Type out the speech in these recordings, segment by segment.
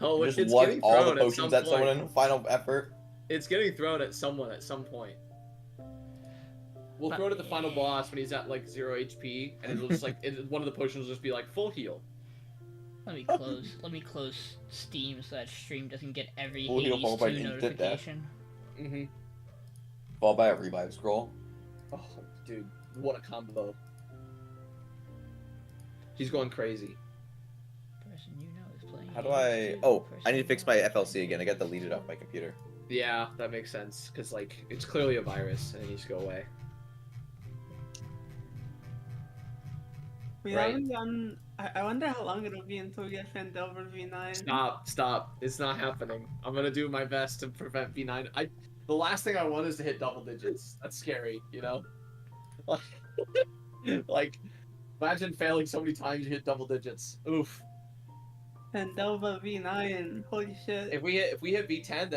Oh, Just it's want getting all the thrown at potions some at someone point. in final effort. It's getting thrown at someone at some point. We'll throw it at the final boss when he's at like 0 HP, and it'll just like one of the potions will just be like full heal. Let me close Steam so that stream doesn't get every Full heal Hades followed by 2 instant death. notification. Mm-hmm. Followed by a revive scroll. Oh, dude, what a combo! He's going crazy. Person you know is playing. How do Hades I... 2. Oh, Person I need to you fix know my is playing FLC again. I got deleted off my computer. Yeah, that makes sense, because like it's clearly a virus and it needs to go away. We Right. haven't gotten. I wonder how long it'll be until we get Phandelver V9. Stop! It's not happening. I'm gonna do my best to prevent V9. The last thing I want is to hit double digits. That's scary, you know. Like, imagine failing so many times you hit double digits. Oof. Phandelver V9. Holy shit. If we hit V10,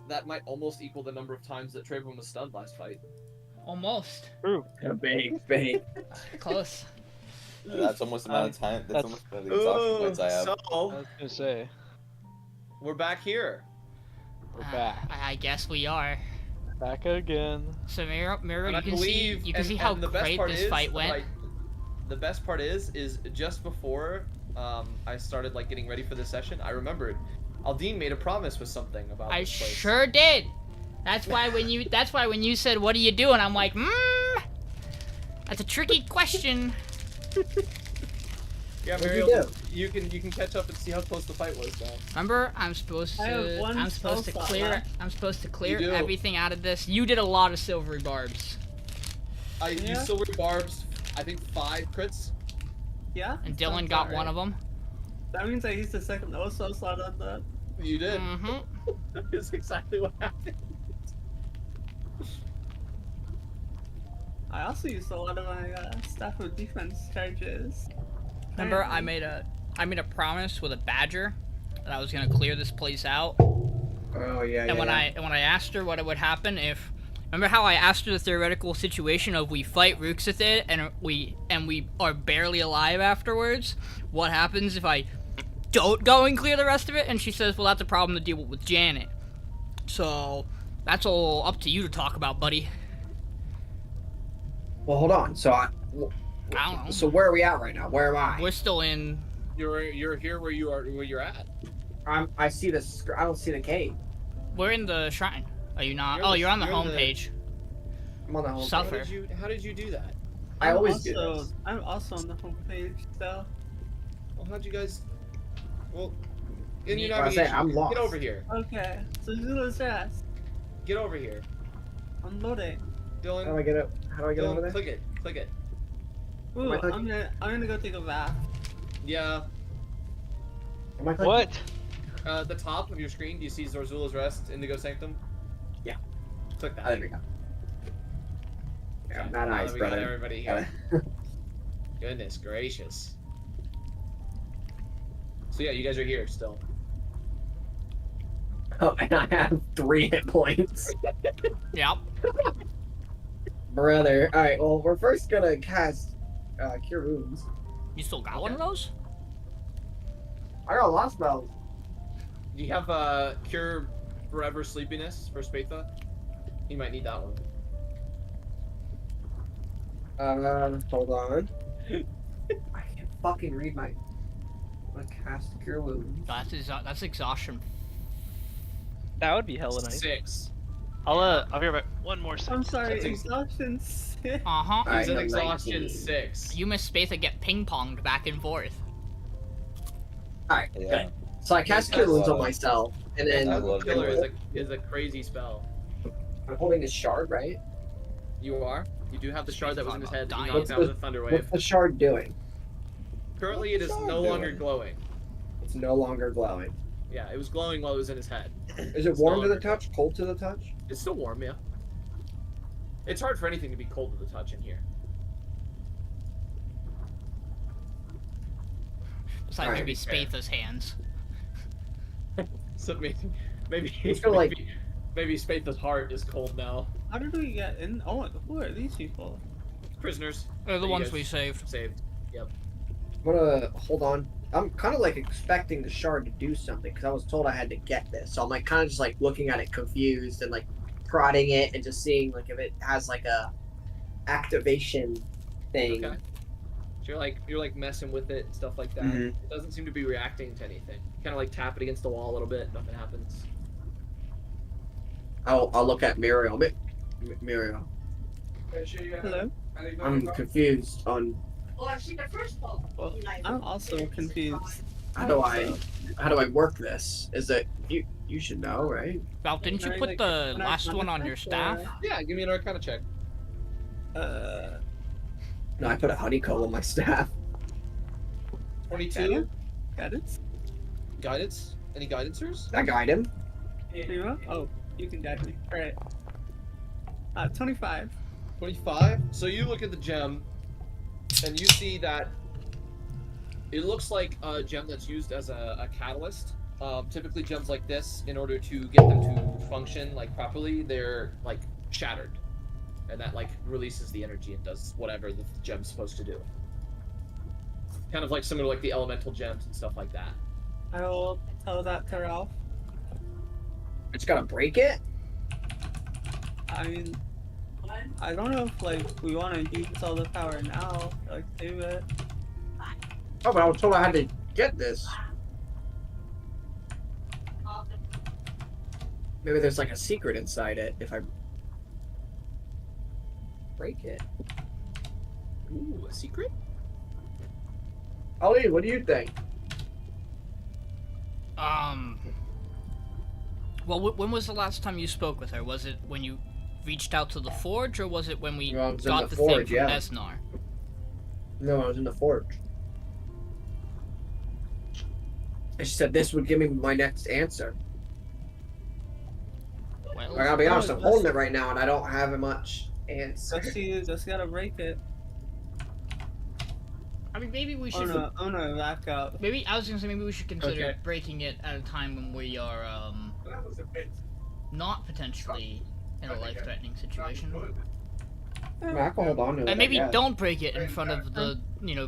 that might almost equal the number of times that Trebrum was stunned last fight. Almost. True. Bang. Close. That's almost the amount of time. That's almost the exhaustion points I have. I So was gonna say we're back here. we're back, I guess we are. back again. So Miriel, And I you can see believe, how and the best great part this is fight that went. the best part is just before I started like getting ready for this session, I remembered Aldiyn made a promise with something about I this place. sure did. That's why when you said what are you doing, I'm like, that's a tricky question. Yeah, What'd you Miriel, do? you can catch up and see how close the fight was now. Remember, I'm supposed I have to one spell slot left. I'm supposed to clear You do. everything out of this. You did a lot of silvery barbs, I Yeah. used silver barbs, I think 5 crits. Yeah? and Sounds Dylan got about one right. of them. That means I used the second OSO slot on that. You did. Mm-hmm. That's exactly what happened. I also used a lot of my Staff of Defense charges. Remember, I made a promise with a badger that I was gonna clear this place out. Oh yeah. And when I asked her what it would happen if, remember how I asked her the theoretical situation of we fight Rooks with it and we are barely alive afterwards? What happens if I don't go and clear the rest of it? And she says, well, that's a problem to deal with Janet. So that's all up to you to talk about, buddy. Well, hold on. So I don't know. So where are we at right now? Where am I? We're still in. You're here where you're at. I see this. I don't see the cave. We're in the shrine. Are you not? You're Oh, the- you're on the you're home the- page. I'm on the home. Suffer. How did you do that? I I'm always do also, this. I'm also on the homepage, so. Well, how'd you guys? Well, in your I say, navigation, I'm lost. get over here. Okay, so Zula's rest. Get over here, I'm loading. Dylan. How do I get it? How do I get over there? Click it. Click it. Ooh, Am I clicking? I'm gonna go take a bath. Yeah. Am I clicking? What? At the top of your screen, do you see Zorzula's Rest, Indigo Sanctum? Yeah. Click that. Oh, there we go. Yeah, Okay, not now nice, that we brother. got everybody here. Goodness gracious. So yeah, you guys are here still. Oh, and I have 3 hit points. Yep. Brother. Alright, well, we're first gonna cast Cure Wounds. You still got one of those? I got Lost Spells. Do you have Cure Forever Sleepiness for Spatha? You might need that one. Hold on. I can't fucking read my. I'm gonna cast Cure Wounds. That's exhaustion. That would be hella nice. 6. I'll be right back. One more second. I'm sorry, That's exhaustion 6. Uh-huh. Alright, He's an no, exhaustion 19. 6. You miss Spatha get ping-ponged back and forth. Alright, Yeah. good. So I cast Cure Wounds on myself, and then I love Killer it. is a crazy spell. I'm holding a shard, right? You are. You do have the shard that was in his head that he Dying. knocked out with a thunder wave. What's the shard doing? Currently, it is What's the no shard longer doing? glowing. It's no longer glowing. Yeah, it was glowing while it was in his head. Is it It's warm no to the longer- touch? Cold to the touch? It's still warm, yeah. It's hard for anything to be cold to the touch in here. Besides Alright, maybe fair. Spatha's hands. So maybe It's gonna, like- maybe Spatha's heart is cold now. How did we get in? Oh, who are these people? Prisoners. They're the that you ones guys we saved. Saved. I'm gonna hold on. I'm kind of like expecting the shard to do something because I was told I had to get this. So I'm like kind of just like looking at it confused and like prodding it and just seeing like if it has like a activation thing. Okay. So you're like messing with it and stuff like that. Mhm. It doesn't seem to be reacting to anything. Kind of like tap it against the wall a little bit. Nothing happens. I'll look at Miriel. Miriel. Hello? I'm confused on Well, I'm also confused. how do I work this? Is it you should know, right? Val, didn't you Can I, put like, the can I last one on check, your staff? or- Yeah, give me an Arcana check. No, I put a honeycomb on my staff. 22. Got it? Guidance. Any guidancers? I guide him. Zero? Oh, you can guide me. Alright. 25. 25. So you look at the gem, and you see that it looks like a gem that's used as a catalyst. Typically, gems like this, in order to get them to function like properly, they're like shattered, and that like releases the energy and does whatever the gem's supposed to do. Kind of like similar to like the elemental gems and stuff like that. I will tell that to Ralph. I just gotta break it. I mean, I don't know if like we want to use all the power now. Like, save it. Oh, but I was told I had to get this. Maybe there's like a secret inside it if I break it. Ooh, a secret? Aldiyn, what do you think? Well, when was the last time you spoke with her? Was it when you reached out to the forge, or was it when we Well, I was in got the the forge, thing yeah. from Esnar? No, I was in the forge. And she said this would give me my next answer. Well, I gotta be honest, Oh, I'm that's- holding it right now and I don't have much answer. Just gotta break it. I mean, maybe we Oh should. no, oh no, back up. Maybe I was gonna say maybe we should consider Okay. breaking it at a time when we are not potentially in a life-threatening situation. I mean, I can hold on to it. And maybe I guess. don't break it in front of the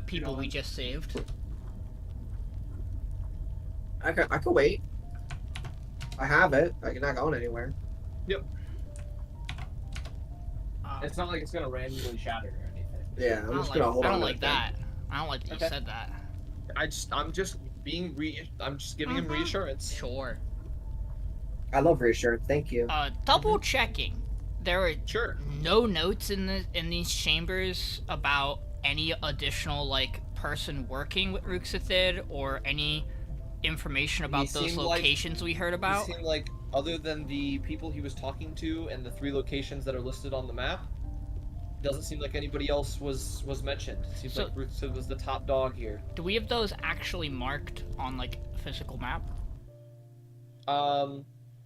people we just saved. I could wait. I have it. Like, it's not going anywhere. It's not like it's gonna randomly shatter or anything. Yeah, I'm I just don't gonna hold like, I on don't to like it. that. I don't like that you Okay. said that. I'm just giving him Mhm. reassurance. Sure. I love reassurance. Thank you. Double checking. There are Sure. no notes in these chambers about any additional like person working with Ruxathid or any information about those seemed like- locations we heard It about. seemed like, other than the people he was talking to and the 3 locations that are listed on the map, doesn't seem like anybody else was mentioned. It seems So- like Ruxathid was the top dog here. Do we have those actually marked on like a physical map?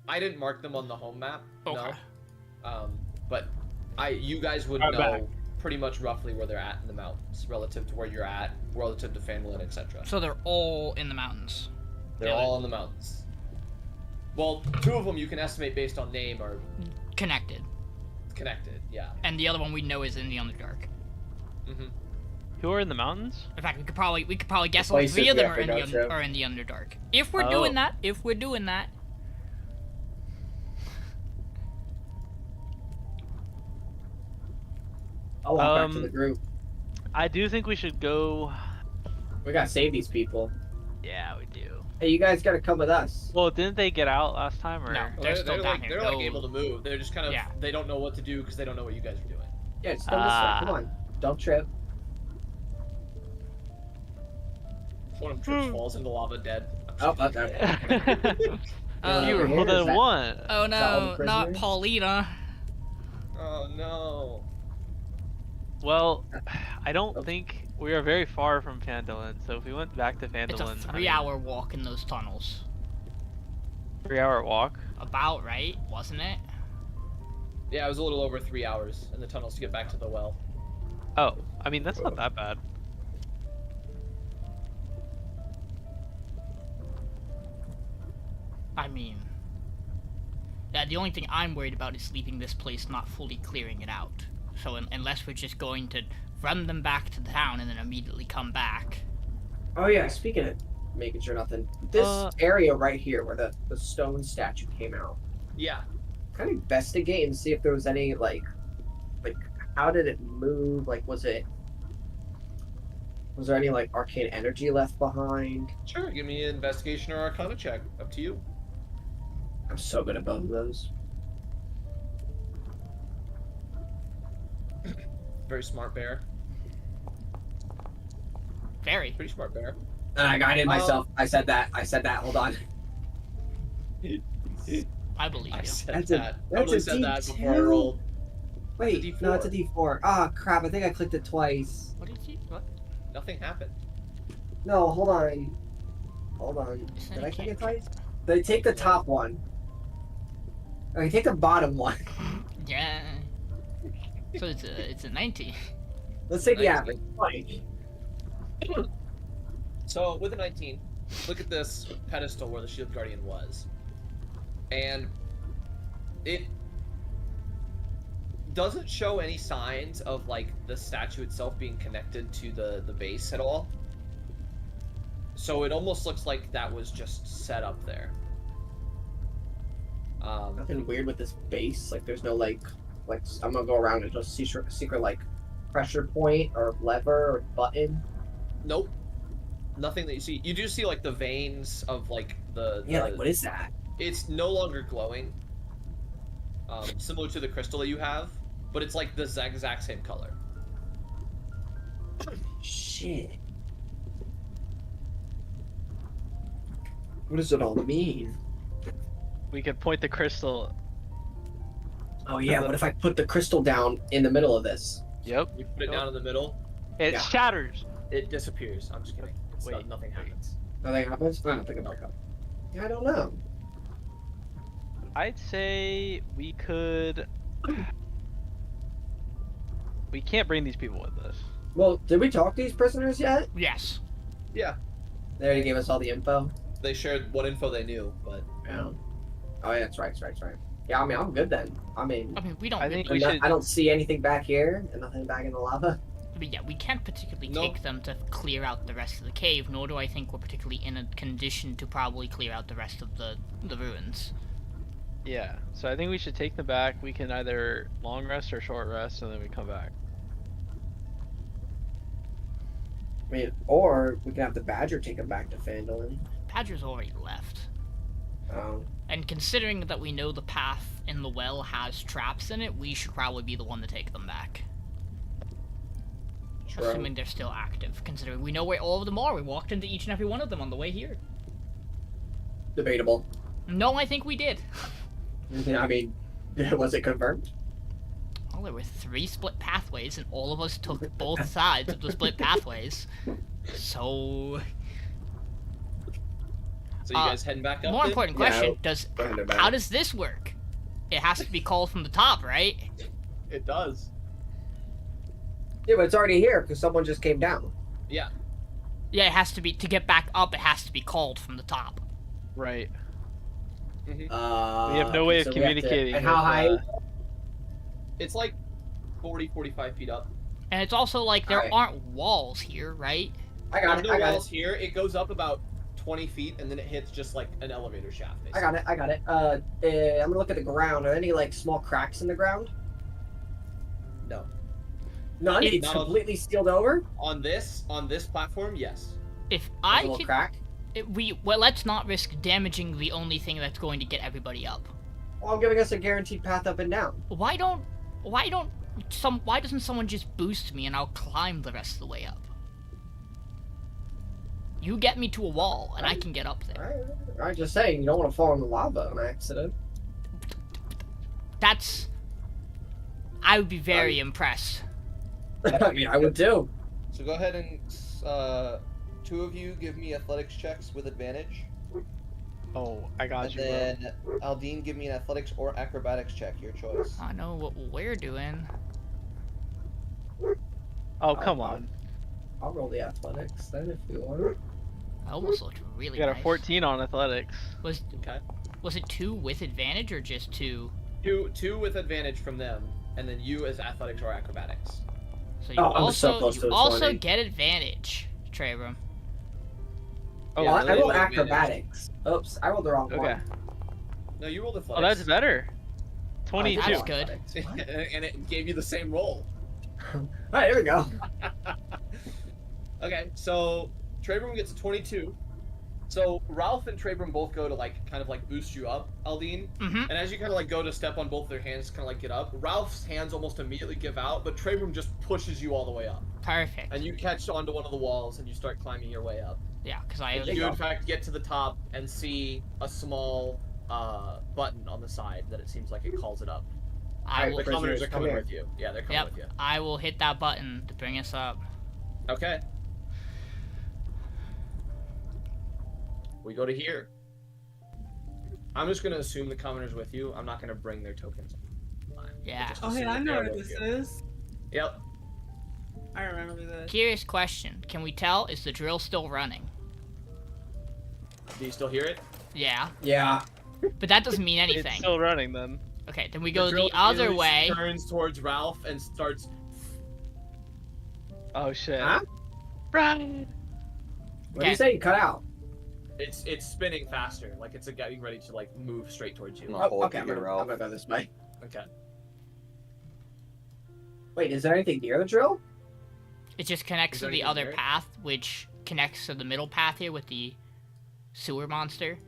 I didn't mark them on the home map. Okay. No. But you guys would I'm know back. pretty much roughly where they're at in the mountains, relative to where you're at, relative to Phandelver, etc. So they're all in the mountains. They're Yeah, all in the mountains. Well, 2 of them you can estimate based on name are Connected. connected. Yeah. And the other one we know is in the Underdark. Mm-hmm. Who are in the mountains? In fact, we could probably guess all Places 3 of we them have are to in go the to. are in the Underdark. If we're Oh. doing that, I'll walk back to the Um, group. I do think we should go. We gotta save these people. Yeah, we do. Hey, you guys gotta come with us. Well, didn't they get out last time? Or No. They're still down here. They're No- like able to move. They're just kind of Yeah. they don't know what to do because they don't know what you guys are doing. Yeah, just come this way. Come on. Don't trip. One of them trips, falls into lava, dead. Oh, okay. you were here, more is than that- one. oh Is that all no, the not prisoners? Paulina. Oh no. Well, I don't think we are very far from Phandelver. So if we went back to Phandelver, It's a 3-hour walk in those tunnels. 3-hour walk. About right, wasn't it? Yeah, it was a little over 3 hours in the tunnels to get back to the well. Oh, I mean that's not that bad. I mean, yeah. The only thing I'm worried about is leaving this place not fully clearing it out. So unless we're just going to run them back to town and then immediately come back. Oh yeah, speaking of making sure nothing. This area right here where the stone statue came out. Yeah. Kind of investigate and see if there was any like how did it move? Like was there any like arcane energy left behind? Sure. Give me an investigation or arcana check. Up to you. I'm so good at both of those. Very smart bear. Very. Pretty smart bear. And I guided myself. I said that. Hold on. I believe I you. said That's that. a Totally said that D2? before I rolled. Wait, It's a no, it's a D4. D4. Ah, crap! I think I clicked it twice. What did you? What? Nothing happened. No, hold on. Did I click it twice? They take the top one. Okay, take the bottom one. Yeah. So it's a 19. Let's take the Nice. average. 20. So with a 19, look at this pedestal where the Shield Guardian was. And it doesn't show any signs of like the statue itself being connected to the base at all. So it almost looks like that was just set up there. Nothing weird with this base. Like there's no like I'm gonna go around and just secret like pressure point or lever or button. Nope. Nothing that you see. You do see like the veins of like the Like what is that? It's no longer glowing. Similar to the crystal that you have, but it's like the exact same color. Shit. What does it all mean? We could point the crystal. Oh yeah, what if I put the crystal down in the middle of this? Yep. You put it down in the middle, It Yeah. shatters. it disappears. I'm just kidding. Wait, Nothing happens. Nothing happens? I don't think I'm up. Yeah, I don't know. I'd say we could. We can't bring these people with us. Well, did we talk to these prisoners yet? Yes. Yeah, They already gave us all the info. they shared what info they knew, but Yeah. Oh yeah, that's right. Yeah, I mean I'm good then. I mean I mean, we don't. I think really, we should. I don't see anything back here and nothing back in the lava. I mean, yeah, we can't particularly Nope. take them to clear out the rest of the cave. Nor do I think we're particularly in a condition to probably clear out the rest of the ruins. Yeah. So I think we should take them back. We can either long rest or short rest, and then we come back. I mean, or we can have the badger take them back to Phandelver. Badger's already left. Um, And considering that we know the path in the well has traps in it, we should probably be the one to take them back. True. Assuming they're still active, considering we know where all of them are. We walked into each and every one of them on the way here. Debatable. No, I think we did. I mean, was it confirmed? Well, there were 3 split pathways, and all of us took both sides of the split pathways. So, so you guys heading back up? more then? important Yeah, question: we're heading back. how does this work? It has to be called from the top, right? It does. Yeah, but it's already here because someone just came down. Yeah. Yeah, it has to be to get back up. It has to be called from the top. Right. Mm-hmm. We have no way of so we have to- communicating. And how with, high? It's like 45 feet up. And it's also like there Alright. aren't walls here, right? I got There's it. no I got walls it. here. It goes up about 20 feet, and then it hits just like an elevator shaft. I got it. I got it. I'm gonna look at the ground. Are there any like small cracks in the ground? No. None. It- It's Not on- completely sealed over. On this platform, yes. If There's I a little could, crack. well, let's not risk damaging the only thing that's going to get everybody up. Well, I'm giving us a guaranteed path up and down. Why doesn't someone just boost me and I'll climb the rest of the way up? You get me to a wall and I can get up there. I'm just saying, you don't want to fall in the lava on accident. I would be very impressed. I mean, I would too. So go ahead and 2 of you give me athletics checks with advantage. Oh, I got And you, bro. then Aldiyn, give me an athletics or acrobatics check, your choice. I know what we're doing. Oh, come on. I'll roll the athletics then if you want. I almost looked really You got nice. a 14 on athletics. Okay. Was it 2 with advantage or just 2? 2 with advantage from them, and then you as athletics or acrobatics. So you Oh, I'm so also close to you a also 20. get advantage, Trebrum. Oh, Well, I really? rolled Advantage. acrobatics. Oops, I rolled the wrong Okay. one. No, you rolled Oh, athletics. that's better. 22. That's good. And it gave you the same roll. Alright, here we go. Okay, so Trebrum gets a 22. So Ralph and Trebrum both go to like kind of like boost you up, Aldiyn. Mm-hmm. And as you kind of like go to step on both their hands, kind of like get up, Ralph's hands almost immediately give out, but Trebrum just pushes you all the way up. Perfect. And you catch onto one of the walls and you start climbing your way up. Yeah, because I And you in fact get to the top and see a small button on the side that it seems like it calls it up. I will The commoners are coming Come here. with you. Yeah, they're coming Yep. with you. I will hit that button to bring us up. Okay. We go to here. I'm just gonna assume the commoners with you. I'm not gonna bring their tokens. Yeah. Just Oh, hey, assume I that know they're where with this you. is. Yep. I remember this. Curious question. Can we tell, is the drill still running? Do you still hear it? Yeah. Yeah. But that doesn't mean anything. It's still running then. Okay, then we go drill the other immediately way. Turns towards Ralph and starts. Oh shit. Huh? Run! What did you say? You cut out. It's spinning faster, like it's getting ready to like move straight towards you. Oh, okay, I'm gonna go this way. Okay. Wait, is there anything near the drill? It just connects Is to there the anything other near it? path, which connects to the middle path here with the sewer monster.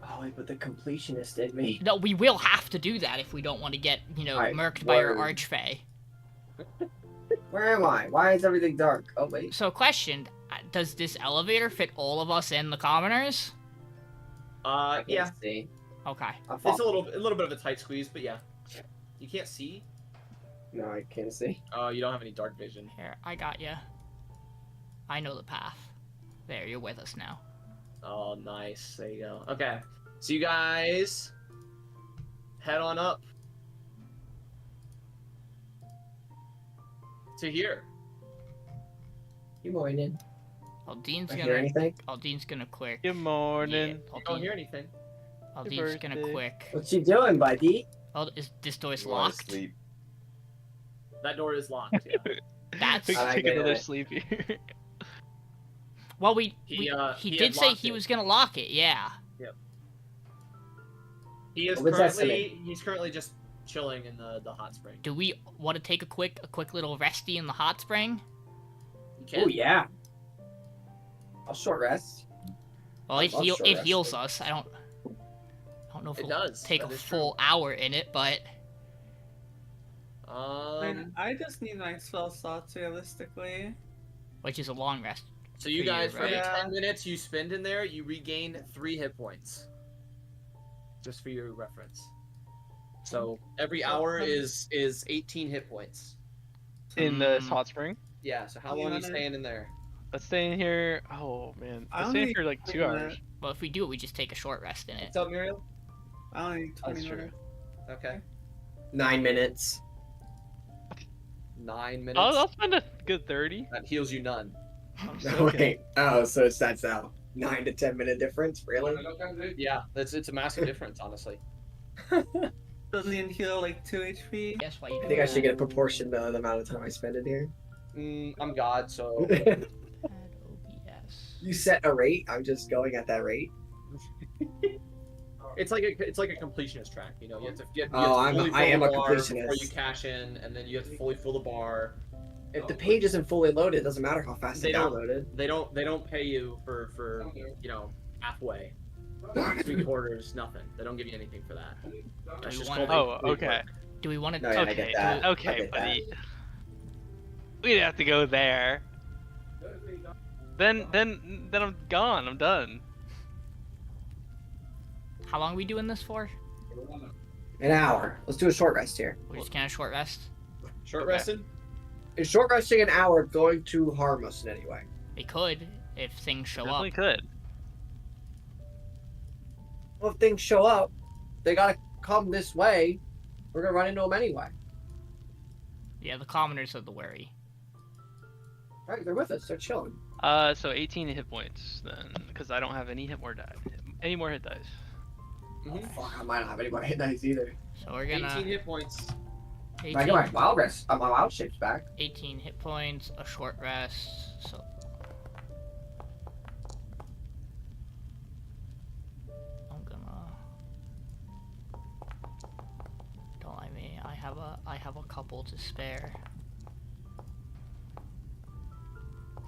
Oh, wait, but the completionist did me. No, we will have to do that if we don't want to get, you know, Alright, murked by our word. archfey. Where am I? Why is everything dark? Oh, wait. So, question, does this elevator fit all of us and the commoners? I can't Yeah. see. Okay. I'm It's a little bit of a tight squeeze, but yeah. You can't see. No, I can't see. Oh, you don't have any dark vision. Here, I got you. I know the path. There, you're with us now. Oh, nice. There you go. Okay. So you guys head on up to here. You morning. Aldyn's I hear gonna. anything? Aldyn's gonna quick. Good morning. You don't hear anything. Aldyn's gonna birthday. quick. What you doing, buddy? Oh, this door's You wanna locked. sleep? That door is locked. Yeah. That's. We can I take get another it. sleep here. Well, He, he he did had say locked he it. was gonna lock it. Yeah. He is What was that currently just chilling in the hot spring. Do we want to take a quick little resty in the hot spring? You can. Oh, yeah. I'll short rest. Well, it I'll short rest heals then. us. I don't know if It we'll does. take That a is full hour in it, but I just need my spell slots realistically. which is a long rest. So you for you, guys, for every right? 10 minutes you spend in there, you regain 3 hit points. Just for your reference. So every hour is 18 hit points. In the Mm. hot spring. Yeah. So how You long are you wanna- staying in there? Let's stay in here. Oh man, I let's don't stay in need here like 2 hours. Well, if we do it, we just take a short rest in it. What's up, Miriel? I only need 20 That's true. minutes. Okay. 9 minutes. 9 minutes. I'll spend a good 30. That heals you none. Wait. Oh, so it's that's now 9 to 10 minute difference? Really? Yeah, it's a massive difference, honestly. Doesn't even heal like 2 HP. Guess why you I think I should get a proportion to the amount of time I spend in here. I'm God, so Add OBS. You set a rate. I'm just going at that rate. it's like a completionist track. You know, you have to Oh, fully I am fill a the bar before completionist. you cash in, and then you have to fully fill the bar. If the page isn't fully loaded, it doesn't matter how fast They it's don't- downloaded. They don't pay you for you know, halfway, 3/4, nothing. They don't give you anything for that. That's you just wanna- called Oh, complete okay. work. Do we want to? No, yeah, I Okay, get that. I Okay, get that. buddy. We'd have to go there. Then I'm gone. I'm done. How long are we doing this for? An hour. Let's do a short rest here. We're just gonna short rest. Short Okay. rested. Is short resting an hour going to harm us in any way? We could if things show up. Definitely could. Well, if things show up, they gotta come this way. We're gonna run into them anyway. Yeah, the commoners are the worry. Right, they're with us. They're chilling. So 18 hit points then, because I don't have any hit more hit dice. Oh, fuck, I might not have any more hit dice either. So we're gonna 18 hit points. I get my wild rest. My wild shapes back. 18 hit points, a short rest. So I have a couple to spare.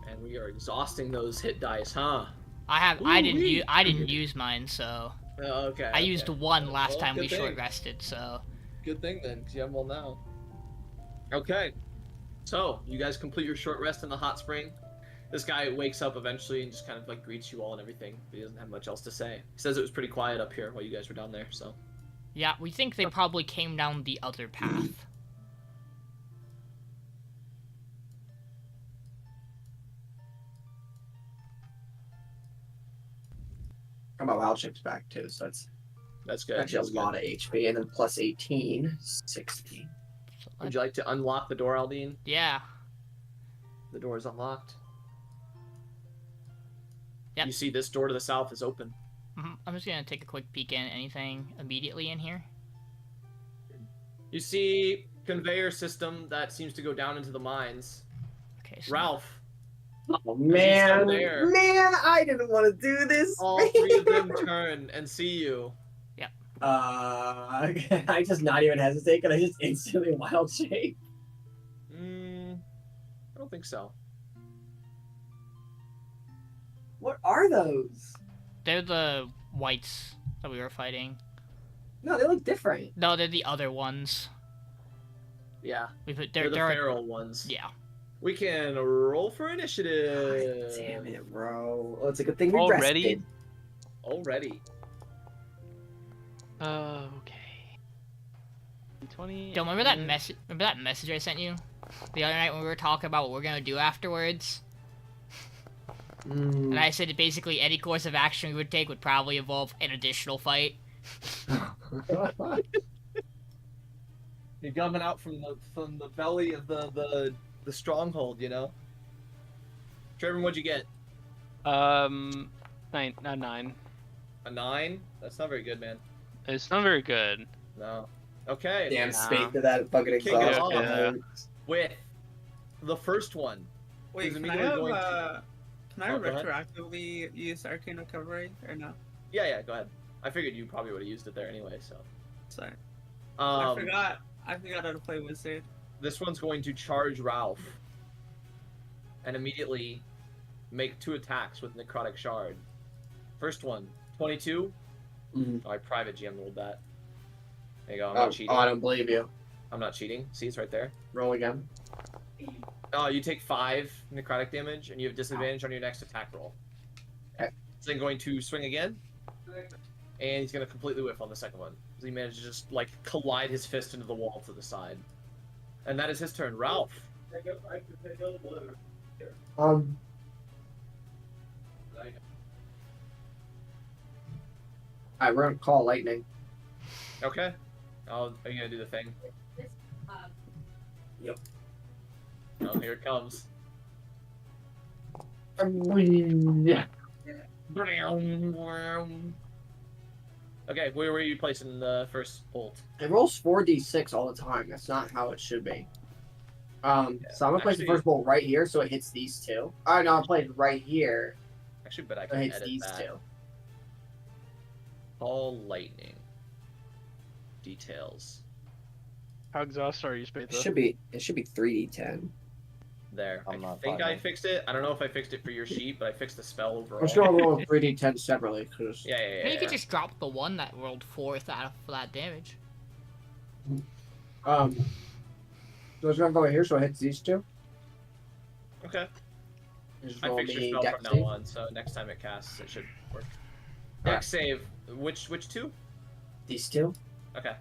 And we are exhausting those hit dice, huh? I Ooh-wee. didn't use mine, so Okay. I used one last Well, time we good thing. short rested, so Good thing then, because you have them all now. Okay. So, you guys complete your short rest in the hot spring. This guy wakes up eventually and just kind of like greets you all and everything, but he doesn't have much else to say. He says it was pretty quiet up here while you guys were down there, so. yeah, we think they probably came down the other path. My wild shape's back too, so That's good. actually That's a good. lot of HP, and then plus 18, 16. Would you like to unlock the door, Aldiyn? Yeah. The door is unlocked. Yep. You see this door to the south is open. I'm just gonna take a quick peek in. Anything immediately in here? You see conveyor system that seems to go down into the mines. Okay. So Ralph, Oh still man, there. man, I didn't want to do this. all three of them turn and see you. I just not even hesitate. Can I just instantly wild shape? I don't think so. What are those? they're the whites that we were fighting. No, they look different. No, they're the other ones. Yeah, We put they're the they're feral ones. yeah. We can roll for God initiative. damn it, bro. Well, it's a good thing we Already? rested. Already. Okay. 20. Don't remember that message? Remember that message I sent you the other night when we were talking about what we're gonna do afterwards? And I said that basically any course of action we would take would probably involve an additional fight. You're coming out from the belly of the stronghold, you know. Trebrum, what'd you get? 9. A 9. A 9? That's not very good, man. It's not very good. No. Okay. Damn, Nah. spake to that fucking Kick it exhaust. off. Yeah. With the first one. Wait, He's can I immediately have, going to- can I Oh, go ahead. retroactively use Arcane Recovery, or no? Yeah, go ahead. I figured you probably would have used it there anyway, so. Sorry. I Um, forgot how to play Wizard. This one's going to charge Ralph. And immediately make 2 attacks with Necrotic Shard. First one, 22. Mhm. Oh, I private GM rolled that. There you go, I'm Oh, not cheating. I don't believe you. I'm not cheating. See, it's right there. Roll again. You take 5 necrotic damage, and you have disadvantage on your next attack roll. Okay. He's then going to swing again, and he's going to completely whiff on the second one. So he managed to just, like, collide his fist into the wall to the side. And that is his turn. Ralph. I we're gonna call lightning. Okay. Are you going to do the thing? Yep. Oh, here it comes. Yeah. Okay, where were you placing the first bolt? It rolls 4d6 all the time. That's not how it should be. So I'm gonna place the actually- first bolt right here, so it hits these two. Oh no, I'm playing it right here, Actually, but I so can it hits edit these that. two. All lightning. Details. How exhausted are you, Spatha? It should be 3d10. There. I'm I not think finding I it. fixed it. I don't know if I fixed it for your sheet, but I fixed the spell overall. I'm just gonna roll 3d10 separately, cause Yeah. Maybe you could just drop the one that rolled 4th out for that damage. so it's gonna go here, so it hits these two. Okay. Just I roll fixed your me spell dex from now save. on, so next time it casts, it should work. Alright. Dex save. Which 2? These two. Okay.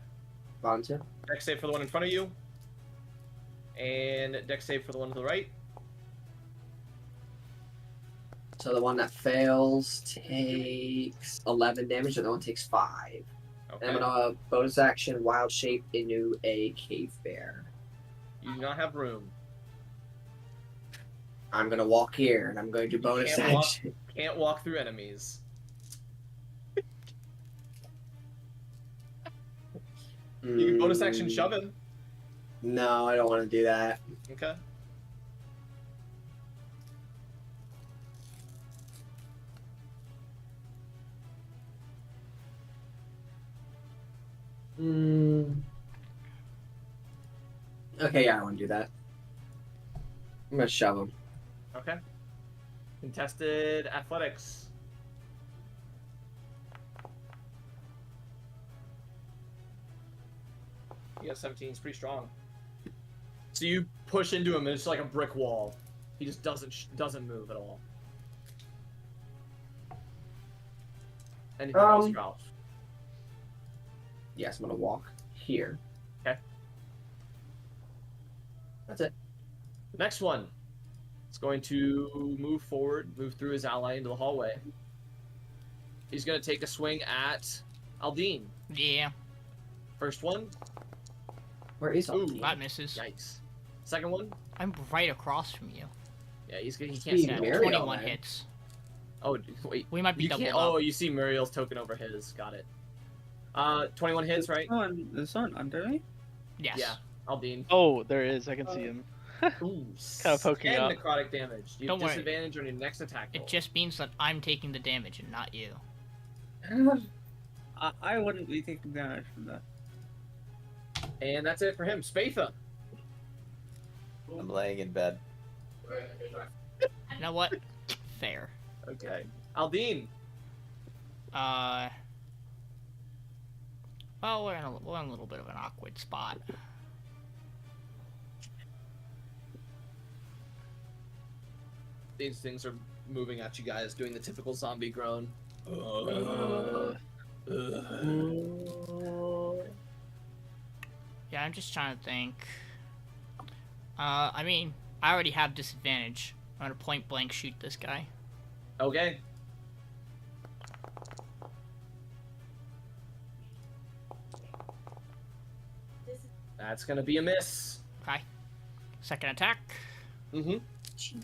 Bottom two. Dex save for the one in front of you. And dex save for the one to the right. So the one that fails takes 11 damage, and the one takes 5. Okay. And I'm gonna bonus action wild shape into a cave bear. You do not have room. I'm gonna walk here, and I'm going to bonus can't walk. action. Can't walk through enemies. You can bonus action shove him. No, I don't want to do that. Okay. Okay, yeah, I want to do that. I'm gonna shove him. Okay. Contested athletics. You got 17. He's pretty strong. So you push into him, and it's like a brick wall. He just doesn't move at all. Anything else, Ralph? Yes, I'm gonna walk here. Okay. That's it. The next one is going to move forward, move through his ally into the hallway. He's going to take a swing at Aldiyn. Yeah, First one. Where is Ooh. Aldiyn? that misses. Yikes. Second one. I'm right across from you. Yeah, he can't Speed see Yeah, it. Miriel, 21 man. hits. Oh, wait. We might be You doubled can't. up. Oh, you see Muriel's token over his. Got it. 21 hits, right? This one under me? Yes. Yeah. Aldiyn. Oh, there is. I can see him. Ooh. Kinda poking and up. necrotic damage. You have Don't worry. disadvantage on your next attack roll. It just means that I'm taking the damage and not you. I wouldn't be taking damage from that. And that's it for him. Spatha. I'm laying in bed. You know what? Fair. Okay. Aldiyn. Well, we're in a little bit of an awkward spot. These things are moving at you guys, doing the typical zombie groan. Yeah, I'm just trying to think. I mean, I already have disadvantage. I'm gonna point blank shoot this guy. Okay. That's gonna be a miss. Okay. Second attack. Mm-hmm. He's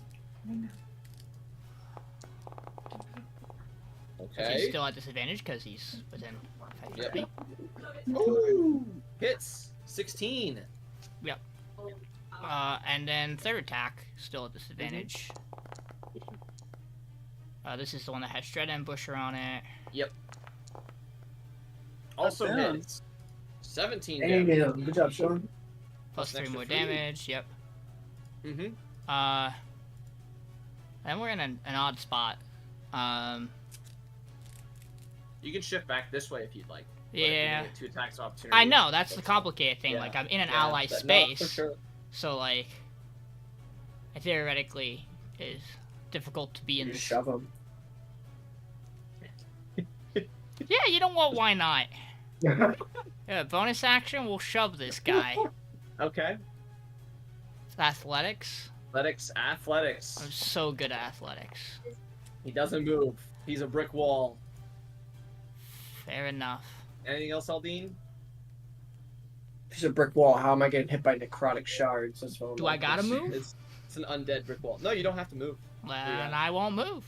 Okay. still at disadvantage because he's within 5 Yep. feet. Ooh. Hits. 16. And then third attack, still at disadvantage. This is the one that has Dread Ambusher on it. Also Damn. hits. 17 Damn, damage. good job, Sean. Plus Plus 3 more extra 3. damage, yep. Mm-hmm. Then we're in an odd spot. You can shift back this way if you'd like. But if you Yeah. get 2 attacks of opportunity. I know, that's the complicated thing. Yeah. Like, I'm in an Yeah, ally but no, space. for sure. So, like, it theoretically is difficult to be in You this. shove him. Yeah, you know what? Why not? Yeah, bonus action, we'll shove this guy. Okay. Athletics. Athletics. I'm so good at athletics. He doesn't move. He's a brick wall. Fair enough. Anything else, Aldiyn? There's a brick wall. How am I getting hit by necrotic shards? That's what I'm Do I gotta move? It's an undead brick wall. No, you don't have to move. Then I won't move.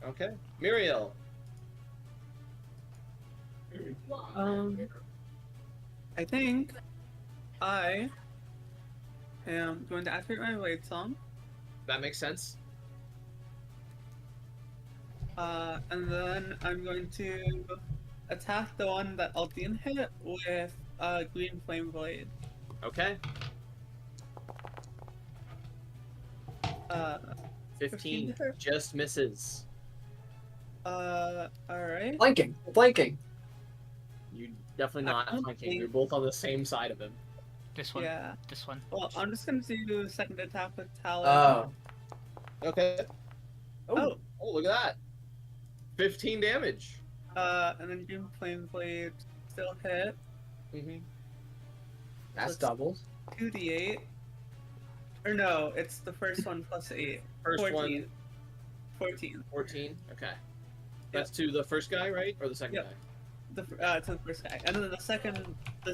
Okay. Miriel. I think I am going to activate my blade song, That makes sense. and then I'm going to attack the one that Aldiyn hit with green flame blade. Okay. 15 15. just misses. Alright. Flanking. You definitely not I don't flanking. think- You're both on the same side of him. This one. Yeah. This one. Well, I'm just gonna do second attack with Talon. Oh. Okay. Oh. Oh, look at that. 15 damage. And then green flame blade still hit. Mm-hmm. That's Let's- doubles. 2d8. Or no, it's the first one plus 8. First 14. one, 14. 14. Okay. That's to the first guy, right? Or the second Yep. guy? To the first guy. And then the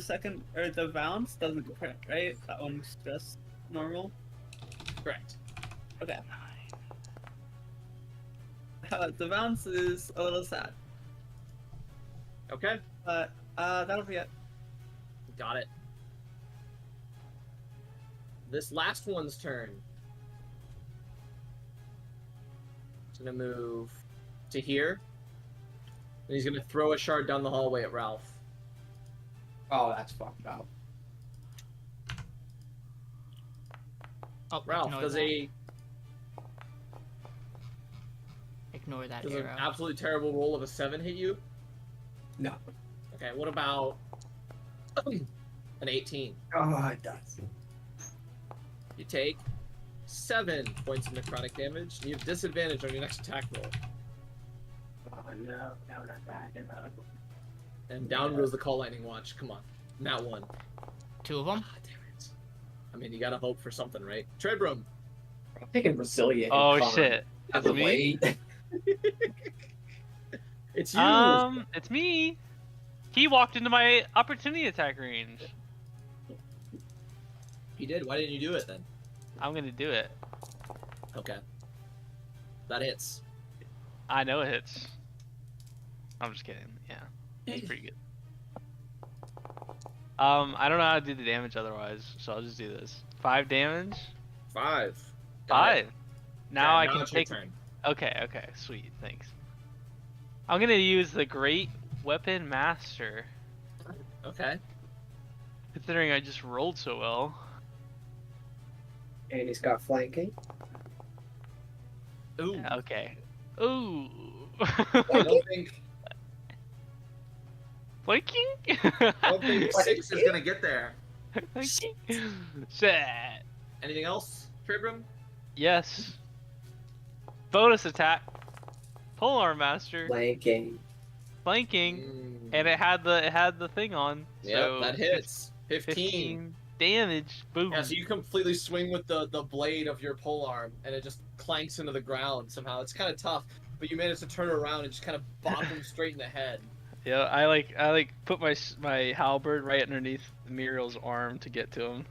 second, or the bounce doesn't crit, right? That one's just normal. Correct. Okay. The bounce is a little sad. Okay. But, that'll be it. Got it. This last one's turn. He's gonna move to here. And he's gonna throw a shard down the hallway at Ralph. Oh, that's fucked up. Oh, Ralph, ignore does that. Ignore that an arrow. absolutely terrible roll of a 7 hit you? No. Okay, what about an 18? Oh, it does. You take 7 points of necrotic damage, and you have disadvantage on your next attack roll. Oh no, not that. And down goes the Call Lightning Watch. Come on. Not one. 2 of them. Ah, damn it. I mean, you gotta hope for something, right? Trebrum. I'm thinking resilient. Oh con shit. as That's of me? late. It's you! It's me. He walked into my opportunity attack range. He did. Why didn't you do it then? I'm gonna do it. Okay. That hits. I know it hits. I'm just kidding. Yeah, it's pretty good. I don't know how to do the damage otherwise, so I'll just do this. 5 damage. 5. Got 5. it. Now Okay, I can it's your take. turn. Okay, sweet, thanks. I'm gonna use the Great Weapon Master, Okay. considering I just rolled so well. And he's got flanking. Ooh. Okay. Ooh. I don't think Flanking? I don't think 6 is gonna get there. Flanking? Shit. Anything else, Trebrum? Yes. Bonus attack. Polearm Master. Flanking. Flanking. And it had the thing on. Yep, So that hits. 15. 15 damage. Boom. Yeah, so you completely swing with the blade of your polearm, and it just clanks into the ground somehow. It's kind of tough, but you manage to turn it around and just kind of bop him straight in the head. Yeah, I put my halberd right underneath Miriel's arm to get to him.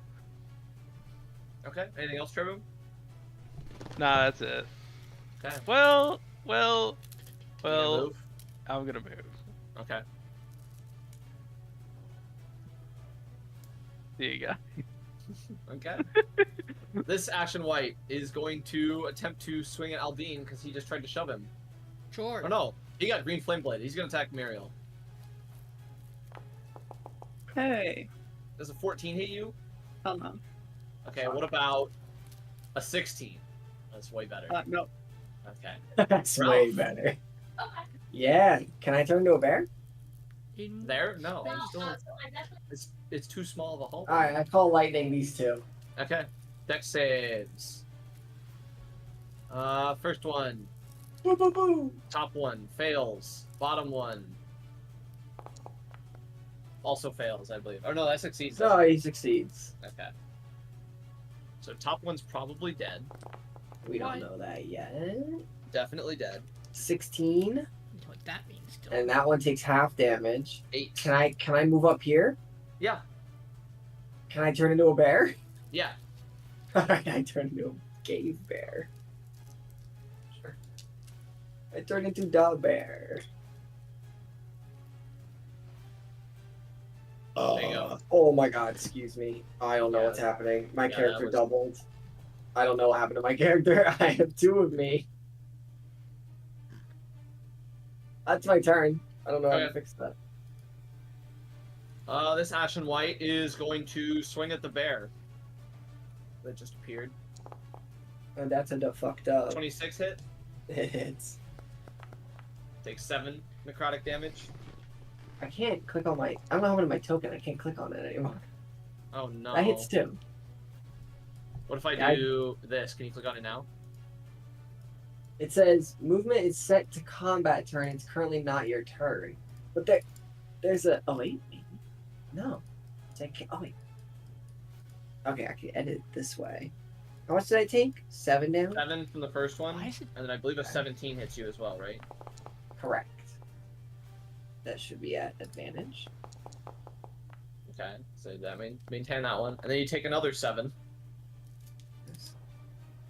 Okay. Anything else, Trebrum? Nah, that's it. Okay. Well, You gonna move? I'm gonna move. Okay. There you go. Okay. This Ashen White is going to attempt to swing at Aldiyn because he just tried to shove him. Sure. Oh no, he got Green Flame Blade. He's gonna attack Miriel. Hey. Does a 14 hit you? Hell no. Okay, what about a 16? That's way better. No. Okay. That's Ralph. way better. Yeah. Can I turn into a bear? There? No. I'm still... It's too small of a hole. Alright, I call lightning these two. Okay. Dex saves. First one. Boo boo boo. Top one fails. Bottom one also fails, I believe. Oh no, that succeeds. No, he succeeds. Okay. So top one's probably dead. We don't know that yet. Definitely dead. 16. What that means still. And that one takes half damage. 8. Can I move up here? Yeah. Can I turn into a bear? Yeah. Alright, I turn into a cave bear. Sure. I turn into Dabare. There you go. Oh my god, excuse me. I don't know Yeah. what's happening. My Yeah, character that was- doubled. I don't know what happened to my character. I have 2 of me. That's my turn. I don't know how to Okay. fix that. This Ashen White is going to swing at the bear that just appeared. And that's a fucked up. 26 hit. It hits. Takes 7 necrotic damage. I can't click on my. I don't have it in my token. I can't click on it anymore. Oh no. That hits 2. What if I Yeah, do this? Can you click on it now? It says movement is set to combat turn. It's currently not your turn. But there's a. Oh wait, maybe. No. Oh wait. Okay, I can edit it this way. How much did I take? 7 damage. 7 from the first one, Why is it? and then I believe a 17 hits you as well, right? Correct. That should be at advantage. Okay, so that maintain that one, and then you take another 7.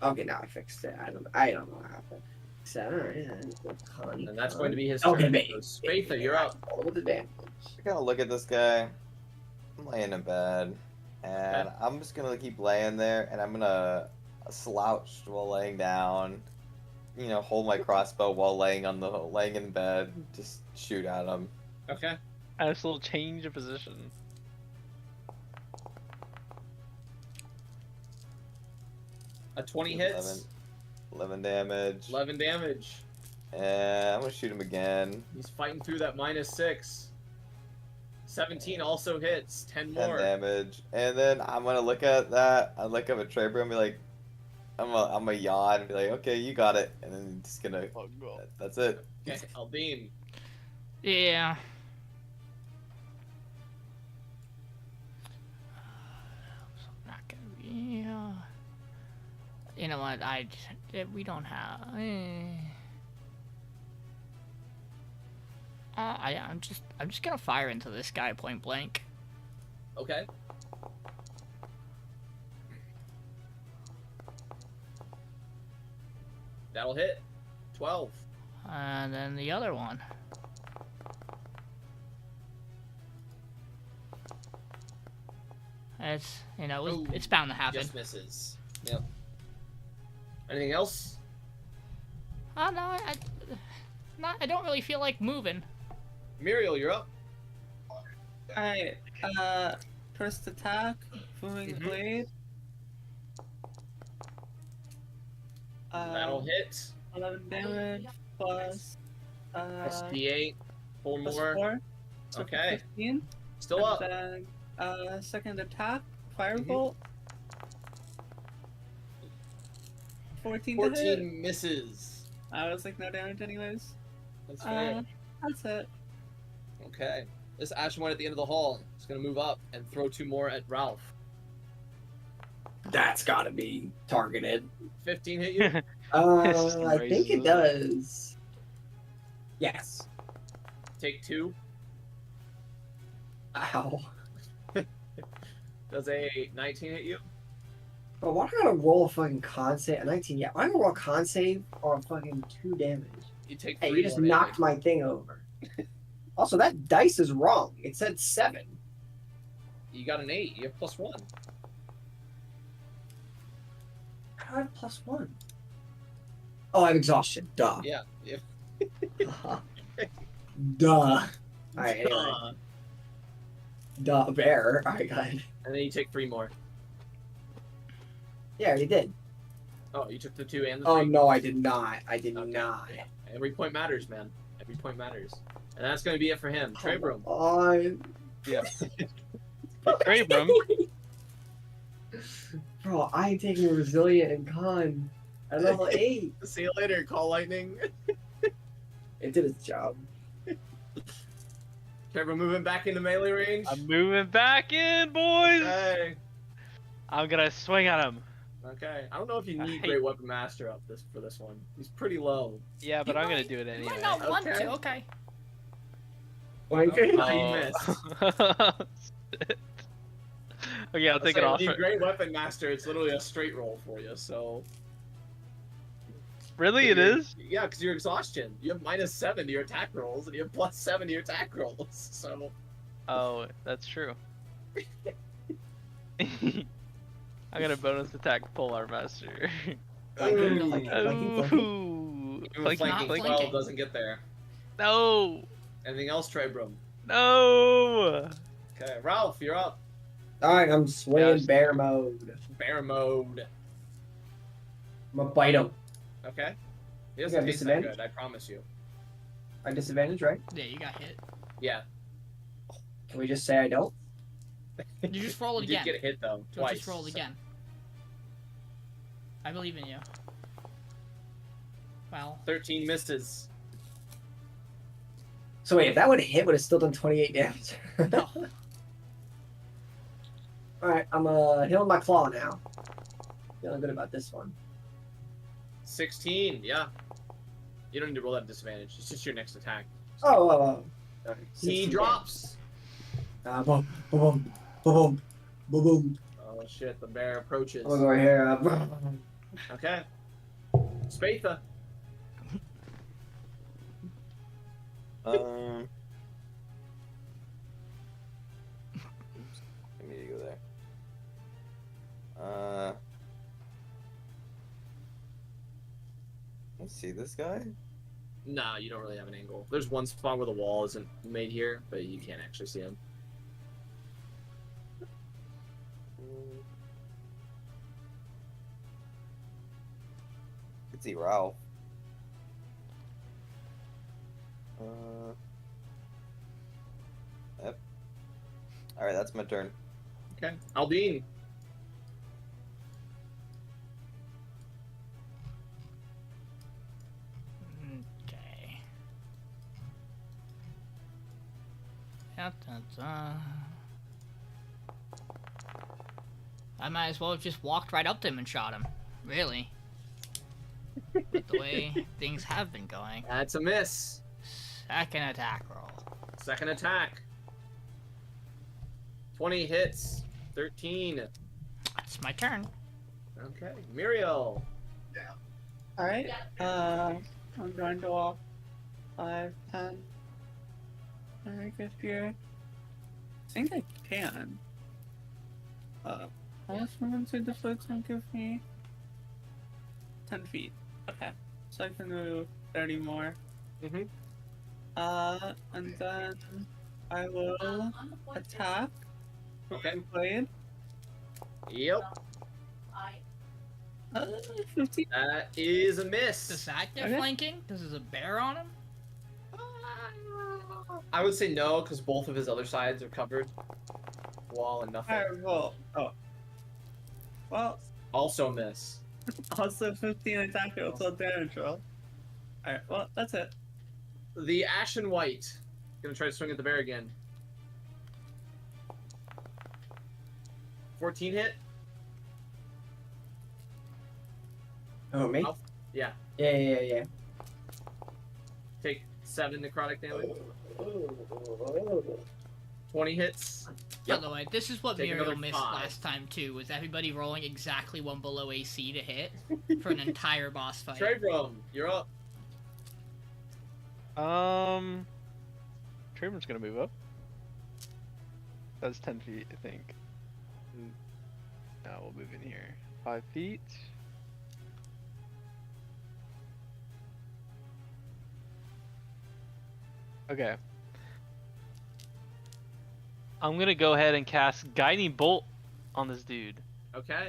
Okay, now I fixed it. I don't know what happened. 7. Yeah, And that's going to be his Okay, turn. mate. So, Spatha, you're up. All with advantage. I gotta look at this guy. I'm laying in bed, and Okay. I'm just gonna keep laying there, and I'm gonna slouch while laying down. You know, hold my crossbow while laying in bed. Just shoot at him. Okay. I just a little change of position. A 20 hits. 11 damage. 11 damage. And I'm gonna shoot him again. He's fighting through that -6. 17 also hits. 10 10 more. damage. And then I'm gonna look at that. I look up at Trebrum and be like, I'm a yawn and be like, okay, you got it. And then just gonna. That's it. Okay, Aldiyn. Yeah. Not gonna be. You know what? We don't have. I'm just gonna fire into this guy point blank. Okay. That'll hit. 12. And then the other one. It's Ooh, it's bound to happen. Just misses. Yep. Anything else? Oh no, I don't really feel like moving. Miriel, you're up. Alright, first attack, booming blade. That'll hit. 11 damage plus Plus D8. 4 plus more. 4. So Okay. 15. Still up. And then second attack, firebolt. 14 to hit. 14 misses. I was like no damage anyways. That's fair. That's it. Okay. This Ashen One at the end of the hall is going to move up and throw 2 more at Ralph. That's gotta be targeted. 15 hit you? I think it does. Yes. Take 2. Ow. Does a 19 hit you? But why do I gotta roll a fucking con save? A 19, yeah. Why do I gotta roll a con save or fucking 2 damage? You take Hey, 3 you just more knocked damage. my thing over. Also, that dice is wrong. It said 7. You got an 8. You have +1. How do I have +1? Oh, I have exhaustion. Duh. Yeah. Duh. Alright, anyway. Uh, Duh, bear. Alright, got it. and then you take 3 more. Yeah, I already did. Oh, you took the 2 and the 3? Oh, no, I did not. I did Okay. not. Every point matters, man. Every point matters. And that's going to be it for him. Trebrum. Oh, Yeah. Trebrum. bro, I taking resilient and con at level 8. See you later, Call Lightning. It did its job. Trebrum moving back into melee range. I'm moving back in, boys. Okay. I'm gonna swing at him. Okay. I don't know if you I need hate- Great Weapon Master up for this one. He's pretty low. Yeah, but You I'm gonna might- do it You anyway. might not want Okay. to. Okay. Like, Oh, you Oh. missed. Shit. Okay, I'll take it So off. you need Great Weapon Master. It's literally a straight roll for you. So. Really, it is? Yeah, because your exhaustion. You have -7 to your attack rolls, and you have +7 to your attack rolls. So. Oh, that's true. I got a bonus attack Polar Master. Flanking, Ooh. flanking, flanking, flanking. Ooh. Even Flanking, flanking flanking. 12 doesn't get there. No! Anything else, Trebrum? No! Okay, Ralph, you're up. Alright, I'm swinging Yes. bear mode. Bear mode. I'm gonna bite him. Okay. He You doesn't got taste that disadvantage? good, I promise you. I disadvantage, right? Yeah, you got hit. Yeah. Can we just say I don't? You just roll You again. did get hit though, So twice. just roll again. I believe in you. Well, 13 misses. So wait, if that would have hit, would have still done 28 damage. no. Alright, I'm healing my claw now. Feeling good about this one. 16, yeah. You don't need to roll that disadvantage. It's just your next attack. Oh. Alright, He 16 drops. damage. Boom, boom, boom, boom, boom. Oh shit, the bear approaches. I'm gonna go right here. Okay. Spatha. Oops. I need to go there. Let's see this guy. Nah, you don't really have an angle. There's one spot where the wall isn't made here, but you can't actually see him. could see Ralph. Yep. Alright, that's my turn. Okay. Aldiyn. Okay. Da, da, da. I might as well have just walked right up to him and shot him. Really. With the way things have been going. That's a miss. Second attack roll. Second attack. 20 hits. 13. That's my turn. Okay. Miriel. Alright. I'm going to walk 5, 10. I guess here. I think I can. How much movement did the floats gonna give me? 10 feet. Okay. So I can move 30 more. Mm-hmm. And then I will attack. Okay. Blade. Yep. 15. That is a miss. Does that get Okay. flanking? Does there's a bear on him? I would say no, because both of his other sides are covered. Wall and nothing. Alright, well. Oh. Well, Also miss. also 15 attack roll, so damage roll. Alright, well, that's it. The Ashen White. Gonna try to swing at the bear again. 14 hit? Oh, me? Ralph? Yeah. Yeah. Take 7 necrotic damage. 20 hits. By the way, this is what Take Miriel another missed 5. last time too, was everybody rolling exactly one below AC to hit for an entire boss fight. Trebrum, you're up. Trevor's gonna move up. That's 10 feet, I think. Now we'll move in here. 5 feet. Okay. I'm gonna go ahead and cast Guiding Bolt on this dude. Okay.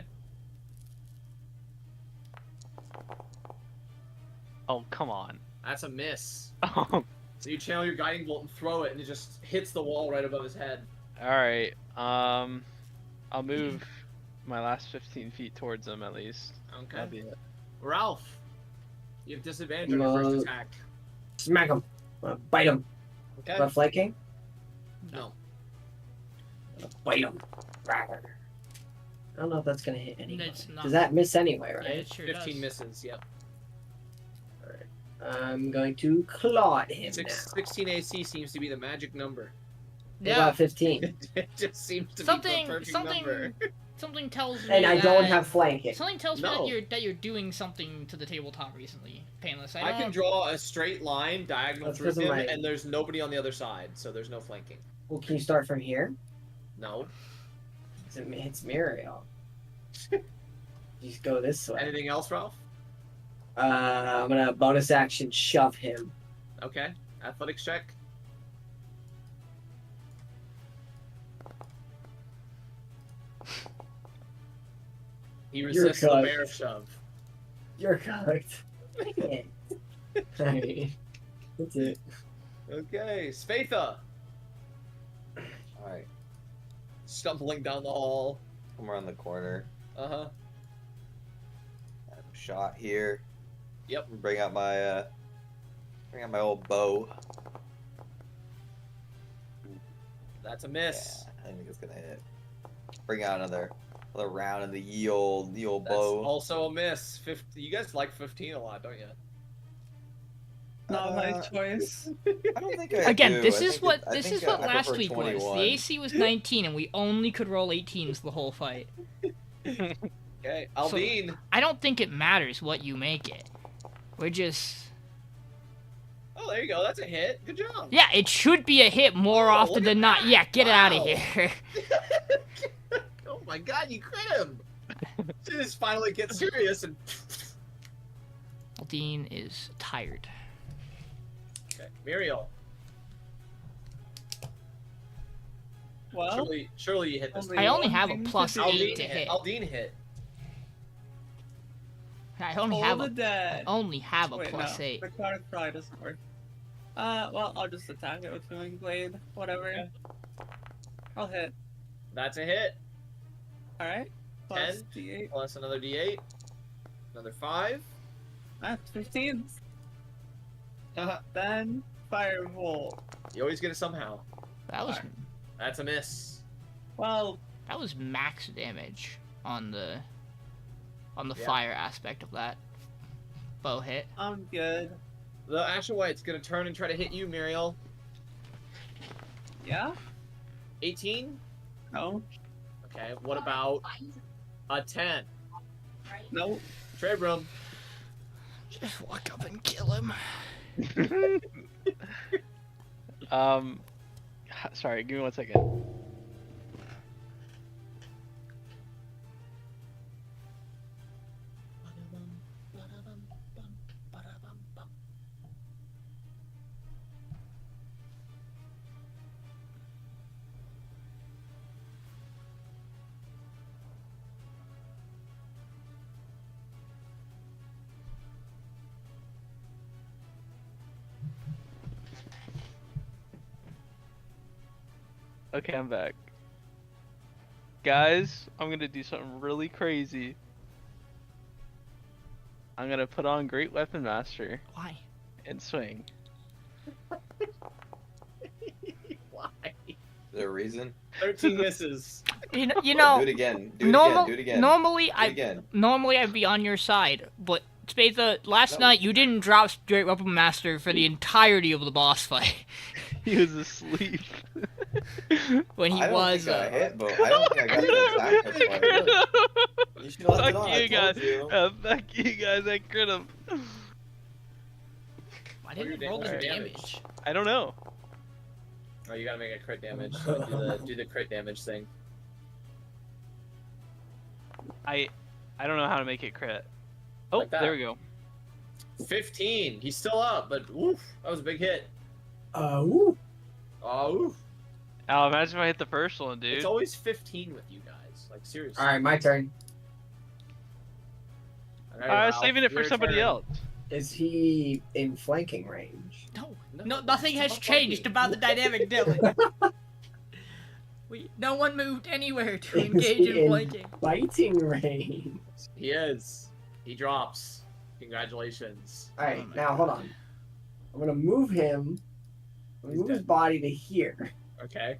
Oh, come on. That's a miss. Oh, So you channel your guiding bolt and throw it, and it just hits the wall right above his head. alright. I'll move my last 15 feet towards him at least. That'll Okay. be it. Ralph, you have disadvantage on your first attack. Smack him. Bite him. Okay. Am I flanking? No. Bite him. I don't know if that's gonna hit anybody. It's not. Does that miss anyway, Yeah, right? it sure 15 does. misses. Yep. I'm going to claw at him now. 16 AC seems to be the magic number. What Yeah. about 15? It just seems to be Something, the perfect something, number. something tells me And I that, don't have flanking. Something tells me No. that you're doing something to the tabletop recently, Payneless. I can draw a straight line diagonal That's through 'cause of him, my- and there's nobody on the other side, so there's no flanking. Well, can you start from here? No. 'Cause it hits Miriel. Just go this way. Anything else, Ralph? I'm gonna bonus action shove him. Okay. Athletics check. He resists the cooked. bear shove. You're cooked. Alright. That's it. Okay, Spatha, Alright, stumbling down the hall. come around the corner. Uh-huh. Have a shot here. Yep. Bring out my old bow. That's a miss. Yeah, I think it's gonna hit. Bring out another round of the ye old That's bow. also a miss. 50, you guys like 15 a lot, don't you? Not my Uh, choice. I don't think I Again, do. this I is think what I this think is what I last prefer week was. 21. The AC was 19, and we only could roll 18s the whole fight. Okay, Aldiyn. I don't think it matters what you make it. We're just. Oh, there you go. That's a hit. Good job. Yeah, it should be a hit more Oh, often look than at not. that. Yeah, get it out of Wow. here. Oh my god, you crit him. Just finally get serious and. Aldiyn is tired. Okay, Miriel. Well, Surely you hit this. only I only one have a thing to plus do. 8 Aldiyn to hit. hit. Aldiyn hit. I only Toll have the a dead. only have a Wait, plus no. 8. The card probably doesn't work. Well, I'll just attack it with Healing Blade. Whatever. Okay. I'll hit. That's a hit. Alright. Plus 10. D8. Plus another D8. Another 5. That's 15. you Then Firebolt. always get it somehow. That That's a miss. Well, was max damage on the Yeah. fire aspect of that bow hit. I'm good. The Actual White's gonna turn and try to hit you, Miriel. Yeah? 18? No. Okay, what about a 10? Nope. Trebrum. Just walk up and kill him. Sorry, give me 1 second. Okay, I'm back. Guys, I'm gonna do something really crazy. I'm gonna put on Great Weapon Master Why? and swing. Why? Is there a reason? 13 misses. You know. Do it again. Do it normal, again. Do it again. Normally, Do it again. normally I'd be on your side, but Spatha, last night you didn't drop Straight Weapon Master for the entirety of the boss fight. He was asleep. When he I don't was. think I hit, but I don't think I got the attack. That's why. You should have left it Fuck on. I you guys. told you. Fuck you guys. I crit him. Why didn't it roll the What's your damage? I don't know. Oh, you gotta make a crit damage. So do the crit damage thing. I don't know how to make it crit. Oh, Like that. there we go. 15. He's still up, but woof, that was a big hit. Ooh. Oh, woof. Al, imagine if I hit the first one, dude. It's always 15 with you guys. Like, seriously. All right, my turn. Alright, I was Ralph, saving it for your somebody turn. else. Is he in flanking range? No, nothing has Stop changed fighting. about the dynamic, Dylan. No one moved anywhere to engage Is in he in flanking. fighting range? He is. He drops. Congratulations. All right, my now hold God. on. I'm gonna move him. I'm He's gonna move his dead. body to here. Okay.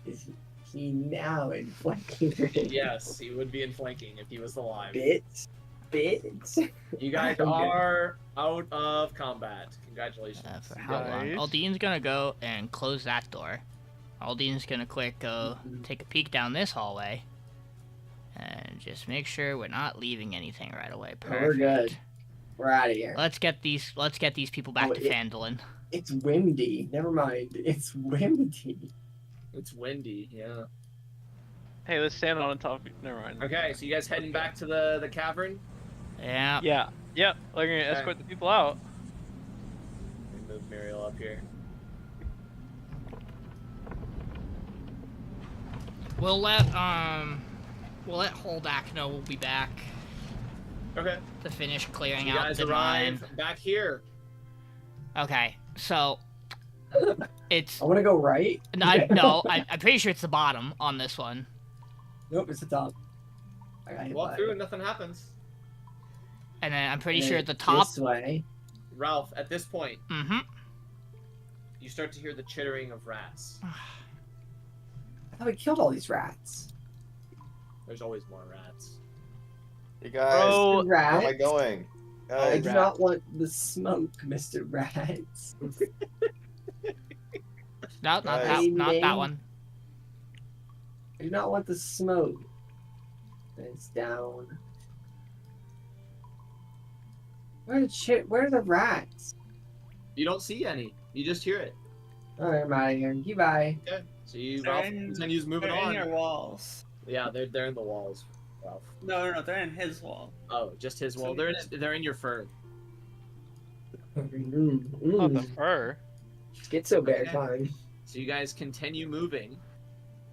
Is he now in flanking range? Yes, he would be in flanking if he was alive. Bits. You guys Okay. are out of combat. Congratulations. For how long? Nice. Aldyn's gonna go and close that door. Aldyn's gonna quick go take a peek down this hallway. And just make sure we're not leaving anything right away. Perfect. We're good. We're out of here. Let's get these people back Oh, to it- Phandelver. It's windy. Never mind. It's windy. It's windy, yeah. Hey, let's stand on top. Never mind. Okay, so you guys heading back to the cavern? Yeah. Yeah. Yep. We're gonna Okay. escort the people out. Let me move Miriel up here. We'll let Holdak know we'll be back Okay. to finish clearing You out guys the arrive mine. back here. Okay, so it's I want to go right. I'm pretty sure it's the bottom on this one. Nope, it's the top. I got hit Walk by through it. and nothing happens. And then I'm pretty And sure then at the top. This way. Ralph, at this point, Mm-hmm. you start to hear the chittering of rats. I thought we killed all these rats. There's always more rats. You guys, Bro, where am I Rats. going? I Guys, do not want the smoke, Mr. Rats. No, not Guys. that one. I do not want the smoke. It's down. Where are the rats? You don't see any. You just hear it. Alright, I'm out of here. Goodbye. Okay. So you They're Ralph in- continues moving They're in on. your walls. Yeah, they're in the walls. Ralph. No, they're in his wall. Oh, just his wall. So They're in your fur. Oh, the fur. Schizo bear time. So you guys continue moving.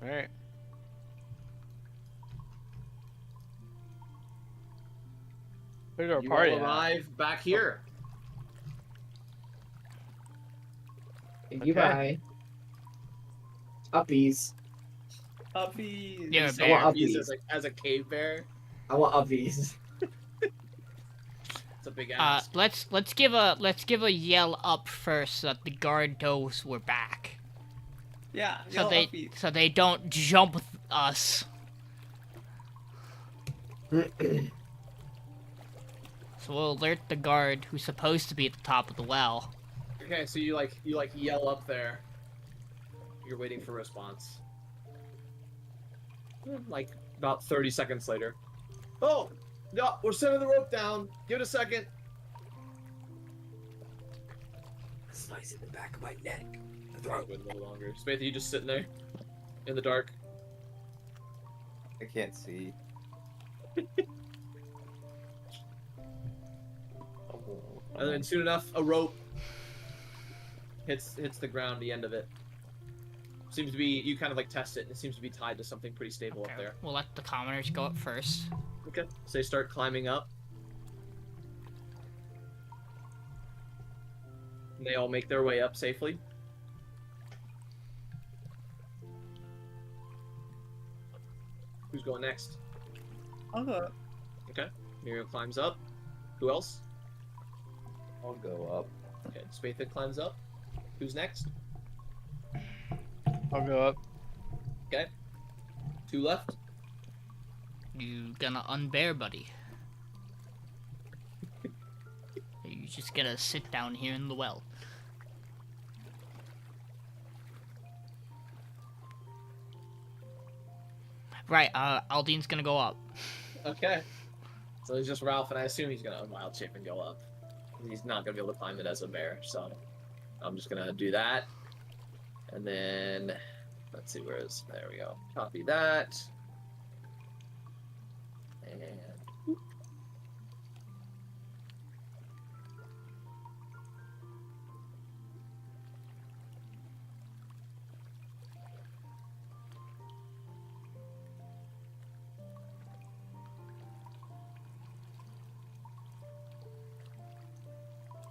All right. Where's our You party all at? arrive back here. Thank you, Okay. bye. Uppies. Puppies. Yeah, You a say bear. uppies Uppies. as a cave bear. I want uppies. It's a big Uh, ass. let's give a yell up first so that the guard knows we're back. Yeah, So yo, they uppies. so they don't jump us. So we'll alert the guard who's supposed to be at the top of the well. Okay, so you yell up there. You're waiting for a response. Like about 30 seconds later. Oh, no, we're sending the rope down. Give it a second. Slice in the back of my neck. The Wait a little longer. Spatha, you just sitting there in the dark. I can't see. And then soon enough, a rope hits the ground, the end of it. Seems to be, you kind of like test it, and it seems to be tied to something pretty stable up there. We'll let the commoners go up first. Okay, so they start climbing up. And they all make their way up safely. Who's going next? I'll go. Okay, Miriel climbs up. Who else? I'll go up. Okay, Spatha climbs up. Who's next? I'll go up. Okay. 2 left. You gonna unbear, buddy? You just gonna sit down here in the well. Right, Aldyn's gonna go up. Okay. So it's just Ralph, and I assume he's gonna wild shape and go up. He's not gonna be able to climb it as a bear, so I'm just gonna do that. And then let's see, there we go. Copy that. And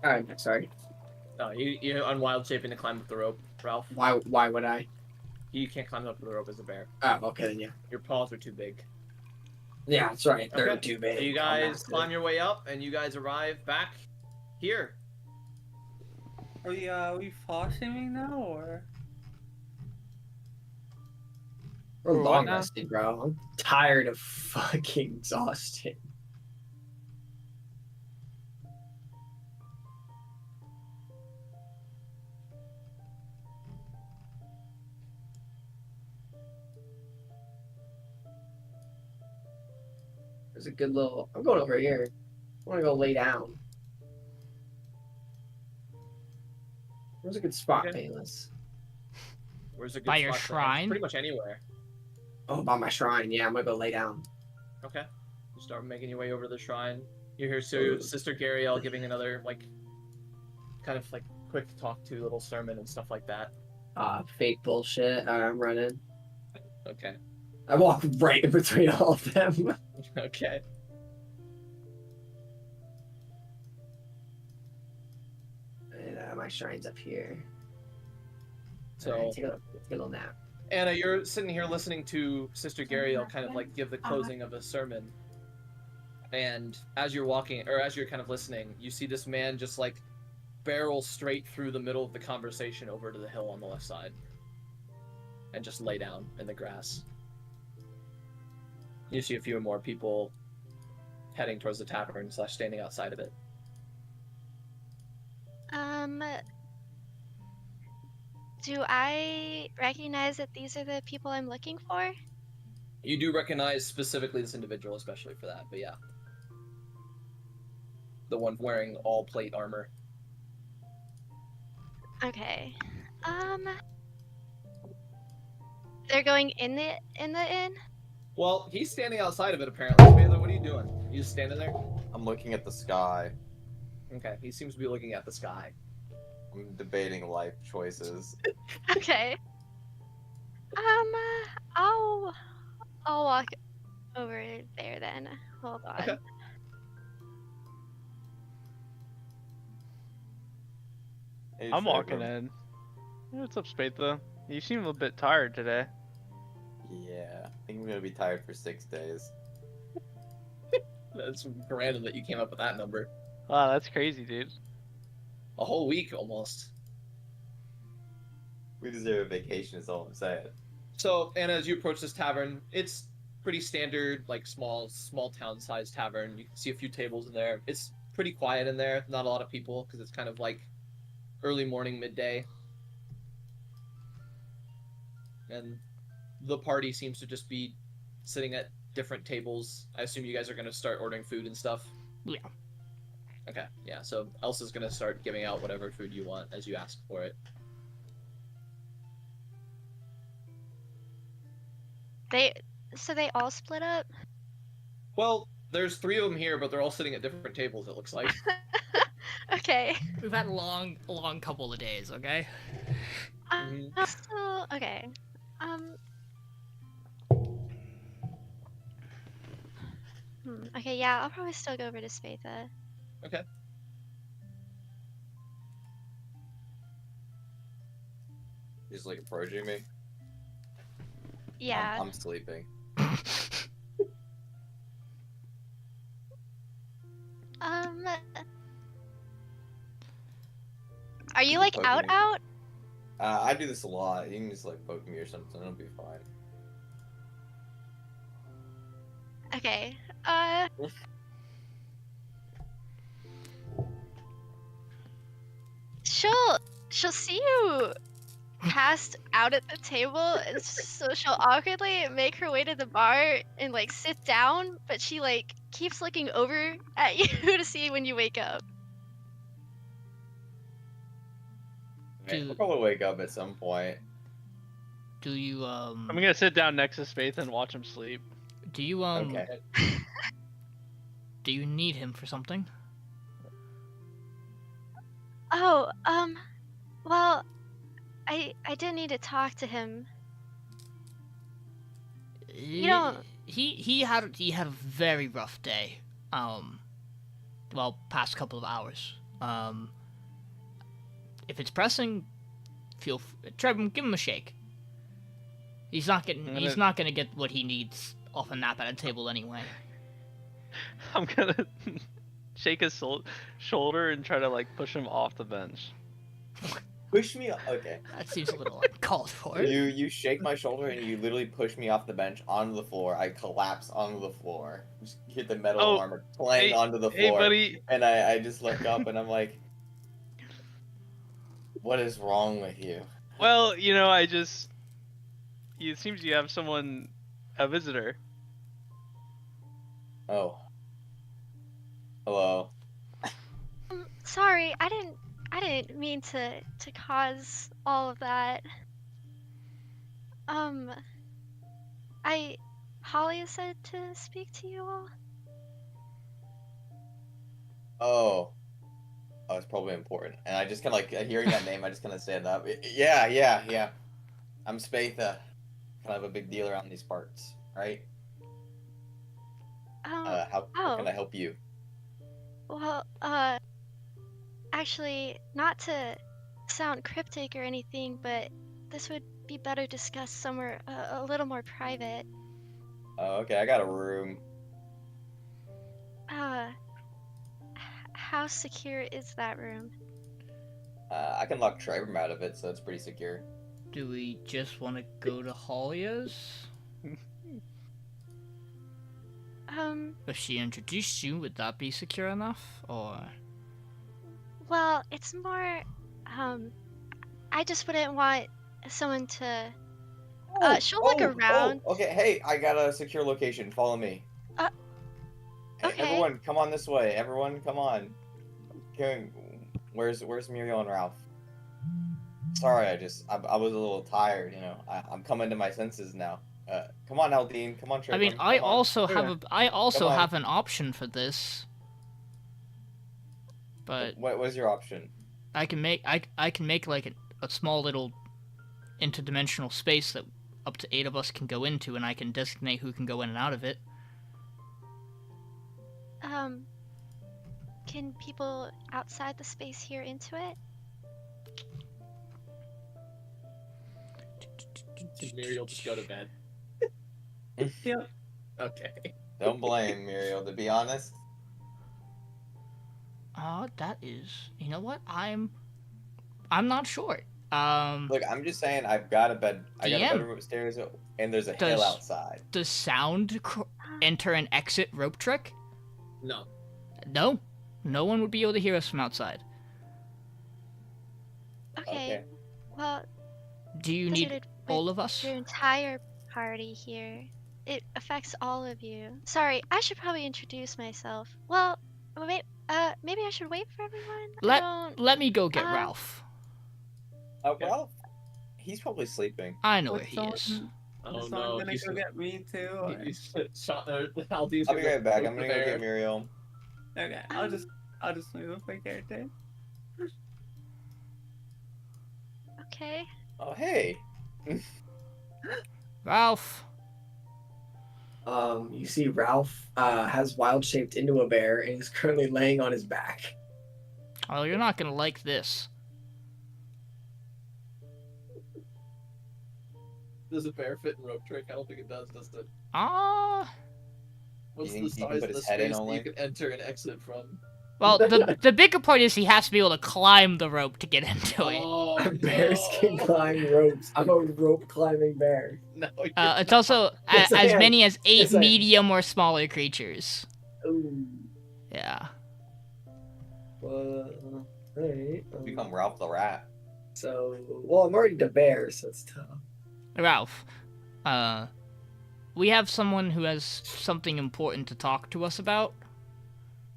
Alright, sorry. oh, you unwild shaping to climb up the rope, Ralph. Why would I? You can't climb up the rope as a bear. Oh, okay then, yeah. Your paws are too big. Yeah, that's right. They're Okay. too big. So you I'm guys massive. climb your way up, and you guys arrive back here. Are we fall shaming now or? We're For what long now? rested, bro. I'm tired of fucking exhausted. There's a good little. I'm going over here. I want to go lay down. Where's a good spot, Okay. Payneless? Where's a good By your spot to- shrine? Pretty much anywhere. Oh, by my shrine. Yeah, I'm gonna go lay down. Okay. You start making your way over to the shrine. You hear Sister Gariel giving another, like, kind of, like, quick talk to little sermon and stuff like that. Fake bullshit. I'm running. Okay. I walk right in between all of them. Okay. And my shrine's up here. So, Alright, take a little nap. Anna, you're sitting here listening to Sister Gariel kind of, like, give the closing of a sermon. And as you're walking, or as you're kind of listening, you see this man just, like, barrel straight through the middle of the conversation over to the hill on the left side. And just lay down in the grass. You see a few more people heading towards the tavern / standing outside of it. Do I recognize that these are the people I'm looking for? You do recognize specifically this individual, especially for that, but yeah. The one wearing all plate armor. Okay. They're going in the inn? Well, he's standing outside of it apparently. Spatha, what are you doing? You just standing there? I'm looking at the sky. Okay, he seems to be looking at the sky. I'm debating life choices. Okay. I'll walk over there then. Hold on. Okay. Hey, I'm walking Trebrum. in. Hey, what's up, Spatha? You seem a bit tired today. Yeah, I think I'm gonna be tired for 6 days. That's random that you came up with that number. Wow, that's crazy, dude. A whole week almost. We deserve a vacation, is all I'm saying. So, and as you approach this tavern, it's pretty standard, like small town sized tavern. You can see a few tables in there. It's pretty quiet in there. Not a lot of people because it's kind of like early morning, midday, and the party seems to just be sitting at different tables. I assume you guys are going to start ordering food and stuff. Yeah. Okay, yeah. So Elsa's going to start giving out whatever food you want as you ask for it. So they all split up? Well, there's 3 of them here, but they're all sitting at different tables. It looks like. Okay. We've had a long couple of days, okay? So okay. Okay, yeah, I'll probably still go over to Spatha. Okay. Just like approaching me. Yeah. I'm sleeping. Are you You like poke out me. out? I do this a lot. You can just like poke me or something. It'll be fine. Okay. She'll see you passed out at the table, and so she'll awkwardly make her way to the bar and like sit down, but she like keeps looking over at you to see when you wake up. I'll probably wake up at some point. Do you I'm gonna sit down next to Spatha and watch him sleep. do you Okay. do you need him for something? Oh, well, I did need to talk to him. You don't. He had a very rough day. Well, past couple of hours. If it's pressing, Trebrum, give him a shake. He's not gonna get what he needs off a nap at a table anyway. I'm gonna shake his shoulder and try to like push him off the bench. Push me up. Okay. That seems a little uncalled for. You shake my shoulder and you literally push me off the bench onto the floor. I collapse onto the floor. Just hit the metal armor playing onto the floor. Hey, buddy. And I just look up and I'm like, what is wrong with you? Well, it seems you have a visitor. Oh. Hello. Sorry, I didn't mean to cause all of that. Holly said to speak to you all. Oh, it's probably important. And I just kind of like hearing that name. I just kind of stand up. Yeah. I'm Spatha. Kind of a big deal around these parts, right? How can I help you? Well, actually, not to sound cryptic or anything, but this would be better discussed somewhere a little more private. Oh, okay. I got a room. How secure is that room? I can lock Trebrum out of it, so it's pretty secure. Do we just want to go to Holia's? If she introduced you, would that be secure enough, or? Well, it's more, I just wouldn't want someone to, she'll look around. Oh, okay, hey, I got a secure location. Follow me. Hey, Okay. everyone, come on this way. Everyone, come on. Where's Miriel and Ralph? Sorry, I was a little tired, I'm coming to my senses now. Come on, Aldiyn. Come on, Trebrum. I mean, I also have an option for this. But What was your option? I can make like a small little interdimensional space that up to 8 of us can go into, and I can designate who can go in and out of it. Can people outside the space here into it? Did Miriel just go to bed? Yep. Okay. Don't blame Miriel. To be honest, That is. You know what? I'm not sure. look, I'm just saying I've got a bed. I got a DM. bedroom upstairs, and there's a Does- hill outside. Does sound enter and exit rope trick? No. No. No one would be able to hear us from outside. Okay. Well, Do you need considered all of us? your entire party here, it affects all of you. Sorry, I should probably introduce myself. Well, maybe I should wait for everyone. I don't... Let me go get uh, Ralph. Well, he's probably sleeping. I know Was where he is. someone- Oh was someone no. gonna He's go get me too? Or... He's shot. Aldyn's I'll be gonna right back. poke I'm the gonna go bear. get Miriel. Okay, I'll just move with my character. Okay. Oh, hey. Ralph. You see Ralph has wild shaped into a bear and is currently laying on his back. Oh, you're not gonna like this. Does a bear fit in rope trick? I don't think it does it? What's You the think he can size put of the his head in space that only? you can enter and exit from? Well, the bigger point is he has to be able to climb the rope to get into it. Oh, Bears can climb ropes. I'm a rope climbing bear. No, It's also Yes, I as am. many as 8 Yes, I am. medium or smaller creatures. Ooh. Yeah. Alright. Become Ralph the Rat. So, well, I'm already the bear, so it's tough. Ralph, we have someone who has something important to talk to us about.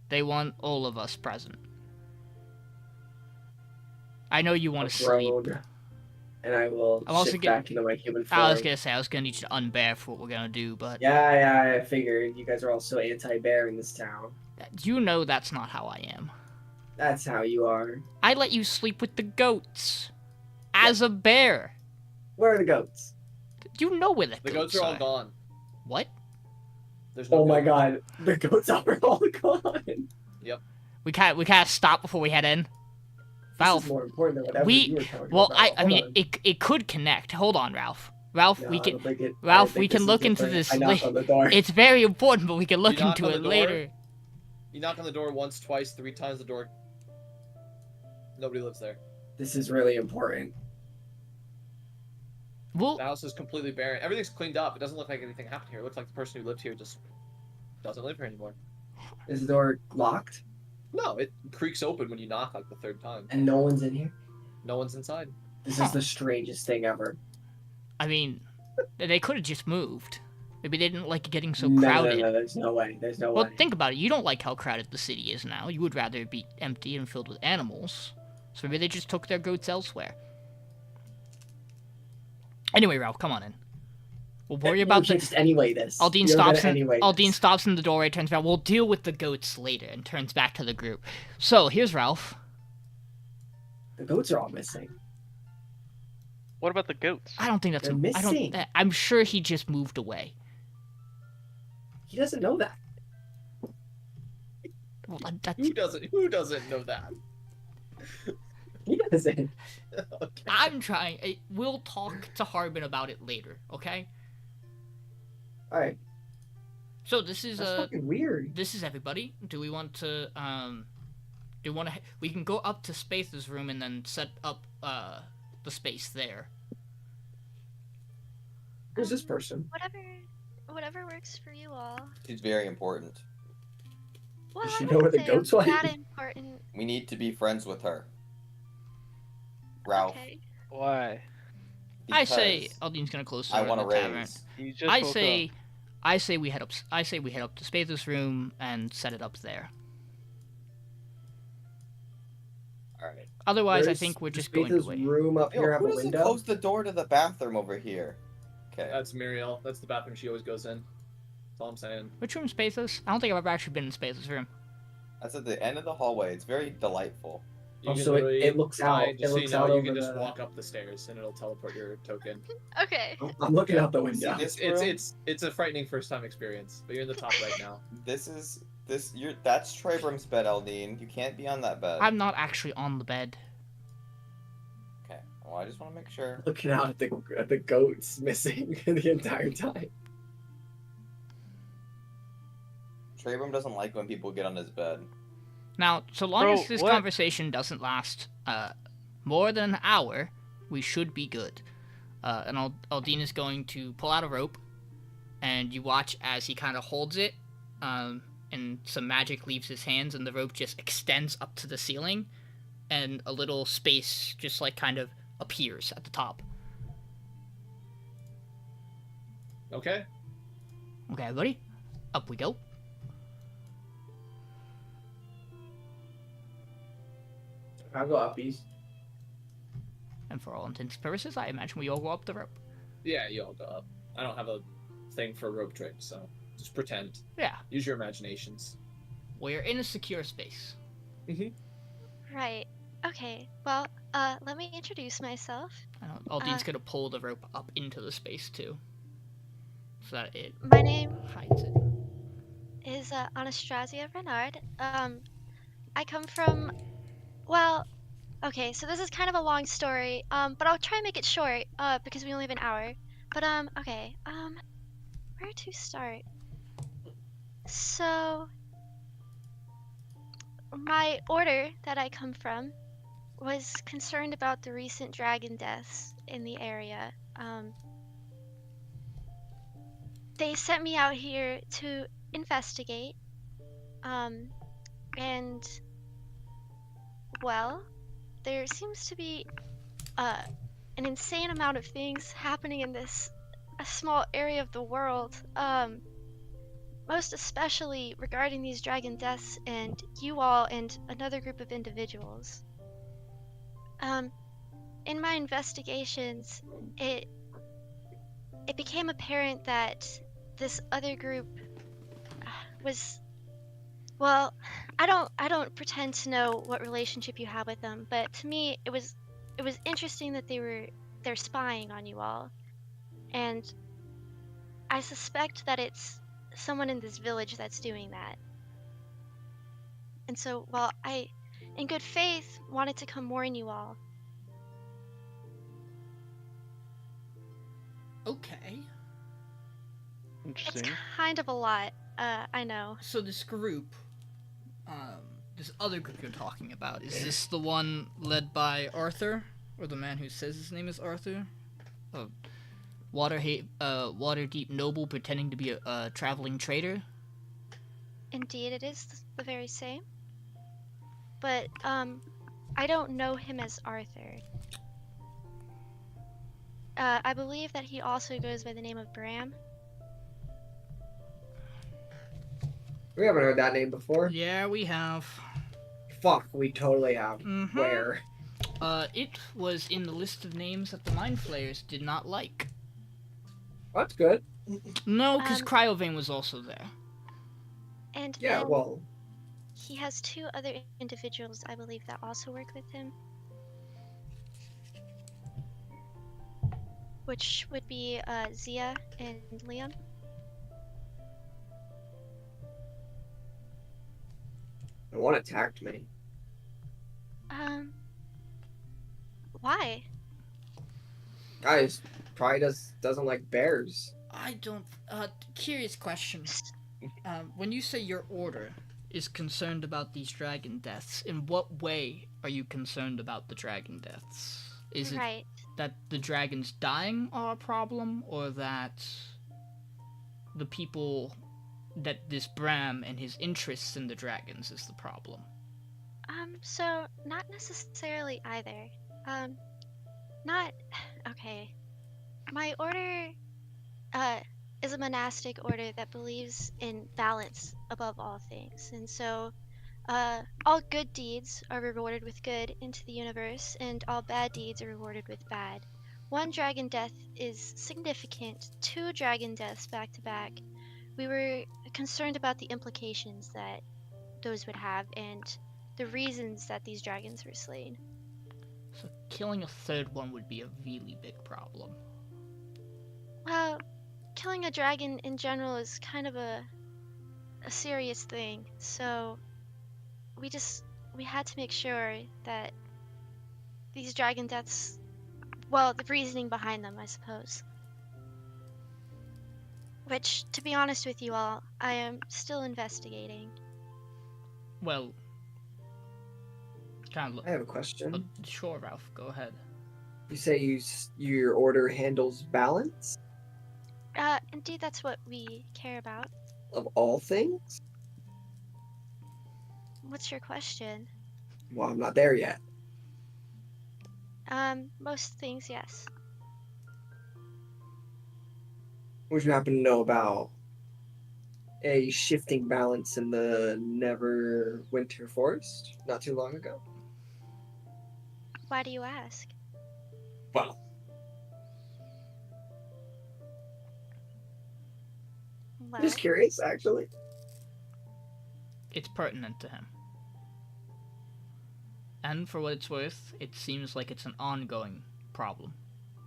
They want all of us present. I know you want to sleep. And I will I'm also shift get- back into my human form. I was gonna say I was gonna need you to unbear for what we're gonna do, but Yeah, I figured you guys are all so anti-bear in this town. you know that's not how I am. That's how you are. I let you sleep with the goats as a bear. Where are the goats? You know where the the goats goats are all gone. What? There's no Oh my goat. god, the goats are all gone. We can't stop before we head in. This Ralph, is more important than whatever we- you were talking well, about. I Hold mean on. it could connect. Hold on, Ralph. Ralph, No, we I can. don't think it- I Ralph, don't think we can this look is into different. this I knocked la- on the door. It's very important, but we can look You knock into on it the door? later. You knock on the door once, twice, 3 times the door. Nobody lives there. This is really important. Well, The house is completely barren. Everything's cleaned up. It doesn't look like anything happened here. It looks like the person who lived here just doesn't live here anymore. Is the door locked? No, it creaks open when you knock like the 3rd time. And no one's in here? No one's inside. This Huh. is the strangest thing ever. I mean, they could have just moved. Maybe they didn't like getting so No, crowded. No, there's no way. There's no Well, way. think about it. You don't like how crowded the city is now. You would rather it be empty and filled with animals. So maybe they just took their goats elsewhere. Anyway, Ralph, come on in. We'll worry about You the. just anyway this. Aldyn You're stops. gonna anyway Aldyn this. stops in the doorway, turns around. We'll deal with the goats later, and turns back to the group. So here's Ralph. The goats are all missing. What about the goats? I don't think that's. They're missing. I'm sure he just moved away. He doesn't know that. Well, that's, Who doesn't know that? He doesn't. Okay. I'm trying. We'll talk to Harbin about it later. Okay. Alright. So this is That's fucking weird. This is everybody. Do we want to do we want to we can go up to Spatha's room and then set up the space there. Who's this person? Whatever works for you all. She's very important. Well, Does she I know where wouldn't the say I'm goats went? that important. We need to be friends with her. Ralph. Okay. Why? I say because Aldyn's gonna close the I door want to to the tavern. raise. You just I woke say up. I say we head up to Spatha's room and set it up there. Alright. Otherwise, I Where's think we're just Spatha's going to wait. room up Yo, here have who a doesn't window? close the door to the bathroom over here? Okay. That's Miriel. That's the bathroom she always goes in. That's all I'm saying. Which room's Spatha's? I don't think I've ever actually been in Spatha's room. That's at the end of the hallway. It's very delightful. You Oh, can so it literally looks fly, out. Just It so looks you know, out you over can just the... walk up the stairs and it'll teleport your token. Okay. I'm looking out the window. This It's room? it's a frightening first time experience, but you're in the top right now. That's Trebrum's bed, Aldiyn. You can't be on that bed. I'm not actually on the bed. Okay. Well, I just want to make sure. Looking out at the goats missing the entire time. Trebrum doesn't like when people get on his bed. Now, so long Bro, as this what? conversation doesn't last more than an hour, we should be good. And Aldiyn is going to pull out a rope, and you watch as he kind of holds it, and some magic leaves his hands, and the rope just extends up to the ceiling, and a little space just like kind of appears at the top. Okay. Okay, everybody, up we go. I'll go up east. And for all intents and purposes, I imagine we all go up the rope. Yeah, you all go up. I don't have a thing for rope trick, so just pretend. Yeah, Use your imaginations. we're in a secure space. Right. Okay. Well, let me introduce myself. Aldyn's gonna pull the rope up into the space too, so that it My name hides it. is Anastasia Renard. I come from, well, okay, so this is kind of a long story, but I'll try and make it short, because we only have an hour. But, okay, where to start? So, my order that I come from was concerned about the recent dragon deaths in the area. They sent me out here to investigate, and, well, there seems to be an insane amount of things happening in this a small area of the world, most especially regarding these dragon deaths and you all and another group of individuals. In my investigations, it became apparent that this other group was, well, I don't pretend to know what relationship you have with them, but to me it was interesting that they're spying on you all. And I suspect that it's someone in this village that's doing that. And so, well, I, in good faith, wanted to come warn you all. Okay. It's Interesting. kind of a lot, I know. So this group, this other group you're talking about, is this the one led by Arthur, or the man who says his name is Arthur? Waterdeep noble pretending to be a traveling trader? Indeed, it is the very same. But, I don't know him as Arthur. I believe that he also goes by the name of Bram. We haven't heard that name before. Yeah, we have. Fuck, we totally have. Mhm. Where? It was in the list of names that the Mind Flayers did not like. That's good. No, because Cryovane was also there. And Yeah, then well, he has two other individuals, I believe, that also work with him. Which would be Zia and Liam. one attacked me. Why? Guys, probably doesn't like bears. I don't. Curious question. When you say your order is concerned about these dragon deaths, in what way are you concerned about the dragon deaths? Is it Right. that the dragons dying are a problem, or that the people, that this Bram and his interests in the dragons is the problem? So not necessarily either. Okay. My order, is a monastic order that believes in balance above all things. And so, all good deeds are rewarded with good into the universe, and all bad deeds are rewarded with bad. One dragon death is significant. 2 dragon deaths back to back. We were concerned about the implications that those would have and the reasons that these dragons were slain. So killing a third one would be a really big problem. Well, killing a dragon in general is kind of a serious thing, so we had to make sure that these dragon deaths Well, the reasoning behind them, I suppose. Which, to be honest with you all, I am still investigating. Well, kind of. I have a question. Sure, Ralph. Go ahead. You say your order handles balance Indeed, that's what we care about. of all things? What's your question? Well, I'm not there yet. Most things, yes. Would you happen to know about a shifting balance in the Neverwinter Forest not too long ago? Why do you ask? Well, Well, just curious, actually. It's pertinent to him. And for what it's worth, it seems like it's an ongoing problem,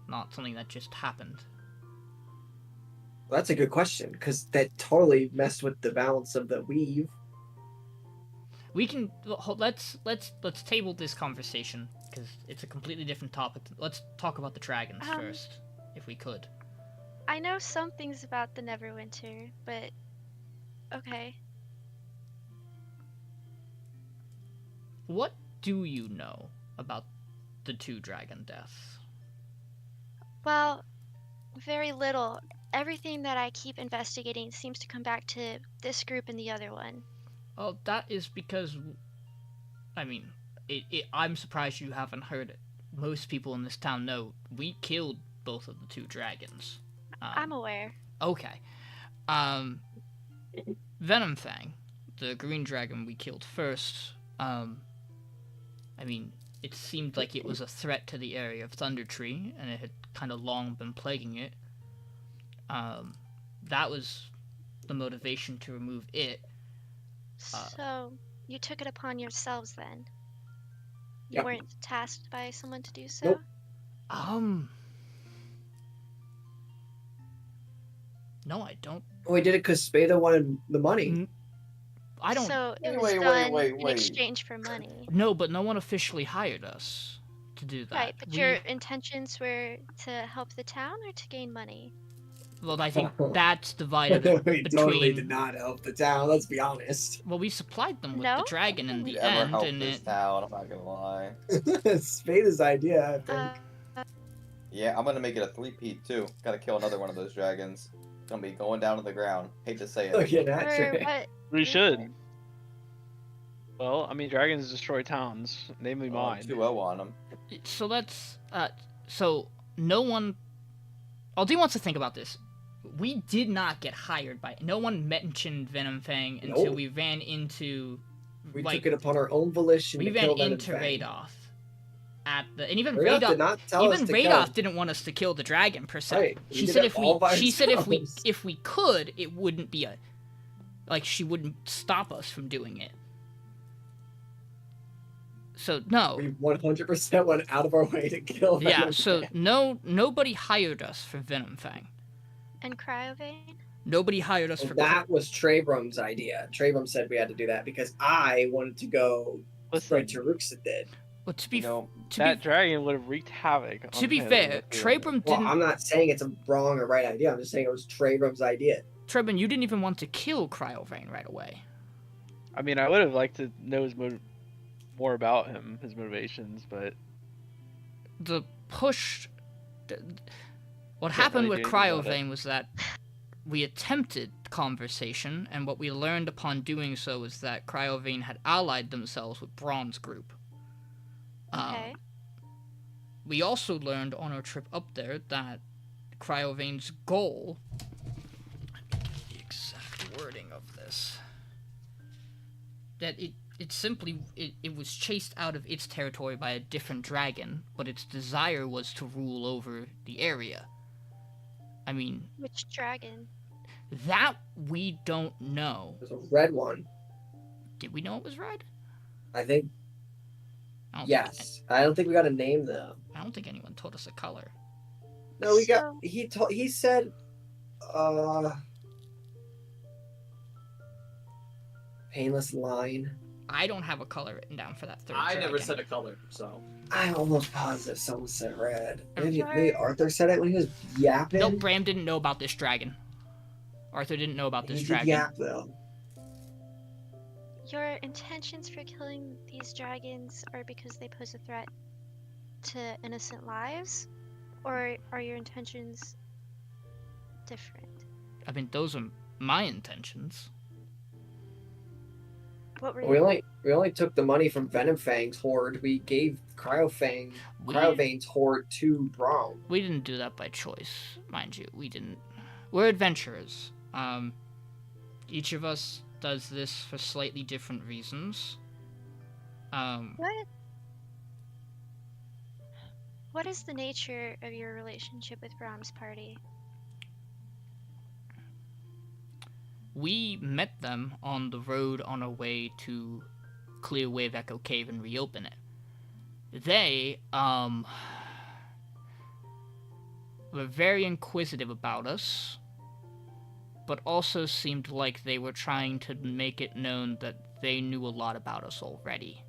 not something that just happened. Well, that's a good question, because that totally messed with the balance of the weave. We can let's table this conversation because it's a completely different topic. Let's talk about the dragons first, if we could. I know some things about the Neverwinter, but okay. What do you know about the 2 dragon deaths? Well, very little. Everything that I keep investigating seems to come back to this group and the other one. Oh, that is because, I mean, I'm surprised you haven't heard it. Most people in this town know we killed both of the 2 dragons. I'm aware. Okay. Venomfang, the green dragon we killed first, I mean, it seemed like it was a threat to the area of Thunder Tree, and it had kind of long been plaguing it. That was the motivation to remove it. So, you took it upon yourselves then? You Yep. weren't tasked by someone to do so? Nope. No, I don't. We did it because Spatha wanted the money. I don't. So, it was Wait, done wait, in wait. exchange for money. No, but no one officially hired us to do that. Right, but your intentions were to help the town or to gain money? Well, I think that's divided We between. totally did not help the town, let's be honest. Well, we supplied them with No? the dragon in We the ever end, helped and this it. town, I'm not gonna lie. Spatha's idea, I think. Yeah, I'm gonna make it a 3-peat too. Gotta kill another one of those dragons. It's gonna be going down to the ground. Hate to say it. Look at that. For Trey. what We should. reason? Well, I mean, dragons destroy towns, namely Oh, mine. 2-0 on them. So let's. So no one. Aldiyn wants to think about this. We did not get hired by. No one mentioned Venomfang until Nope. we ran into. We like, took it upon our own volition we to ran kill them. into Radoth. At the and even Radoth did Radoth. not tell us Even to Radoth kill. didn't want us to kill the dragon per se. Right, we She did said it if we all by she said ourselves. if we could, it wouldn't be a like she wouldn't stop us from doing it. So no. We 100% went out of our way to kill them. Yeah, so nobody hired us for Venomfang. And Cryovane? Nobody hired us for And that was Trebrum's idea. Trebrum said we had to do that because I wanted to go Listen, spread to Ruxadid. Well, to be You know, that dragon would have wreaked havoc. to on be Payneless. fair, Trebrum Well, didn't. I'm not saying it's a wrong or right idea. I'm just saying it was Trebrum's idea. Trebrum, you didn't even want to kill Cryovane right away. I mean, I would have liked to know more about him, his motivations, but The push. What Can't happened really with do anything about Cryovane was that we attempted conversation, and what we learned upon doing so was that Cryovane had allied themselves with Bronze Group. Okay. We also learned on our trip up there that Cryovane's goal. The exact wording of this. That it was chased out of its territory by a different dragon, but its desire was to rule over the area. I mean, Which dragon? that we don't know. There's a red one. Did we know it was red? I think. I don't Yes. I don't think we got a name though. I don't think anyone told us a color. No, we got. So- He said. Painless line. I don't have a color written down for that third I dragon. never said a color, so. I'm almost positive someone said red. Maybe, Sure. maybe Arthur said it when he was yapping. No, Bram didn't know about this dragon. Arthur didn't know about this He did dragon. yap though. Your intentions for killing these dragons are because they pose a threat to innocent lives? Or are your intentions different? I mean, those are my intentions. What were We your... only took the money from Venomfang's hoard. We gave Cryovane's hoard to Braum. We didn't do that by choice, mind you. We didn't. We're adventurers. Each of us does this for slightly different reasons. What is the nature of your relationship with Braum's party? We met them on the road on our way to clear Wave Echo Cave and reopen it. They, were very inquisitive about us, but also seemed like they were trying to make it known that they knew a lot about us already.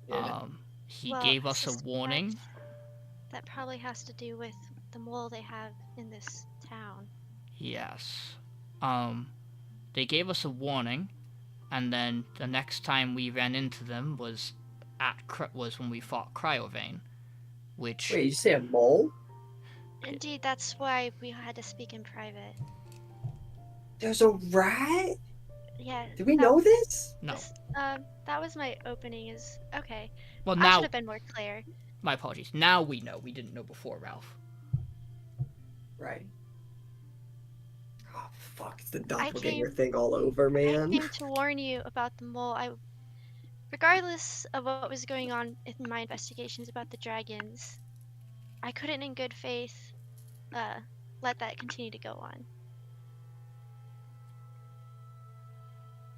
Yeah. He Well, gave I us a suspect warning. That probably has to do with the mole they have in this town. Yes. They gave us a warning, and then the next time we ran into them was when we fought Cryovane, which... Wait, you say a mole? Indeed, that's why we had to speak in private. There's a rat? Yeah. Did we that know was- this? No. That was my opening. Is okay. Well, I now... should have been more clear. My apologies. Now we know. We didn't know before, Ralph. Right. Oh, fuck. It's the came- doppelganger thing all over, I man. came to warn you about the mole. Regardless of what was going on in my investigations about the dragons, I couldn't, in good faith, let that continue to go on.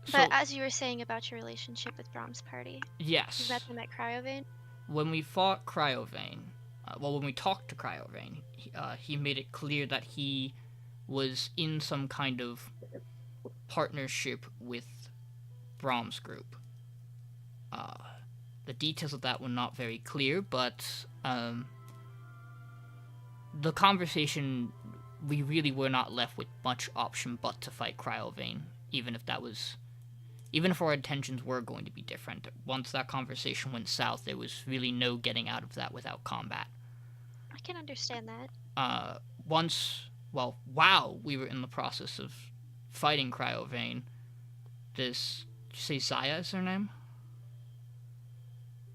So, But as you were saying about your relationship with Brahm's party, you yes. met them at Cryovane. When we fought Cryovane, when we talked to Cryovane, he made it clear that he was in some kind of partnership with Brahm's group. The details of that were not very clear, but the conversation, we really were not left with much option but to fight Cryovane, even if our intentions were going to be different. Once that conversation went south, there was really no getting out of that without combat. I can understand that. While we were in the process of fighting Cryovane, did you say Zaya is her name?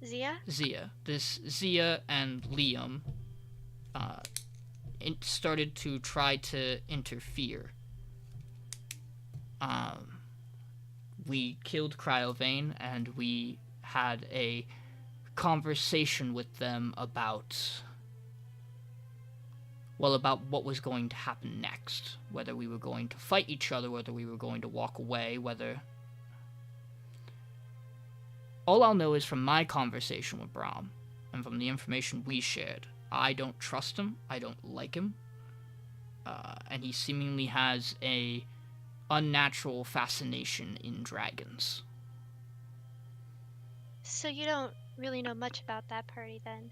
Zia? Zia. This Zia and Liam started to try to interfere. We killed Cryovane, and we had a conversation with them about what was going to happen next. Whether we were going to fight each other, whether we were going to walk away, All I'll know is from my conversation with Braum, and from the information we shared, I don't trust him, I don't like him, and he seemingly has a unnatural fascination in dragons. So you don't really know much about that party then?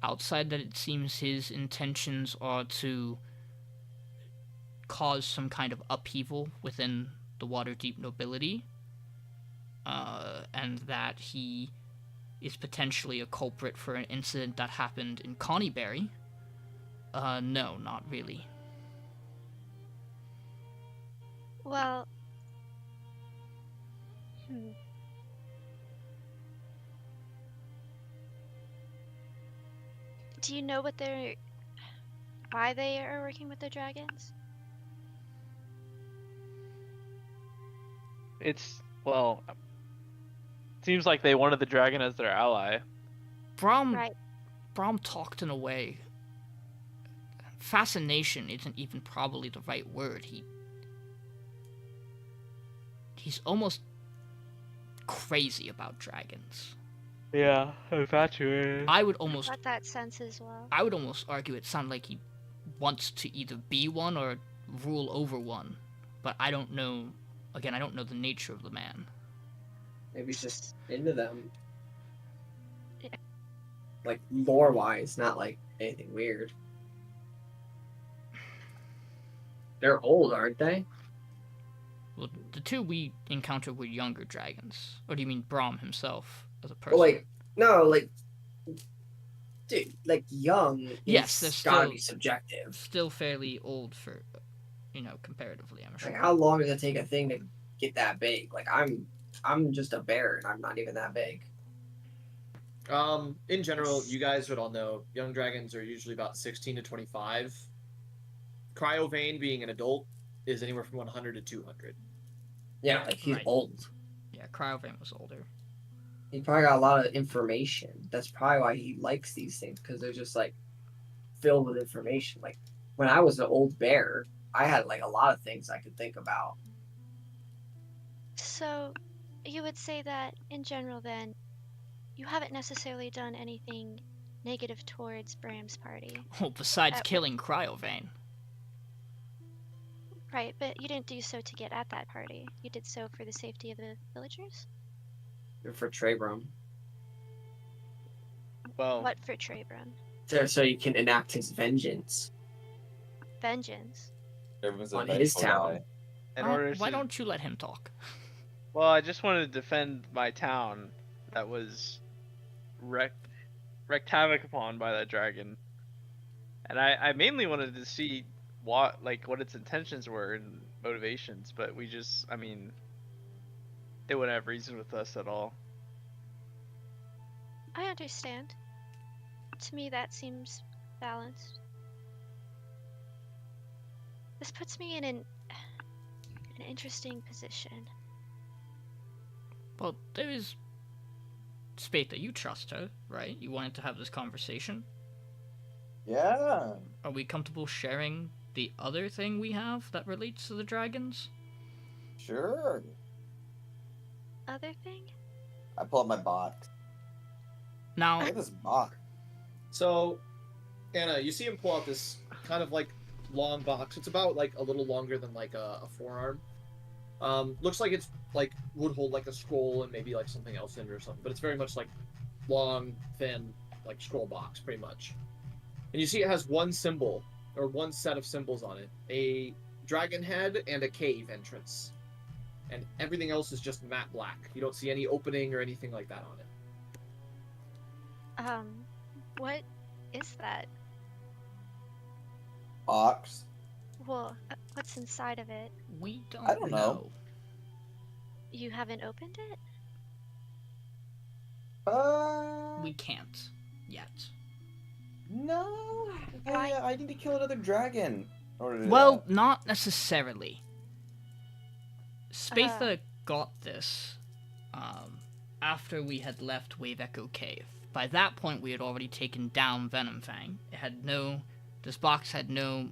Outside that, it seems his intentions are to cause some kind of upheaval within the Waterdeep nobility, and that he is potentially a culprit for an incident that happened in Connieberry. No, not really. Well... Do you know why they are working with the dragons? Seems like they wanted the dragon as their ally. Braum Right. talked in a way. Fascination isn't even probably the right word. He's almost crazy about dragons. Yeah, infatuated. I would I almost got that sense as well. argue it sounded like he wants to either be one or rule over one. But I don't know. Again, I don't know the nature of the man. Maybe he's just into them. Yeah. Like lore wise, not like anything weird. They're old, aren't they? Well, the two we encountered were younger dragons. Or do you mean Brahm himself as a person? Well, like no, like dude, like young. Yes, is they're gotta still- be subjective. Still fairly old for, comparatively, I'm sure. Like how long does it take a thing to get that big? Like I'm just a bear and I'm not even that big. In general, you guys would all know young dragons are usually about 16 to 25. Cryovane, being an adult, is anywhere from 100 to 200. Yeah, like he's Right. old. Yeah, Cryovane was older. He probably got a lot of information. That's probably why he likes these things, because they're just like filled with information. Like when I was an old bear, I had like a lot of things I could think about. So, you would say that in general, then, you haven't necessarily done anything negative towards Bram's party, Well, besides Uh, killing Cryovane. right? But you didn't do so to get at that party. You did so for the safety of the villagers. For Trebrum. Well, What for Trebrum? So you can enact his vengeance Vengeance. Everyone's a on his vengeful town. guy. in Why- order why to, don't you let him talk? well, I just wanted to defend my town that was wrecked havoc upon by that dragon, and I mainly wanted to see what its intentions were and motivations, but I mean, they wouldn't have reason with us at all. I understand. To me, that seems balanced. This puts me in an interesting position. Well, there is... Spatha, you trust her, right? You wanted to have this conversation. Yeah. Are we comfortable sharing the other thing we have that relates to the dragons? Sure. Other thing? I pull up my box. Now, Look at this box. So, Anna, you see him pull out this kind of like long box. It's about like a little longer than like a forearm. Looks like it's like would hold like a scroll and maybe like something else in it or something, but it's very much like long, thin, like scroll box, pretty much. And you see it has one symbol or one set of symbols on it: a dragon head and a cave entrance. And everything else is just matte black. You don't see any opening or anything like that on it. What is that? Box. Well, what's inside of it? we don't, I don't know. You haven't opened it? We can't. Yet. No. Why? I need to kill another dragon. In order to do Well, that. not necessarily. Spatha got this after we had left Wave Echo Cave. By that point, we had already taken down Venom Fang. This box had no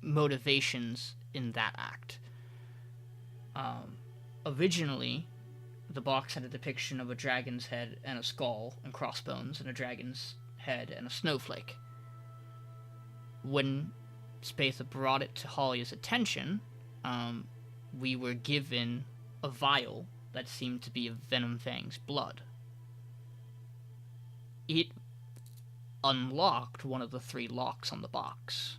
motivations in that act. Originally, the box had a depiction of a dragon's head and a skull and crossbones, and a dragon's head and a snowflake. When Spatha brought it to Holly's attention, we were given a vial that seemed to be of Venom Fang's blood. It unlocked one of the 3 locks on the box.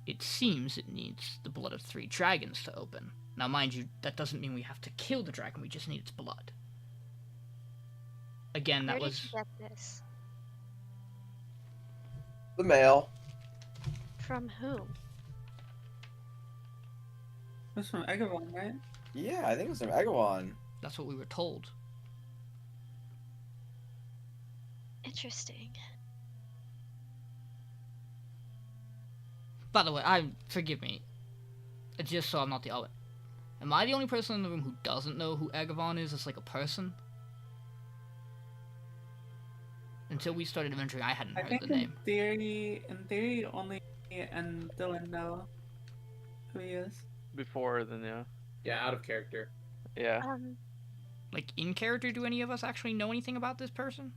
It seems it needs the blood of 3 dragons to open. Now, mind you, that doesn't mean we have to kill the dragon, we just need its blood. Again, Where that did was... you get this? The mail. From whom? That's from Egavon, right? Yeah, I think it was from Egawon. That's what we were told. Interesting. By the way, forgive me. Just so I'm not the other. Am I the only person in the room who doesn't know who Egavon is as like a person? Until we started adventuring, I hadn't I heard think the name. in theory, only me and Dylan know who he is. Before then, yeah. Yeah, out of character. Yeah. Like, in character, do any of us actually know anything about this person?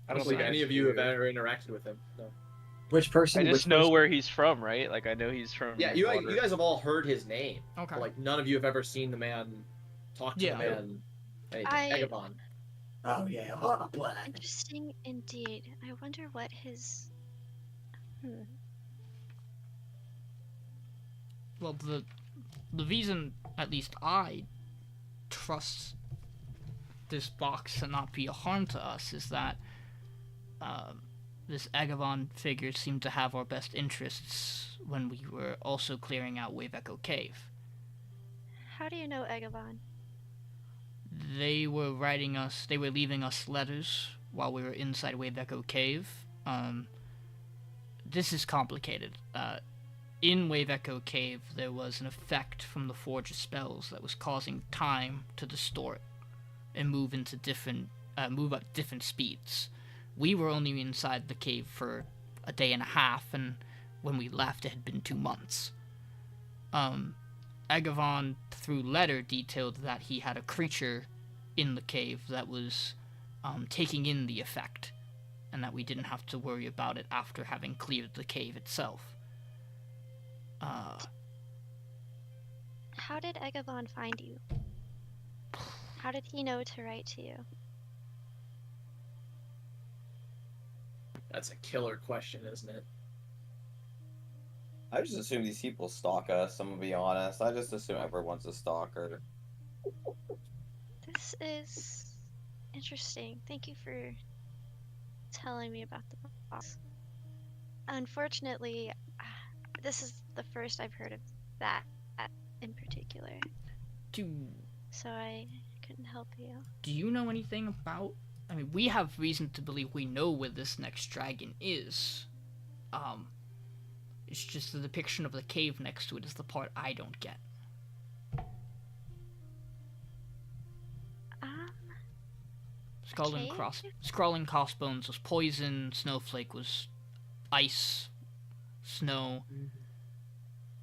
I don't believe any of you have ever interacted with him. No. Which person? I just which know person? where he's from, right? Like, I know he's from. Yeah, you Water. guys have all heard his name. Okay. But, like, none of you have ever seen the man Talk to Yeah. the man. Hey, I- Egabon. Oh yeah. Oh, black. Interesting indeed. I wonder what his. Well, the reason, at least I trust this box to not be a harm to us, is that this Agavon figure seemed to have our best interests when we were also clearing out Wave Echo Cave. How do you know Egavon? They were leaving us letters while we were inside Wave Echo Cave. This is complicated. In Wave Echo Cave, there was an effect from the Forge of Spells that was causing time to distort and move at different speeds. We were only inside the cave for a day and a half, and when we left, it had been 2 months. Agavon, through letter, detailed that he had a creature in the cave that was taking in the effect, and that we didn't have to worry about it after having cleared the cave itself. How did Egavon find you? How did he know to write to you? That's a killer question, isn't it? I just assume these people stalk us. I'm gonna be honest. I just assume everyone's a stalker. This is interesting. Thank you for telling me about the box. Unfortunately, this is the first I've heard of that in particular, so I couldn't help you. Do you know anything about... I mean, we have reason to believe we know where this next dragon is. It's just the depiction of the cave next to it is the part I don't get. Scrawling Crossbones was poison, Snowflake was ice, snow.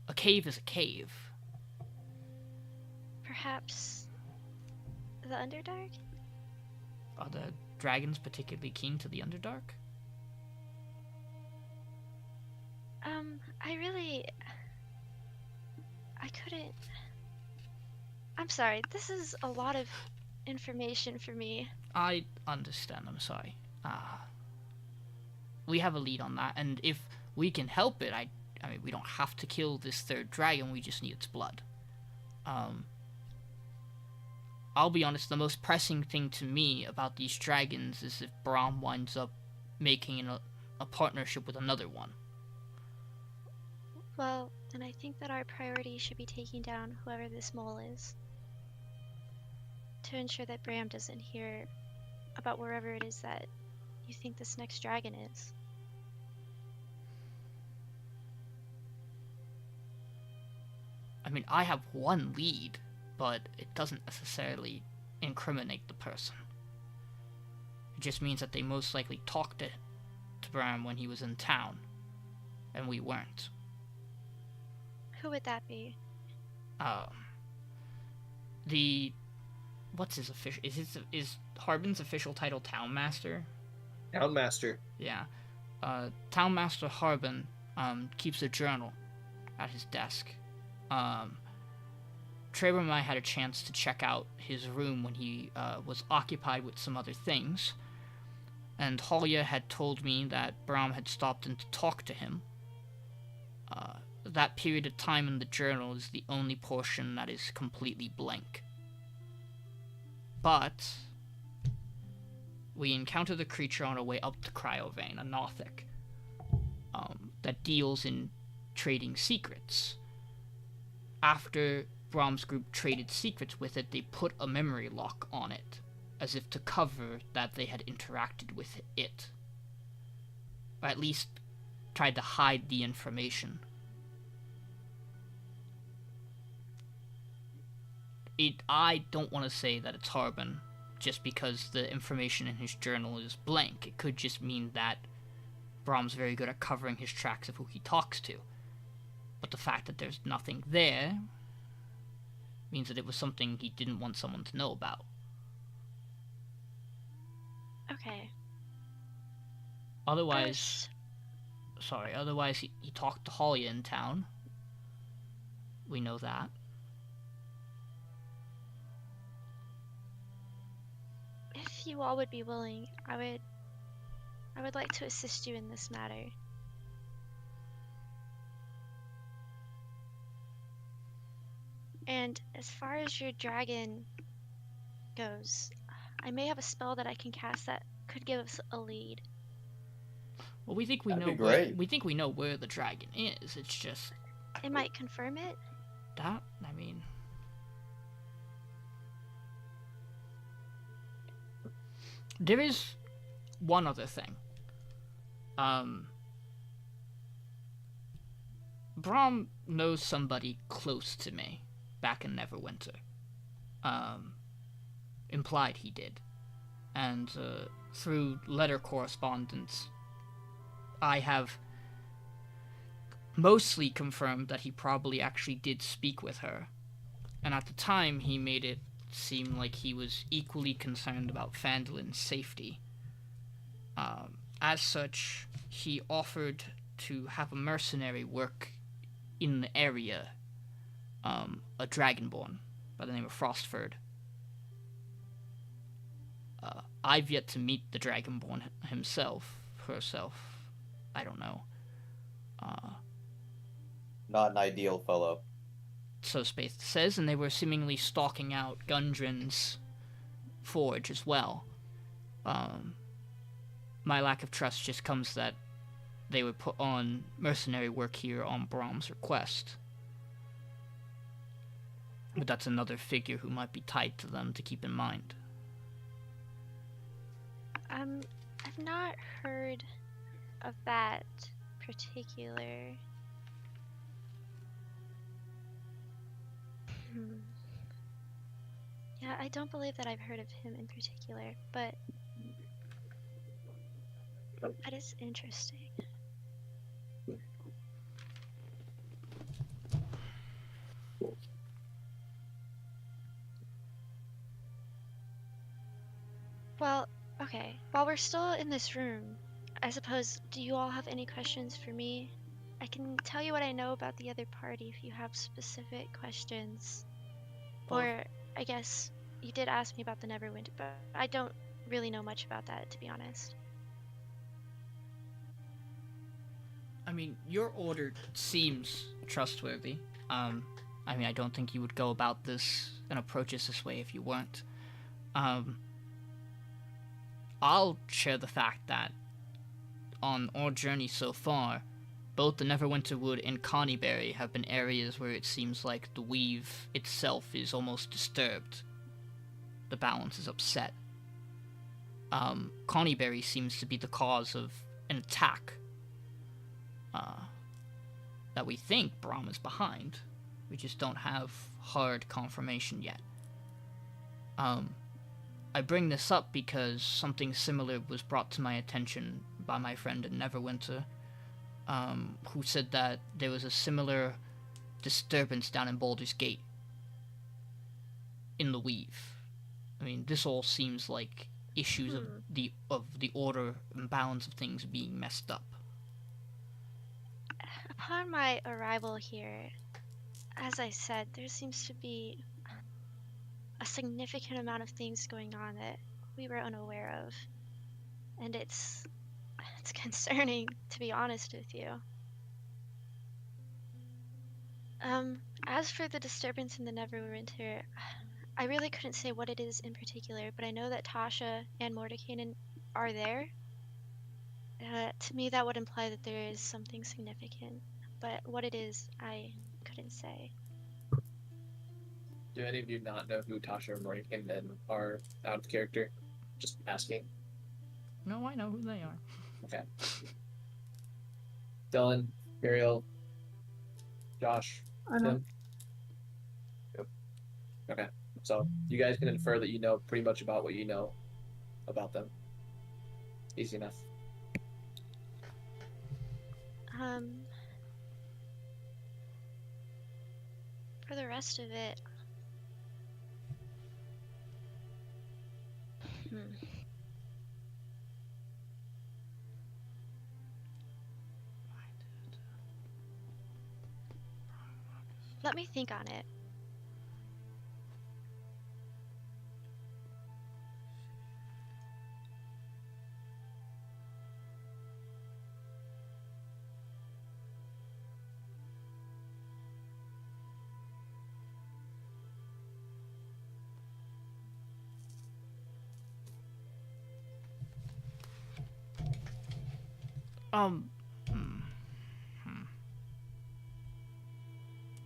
A cave is a cave. Perhaps the Underdark? Are the dragons particularly keen to the Underdark? I couldn't... I'm sorry, this is a lot of information for me. I understand, I'm sorry. We have a lead on that, and if we can help it, I mean, we don't have to kill this third dragon, we just need its blood. I'll be honest, the most pressing thing to me about these dragons is if Brahm winds up making a partnership with another one. Well, then I think that our priority should be taking down whoever this mole is, to ensure that Bram doesn't hear about wherever it is that you think this next dragon is. I mean, I have one lead, but it doesn't necessarily incriminate the person. It just means that they most likely talked to Bram when he was in town, and we weren't. Who would that be? What's his official... Is Harbin's official title Townmaster? Townmaster. Yeah. Townmaster Harbin keeps a journal at his desk. Trebrum and I had a chance to check out his room when he was occupied with some other things, and Halia had told me that Brahm had stopped in to talk to him. That period of time in the journal is the only portion that is completely blank. But we encountered the creature on our way up to Cryovane, a Nothic, that deals in trading secrets. After Brahm's group traded secrets with it, they put a memory lock on it, as if to cover that they had interacted with it. Or at least tried to hide the information. I don't want to say that it's Harbin, just because the information in his journal is blank. It could just mean that Brahm's very good at covering his tracks of who he talks to. But the fact that there's nothing there means that it was something he didn't want someone to know about. Okay. Otherwise, he talked to Halia in town. We know that. if you all would be willing, I would like to assist you in this matter. And as far as your dragon goes, I may have a spell that I can cast that could give us a lead. Well, we think we That'd know be where great. the dragon is. It's just It might confirm it. that. I mean, there is one other thing. Braum knows somebody close to me back in Neverwinter. Implied he did. And through letter correspondence, I have mostly confirmed that he probably actually did speak with her. And at the time, he made it seem like he was equally concerned about Phandelver's safety. As such, he offered to have a mercenary work in the area, a dragonborn by the name of Frostford. I've yet to meet the dragonborn herself. I don't know. Not an ideal fellow. So Spatha says, and they were seemingly stalking out Gundren's forge as well. My lack of trust just comes that they would put on mercenary work here on Braum's request. But that's another figure who might be tied to them to keep in mind. I've not heard of that particular. Yeah, I don't believe that I've heard of him in particular, but that is interesting. Well, okay. While we're still in this room, I suppose, do you all have any questions for me? I can tell you what I know about the other party if you have specific questions. Or, I guess, you did ask me about the Neverwinter, but I don't really know much about that, to be honest. I mean, your order seems trustworthy. I mean, I don't think you would go about this and approach us this way if you weren't. I'll share the fact that on our journey so far, both the Neverwinter Wood and Connieberry have been areas where it seems like the weave itself is almost disturbed. The balance is upset. Connieberry seems to be the cause of an attack that we think Braum is behind. We just don't have hard confirmation yet. I bring this up because something similar was brought to my attention by my friend in Neverwinter, who said that there was a similar disturbance down in Baldur's Gate in the weave. I mean, this all seems like issues of the order and balance of things being messed up. Upon my arrival here, as I said, there seems to be a significant amount of things going on that we were unaware of. And it's concerning, to be honest with you. As for the disturbance in the Neverwinter, I really couldn't say what it is in particular, but I know that Tasha and Mordekainen are there. To me, that would imply that there is something significant, but what it is, I couldn't say. Do any of you not know who Tasha or Mordekainen are out of character? Just asking. No, I know who they are. Okay. Dylan, Miriel, Josh, I know. Tim. Yep. Okay. So you guys can infer that you know pretty much about what you know about them. Easy enough. For the rest of it, let me think on it. Um. hmm, hmm.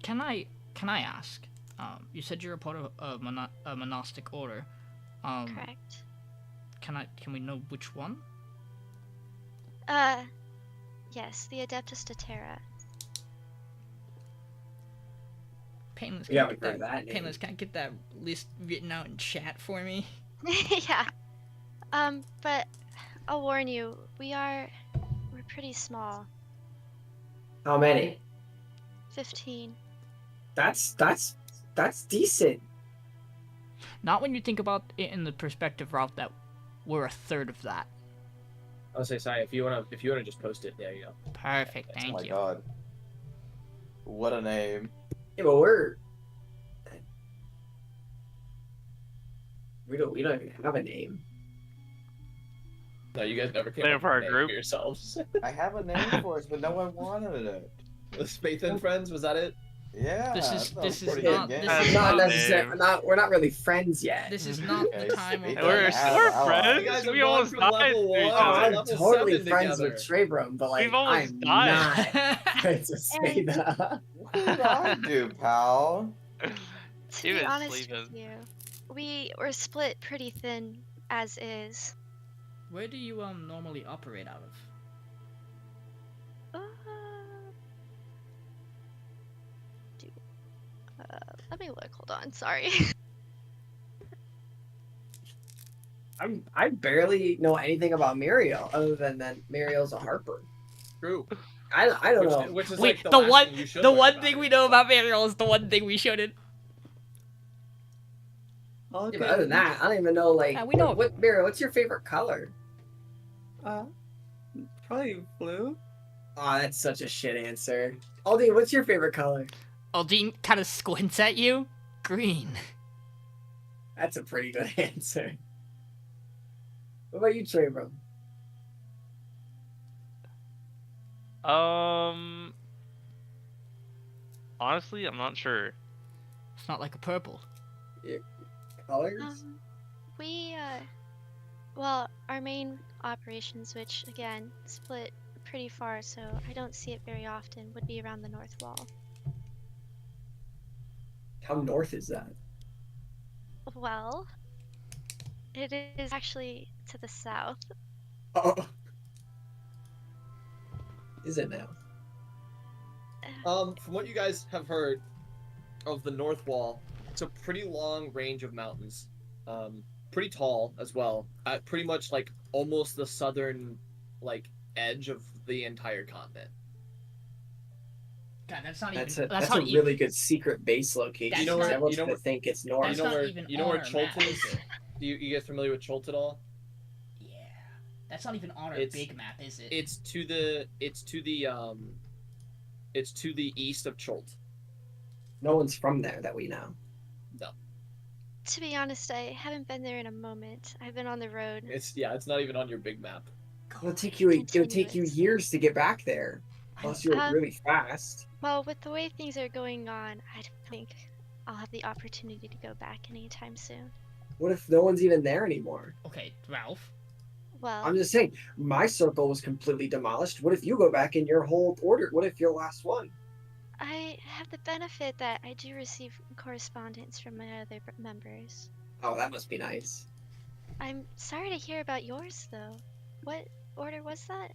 Can I ask? You said you're a part of a monastic order. Correct. Can we know which one? Yes, the Adeptus de Terra. Payneless, Yeah, can I we've get heard that name. Payneless, can I get that list written out in chat for me? Yeah. But I'll warn you, we're pretty small. How many? 15. That's decent. Not when you think about it in the perspective route that we're a third of that. I'll say sorry if you wanna just post it. There you go. Perfect, Oh thank my you. god. What a name. Yeah, but we don't even have a name. No, you guys never came Name up for our with a name group? for yourselves. I have a name for us, but no one wanted it. The Spatha and Friends, was that it? Yeah. This is- that this was is pretty not- good this game. is Not not necessarily. We're not really friends yet. This is not the Okay, time of speak We're Yeah, still allies. friends. You guys have We gone almost from died level to one each to Oh, other. I'm level totally 7 friends together. with Trebrum, but like We've almost I'm died. not friends with Spatha. What did I do, pal? To He be was honest sleeping. with you, we were split pretty thin as is. Where do you normally operate out of? Let me look. Hold on. Sorry. I barely know anything about Miriel other than that Miriel's a harper. True. I don't know. Which is Wait, like the, the last one thing you should the learn one about thing it. we know about Miriel is the one thing we shouldn't. Yeah, but other than that, I don't even know like Yeah, we know- what Miriel, what's your favorite color? Probably blue. Oh, that's such a shit answer. Aldiyn, what's your favorite color? Aldiyn kind of squints at you. Green. That's a pretty good answer. What about you, Trebrum? Honestly, I'm not sure. It's not like a purple. Colors? Well, our main operations, which again split pretty far, so I don't see it very often, would be around the north wall. How north is that? Well, it is actually to the south. Oh. Is it now? From what you guys have heard of the North Wall, it's a pretty long range of mountains. Pretty tall as well. At pretty much like almost the southern like edge of the entire continent. God, that's not That's even. a that's not a even. really good secret base location. That's You know where- Everyone's you know gonna where- think it's north. That's you know not where even you know on where our Cholt map, is? is it? You guys familiar with Cholt at all? Yeah, that's not even on our It's- big map, is it? It's to the east of Cholt. No one's from there that we know. To be honest, I haven't been there in a moment. I've been on the road. It's not even on your big map. It'll take you Continuous. years to get back there. Unless you're really fast. Well, with the way things are going on, I don't think I'll have the opportunity to go back anytime soon. What if no one's even there anymore? Okay, Ralph. Well, I'm just saying, my circle was completely demolished. What if you go back in your whole order? What if you're the last one? I have the benefit that I do receive correspondence from my other members. Oh, that must be nice. I'm sorry to hear about yours, though. What order was that?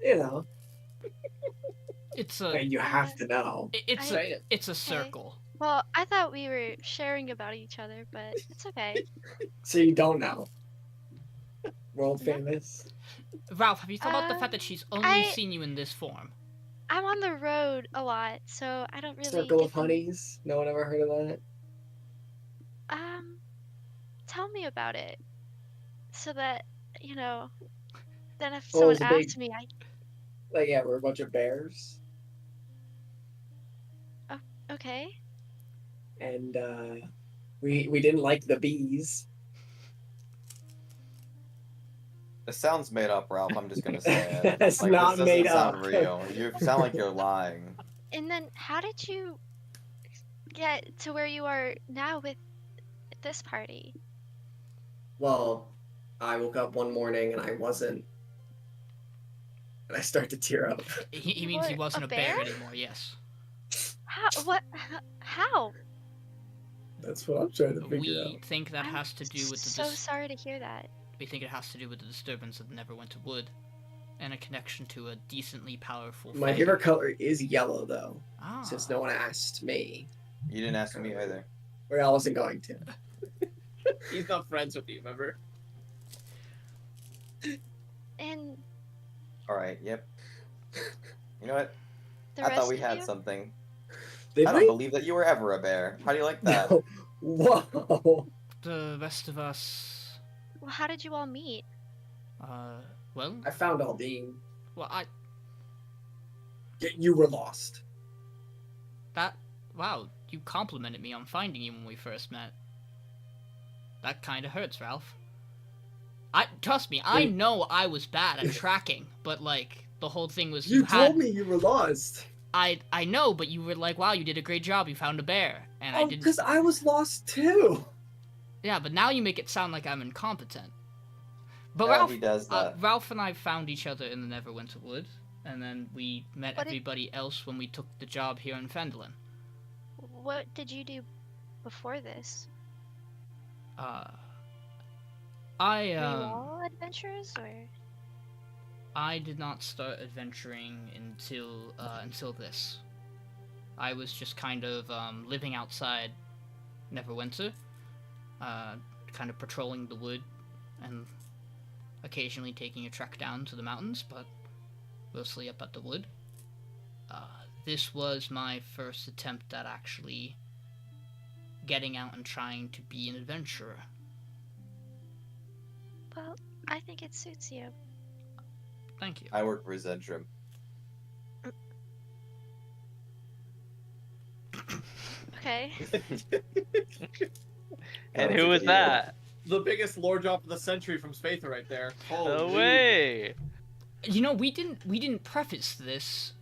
You know, It's I a. mean, you have to know. It's Say a. it. It's a circle. Well, I thought we were sharing about each other, but it's okay. So you don't know. World No. famous. Ralph, have you thought about the fact that she's only I- seen you in this form? I'm on the road a lot, so I don't really. Circle get of to- honeys. No one ever heard of that. Tell me about it, so that then if Oh, someone it's a big- asks me, Like, yeah, we're a bunch of bears, okay. and we didn't like the bees. This sounds made up, Ralph. I'm just gonna say it. It's Like, not this doesn't made sound up. real. You sound like you're lying. And then how did you get to where you are now with this party? Well, I woke up one morning and I wasn't And I start to tear up. He means he What, wasn't a a bear bear? anymore. Yes. How? What? How? That's what I'm trying to figure We out. think that I'm has to do with the so sorry to hear that. we think it has to do with the disturbance of the Neverwinter Wood, and a connection to a decently powerful. My fang. favorite color is yellow, though, Ah. since no one asked me. You didn't ask me either. Or I wasn't going to. He's not friends with you, remember? And All right. Yep. You know what? the I rest thought we of had you? something. Did I don't we? believe that you were ever a bear. How do you like that? No. Whoa. The rest of us. Well, how did you all meet? Well, I found Aldiyn. well, You were lost. wow, you complimented me on finding you when we first met. That kind of hurts, Ralph. Trust me, I Wait. know I was bad at tracking, but like the whole thing was You had. told me you were lost. I know, but you were like, wow, you did a great job. You found a bear, and I Oh, didn't. because I was lost too. Yeah, but now you make it sound like I'm incompetent. But Yeah, Ralph, he does that. Ralph and I found each other in the Neverwinter Wood, and then we met What did- everybody else when we took the job here in Phandelver. What did you do before this? I Were you all adventurers, or? I did not start adventuring until this. I was just kind of living outside Neverwinter, kind of patrolling the wood, and occasionally taking a trek down to the mountains, but mostly up at the wood. This was my first attempt at actually getting out and trying to be an adventurer. Well, I think it suits you. Thank you. I work for Zentrum. Okay. And who was that? The biggest lore drop of the century from Spatha right there. No Holy. way. You know, we didn't preface this.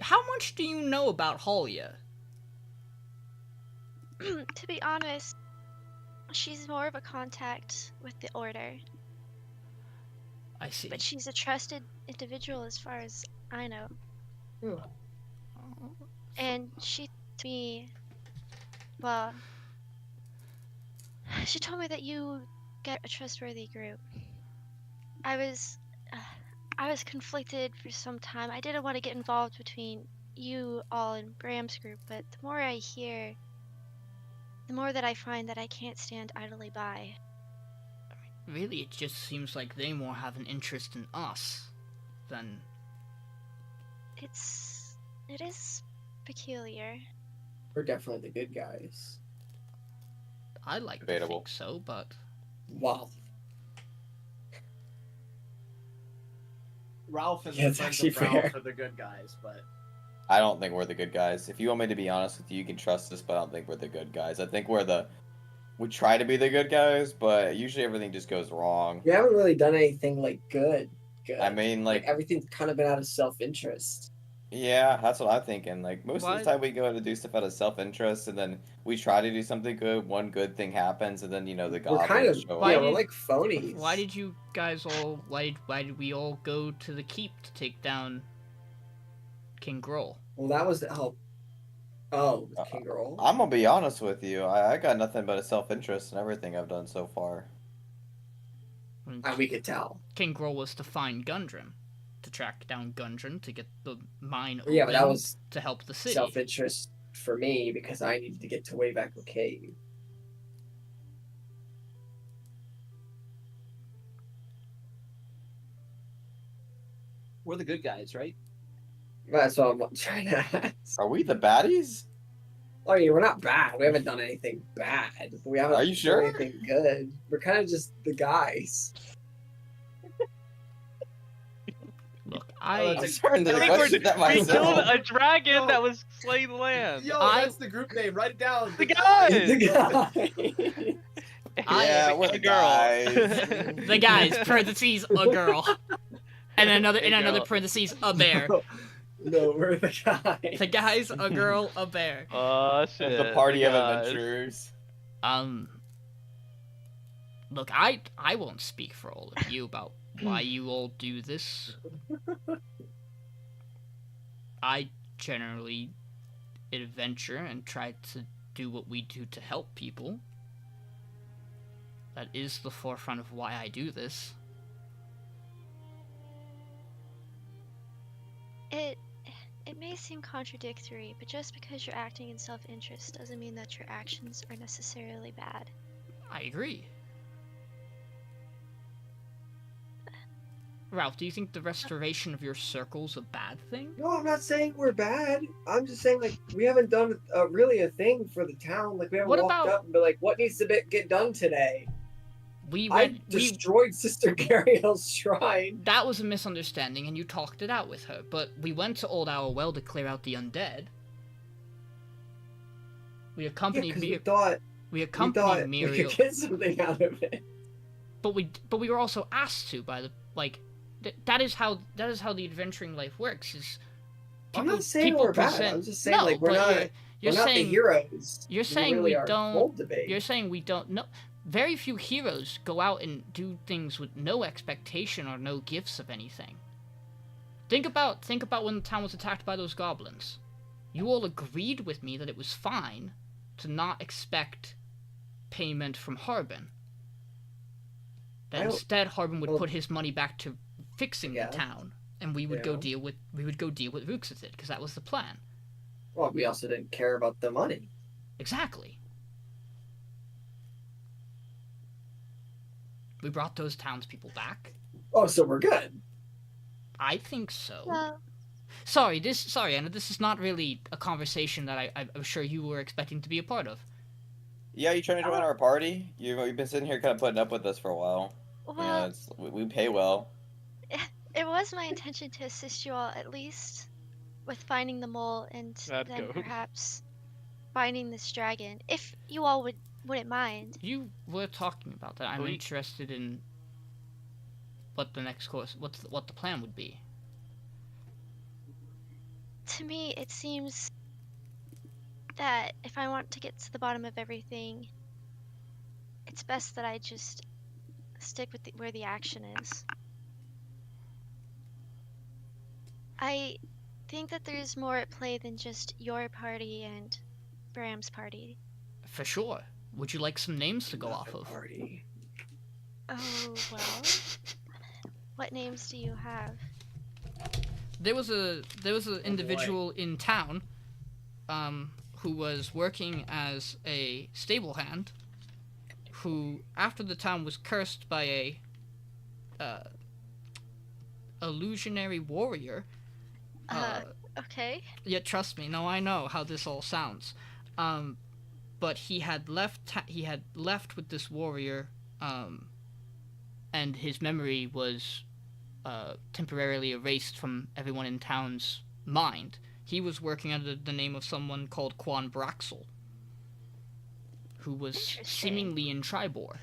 How much do you know about Halia? To be honest, she's more of a contact with the Order, I see. but she's a trusted individual as far as I know. And she told me, well, she told me that you get a trustworthy group. I was conflicted for some time. I didn't want to get involved between you all and Bram's group, but the more I hear, the more that I find that I can't stand idly by. Really, it just seems like they more have an interest in us than. It is peculiar. We're definitely the good guys. I like to Debatable. think so, but Wow. Ralph and Yeah, the it's friends actually of Ralph fair. are the good guys, but I don't think we're the good guys. If you want me to be honest with you, you can trust us, but I don't think we're the good guys. I think we try to be the good guys, but usually everything just goes wrong. We haven't really done anything like good. I mean, like, everything's kind of been out of self-interest. yeah, that's what I'm thinking. Like, most of Why- the time we go to do stuff out of self-interest, and then we try to do something good, one good thing happens, and then, the We're goblins kind of show Why yeah, up. we're did- like phonies. why did you guys all? Why did we all go to the keep to take down King Groll? Well, that was the King Girl. I'm gonna be honest with you. I got nothing but a self-interest in everything I've done so far. When We could tell. King Groll was to find Gundren, to track down Gundren to get the mine Yeah, but that open was to help the city. self-interest for me because I needed to get to Wayback Cave. we're the good guys, right? That's what I'm trying to ask. Are we the baddies? Oh yeah, we're not bad. We haven't done anything bad. We haven't Are you done sure? anything good. We're kind of just the guys. Look, Oh, I that's I'm starting to I think question that we killed myself. a dragon No. that was slaying the land. Yo, I- that's the group name. Write it down. The guys! The guys. Yeah, we're a the girl. guys. the guys parentheses a girl, and another in A another girl. parentheses a bear. No, we're the guys. The guys, a girl, a bear. Oh shit. The party of guys. adventurers. Look, I won't speak for all of you about why you all do this. I generally adventure and try to do what we do to help people. That is the forefront of why I do this. It may seem contradictory, but just because you're acting in self-interest doesn't mean that your actions are necessarily bad. I agree. Ralph, do you think the restoration of your circle's a bad thing? No, I'm not saying we're bad. I'm just saying, like, we haven't done really a thing for the town. Like, we haven't What walked about- up and been like, what needs to get done today? We I went. destroyed Sister Gariel's shrine. That was a misunderstanding, and you talked it out with her. But we went to Old Owl Well to clear out the undead. We accompanied we thought we we Miriel, could get something out of it. but we were also asked to by the that is how the adventuring life works. Is I'm not saying we're bad. I'm just saying, No, like, we're but you're not saying the heroes. you're saying really we are don't- told to be. You're saying we don't know. Very few heroes go out and do things with no expectation or no gifts of anything. Think about when the town was attacked by those goblins. You all agreed with me that it was fine to not expect payment from Harbin. That instead Harbin would put his money back to fixing the town, and we would go deal with Rooks with it, because that was the plan. Well, we also didn't care about the money. Exactly. We brought those townspeople back. Oh, so we're good. I think so. Well, Sorry, Anna, this is not really a conversation that I'm sure you were expecting to be a part of. Yeah, you trying to join our party? You've been sitting here kind of putting up with us for a while. well, We pay well. it was my intention to assist you all at least with finding the mole and That'd then go. perhaps finding this dragon, if you all wouldn't mind. You were talking about that. I'm We- interested in what the next course, what the plan would be. To me, it seems that if I want to get to the bottom of everything, it's best that I just stick with where the action is. I think that there's more at play than just your party and Bram's party. For sure. Would you like some names to go off Another of? Party. Oh, well. What names do you have? There was an individual in town, who was working as a stable hand, who, after the town was cursed by a illusionary warrior. Okay. Yeah, trust me. No, I know how this all sounds. But he had left with this warrior, and his memory was temporarily erased from everyone in town's mind. He was working under the name of someone called Quan Braxel, who was Interesting. seemingly in Tribor.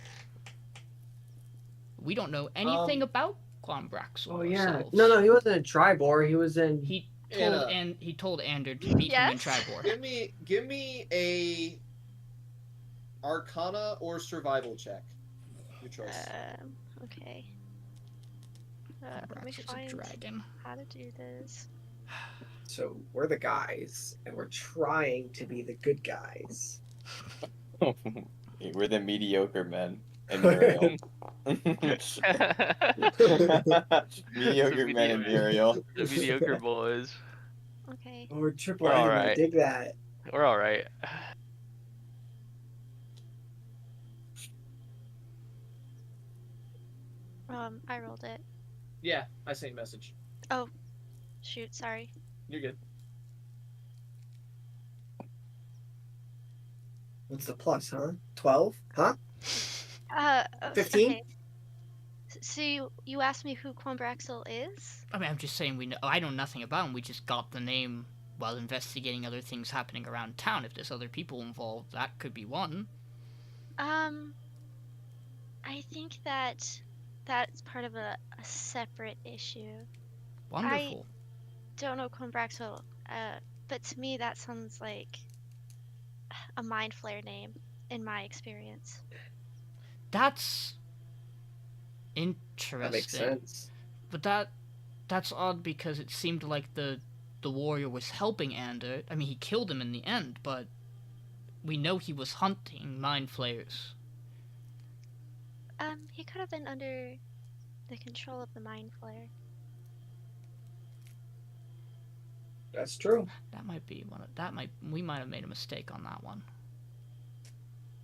We don't know anything about Quan Braxel. Oh yeah. ourselves. No, he wasn't in Tribor. He was in. He Anna. told Ander to meet him in Yes? Tribor. Give me a Arcana or Survival check. Your choice. Okay. Let me Braxel's a find dragon. how to do this. So we're the guys, and we're trying to be the good guys. We're the mediocre men. And Miriel. Mediocre men and Miriel. The mediocre boys. Okay. Or triple We're M. I alright. dig that. We're alright. I rolled it. Yeah, I sent you a message. Shoot, sorry. You're good. What's the plus, huh? 12? Huh? 15? Okay. So you asked me who Quan Braxel is? I mean, I'm just saying I know nothing about him. We just got the name while investigating other things happening around town. If there's other people involved, that could be one. I think that's part of a separate issue. Wonderful. Don't know Quan Braxel, but to me that sounds like a mind flare name in my experience. That's Interesting. That makes sense. But that's odd because it seemed like the warrior was helping Ander. I mean, he killed him in the end, but we know he was hunting mind flayers. He could have been under the control of the mind flayer. That's true. That might be we might have made a mistake on that one.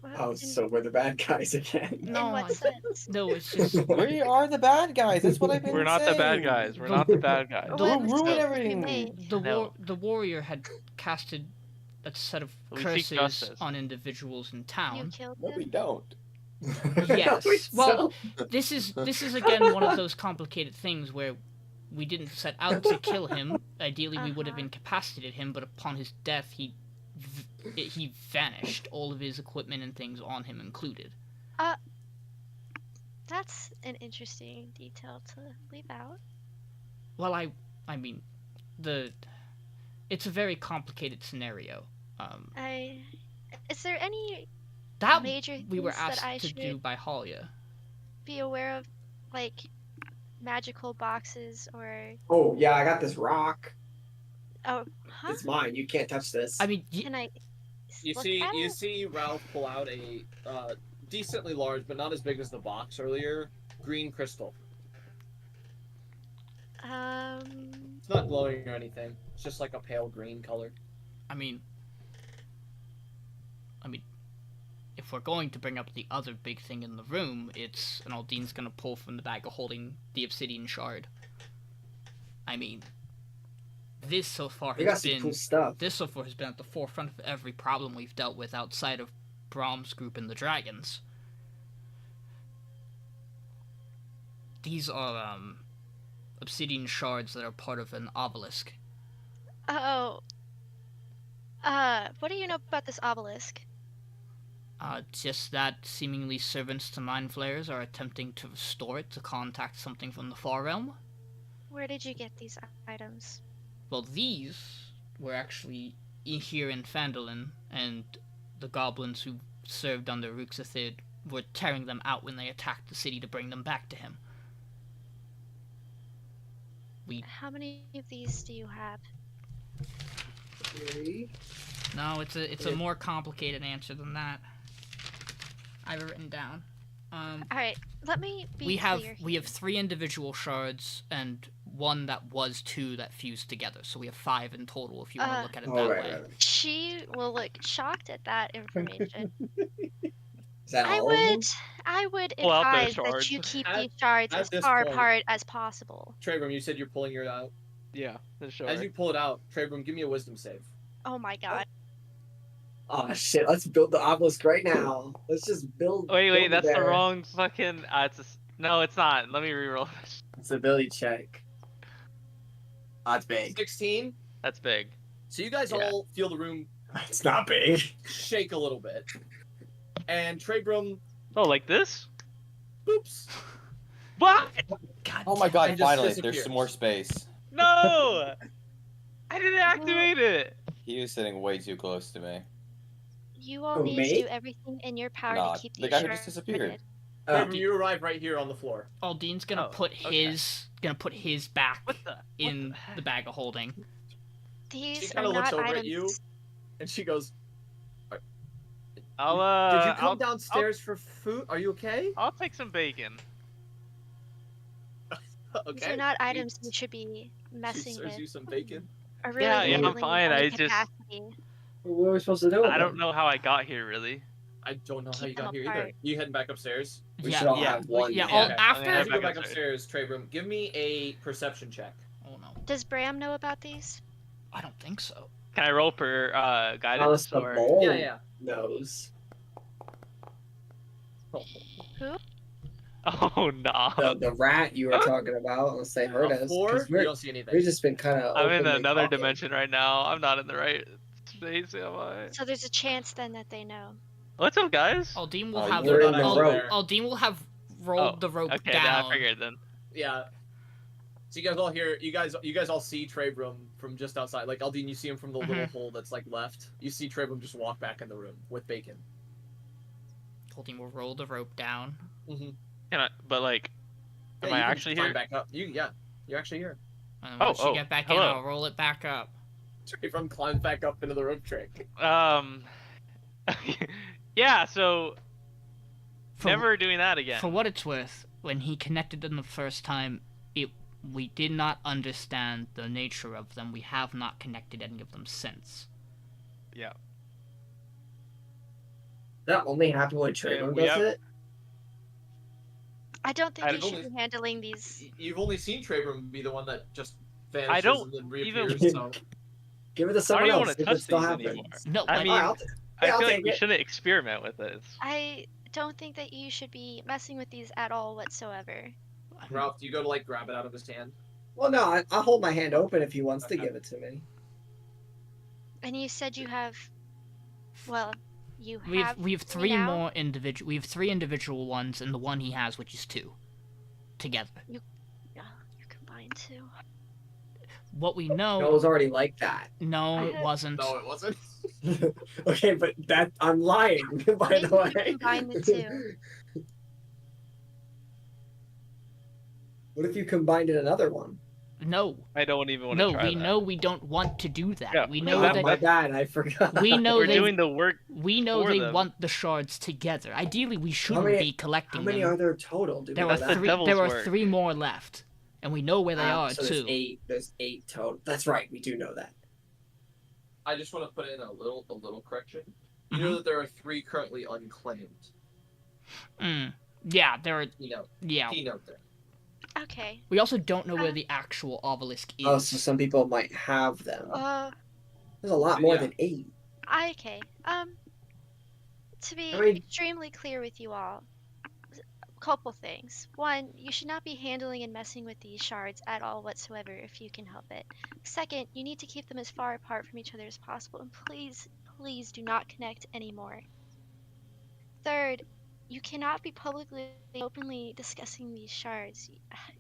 Well, Oh, in, so we're the bad guys again. in No, what sense? No, it's just We are the bad guys. That's what I've been We're not the bad saying. guys. We're not the bad guys. What Don't mistake ruin did we everything. make? the warrior had casted a set of We seek curses justice. on individuals in You town. killed No, we him? don't. Yes. We Well, don't. this is again one of those complicated things where we didn't set out to kill him. Ideally, we would have Uh-huh. incapacitated him, but upon his death, he vanished. All of his equipment and things on him included. That's an interesting detail to leave out. Well, I mean, it's a very complicated scenario. Is there any That major we were things that asked I to should do by Halia. be aware of, like magical boxes or? Oh yeah, I got this rock. Oh, huh? It's mine. You can't touch this. I mean, Can I? You look see, at you it? see Ralph pull out a decently large, but not as big as the box earlier, green crystal. It's not glowing or anything. It's just like a pale green color. I mean, if we're going to bring up the other big thing in the room, it's and Aldyn's gonna pull from the bag of holding the obsidian shard. I mean, this so far we got has some been cool stuff. this so far has been at the forefront of every problem we've dealt with outside of Brahm's group and the dragons. These are obsidian shards that are part of an obelisk. Oh. What do you know about this obelisk? Just that seemingly servants to mind flayers are attempting to restore it to contact something from the far realm. Where did you get these items? Well, these were actually here in Phandelver, and the goblins who served under Ruxathid were tearing them out when they attacked the city to bring them back to him. How many of these do you have? No, it's a more complicated answer than that. I have it written down. All right, let me be We have clear we have 3 individual shards and one that was 2 that fused together, so we have 5 in total if you want to look at it that way. She will look shocked at that information. Is that all of them? I would Pull out those advise that shards. you keep At- these shards at as this far point- apart as possible. Trebrum, you said you're pulling yours out. Yeah, the As shard. you pull it out, Trebrum, give me a wisdom save. Oh my god. Oh shit! Let's build the obelisk right now. Let's just build. Wait, build that's the there. wrong fucking. No, it's not. Let me reroll this. It's an ability check. That's big. 16. That's big. So you guys Yeah. all feel the room It's not big. shake a little bit. And Trebrum, Oh, like this? boops. What? God Oh my damn god! It just Finally, disappears. there's some more space. No! I didn't activate it. He was sitting way too close to me. You all Who, need me? to do everything in your power Nah, to keep the these guy who shards just disappeared. guarded. Trebrum, you arrive right here on the floor. Aldyn's gonna Oh, put okay. his back What the? in the bag of holding. She These kind are of looks not over items. at you, and she goes, I'll "Did you come I'll, downstairs for food? Are you okay?" I'll take some bacon. Okay. These are not items you should be She messing serves with. you some bacon. Or really Yeah, yeah, I'm handling fine, any I just- capacity. What are we supposed to do? With I don't them? know how I got here really. I don't know how Keep you got them here either. apart. You heading back upstairs? We yeah, should all yeah, have one. yeah. man. All, Okay. after As you go back back upstairs. upstairs, Trebrum, give me a perception check. oh no, Does Bram know about these? I don't think so. Can I roll for Unless guidance the or? bowl Yeah. knows. Who? Oh no! The rat you were talking about, unless they hurt A us. 4? 'cause You We're, don't see anything. we've just been kind of. I'm in another dimension right now. I'm not in the right space, am I? So there's a chance then that they know. What's up, guys? Aldyn will Oh, have you're in the Ald- rope. Aldyn will have rolled Oh, the rope Okay, down. I figured then. Yeah. So you guys all hear, you guys all see Trebrum from just outside. Like Aldiyn, you see him from the little hole that's like left. You see Trebrum just walk back in the room with bacon. Aldyn will roll the rope down. Mm-hmm. Can I? But like, Am Yeah, I you can actually climb here? back up. You're actually here. And Oh, once you oh, get back in, hello. I'll roll it back up. From climbs back up into the rope trick. Yeah. So For, never doing that again. For what it's worth, when he connected them the first time, we did not understand the nature of them. We have not connected any of them since. Yeah. That only happened when Trebrum we does have- it. I don't think I you don't should believe- be handling these. You've only seen Trebrum be the one that just vanishes I don't and then even- reappears. So Give it to I someone don't even else. want to If it touch still these happens. anymore. No, I like, mean, Alright, I I'll feel like take we it. shouldn't experiment with it. I don't think that you should be messing with these at all whatsoever. Ralph, do you go to like grab it out of his hand? Well, no, I'll hold my hand open if he wants to Okay. give it to me. And you said you have. Well, you we have. have three now? more individual. We have 3 individual ones, and the one he has, which is 2, together. Yeah, you combined two. What we No, it know, was already like that. no, it I- wasn't. No, it wasn't. Okay, but that I'm lying, by Maybe the you way. combine the two. What if you combined in another one? No, I don't even want to no, try we that. know we don't want to do that. Yeah, we no, know that- that my bad, I forgot. we know We're they doing the work. we know for they them. want the shards together. Ideally, we shouldn't many- be collecting How many them. are there total? Do we There know are That's the three. devil's There are work. 3 more left, and we know where they are so too. There's 8. There's 8 total. That's right. We do know that. I just want to put in a little correction. You know that there are 3 currently unclaimed. Yeah, there are. Keynote. Yeah, Keynote there. Okay. we also don't know where the actual obelisk is. Oh, so some people might have them. There's a lot more Yeah. than 8. Okay. To be I mean- extremely clear with you all, couple things. One, you should not be handling and messing with these shards at all whatsoever if you can help it. Second, you need to keep them as far apart from each other as possible, and please, please do not connect anymore. Third, you cannot be publicly, openly discussing these shards.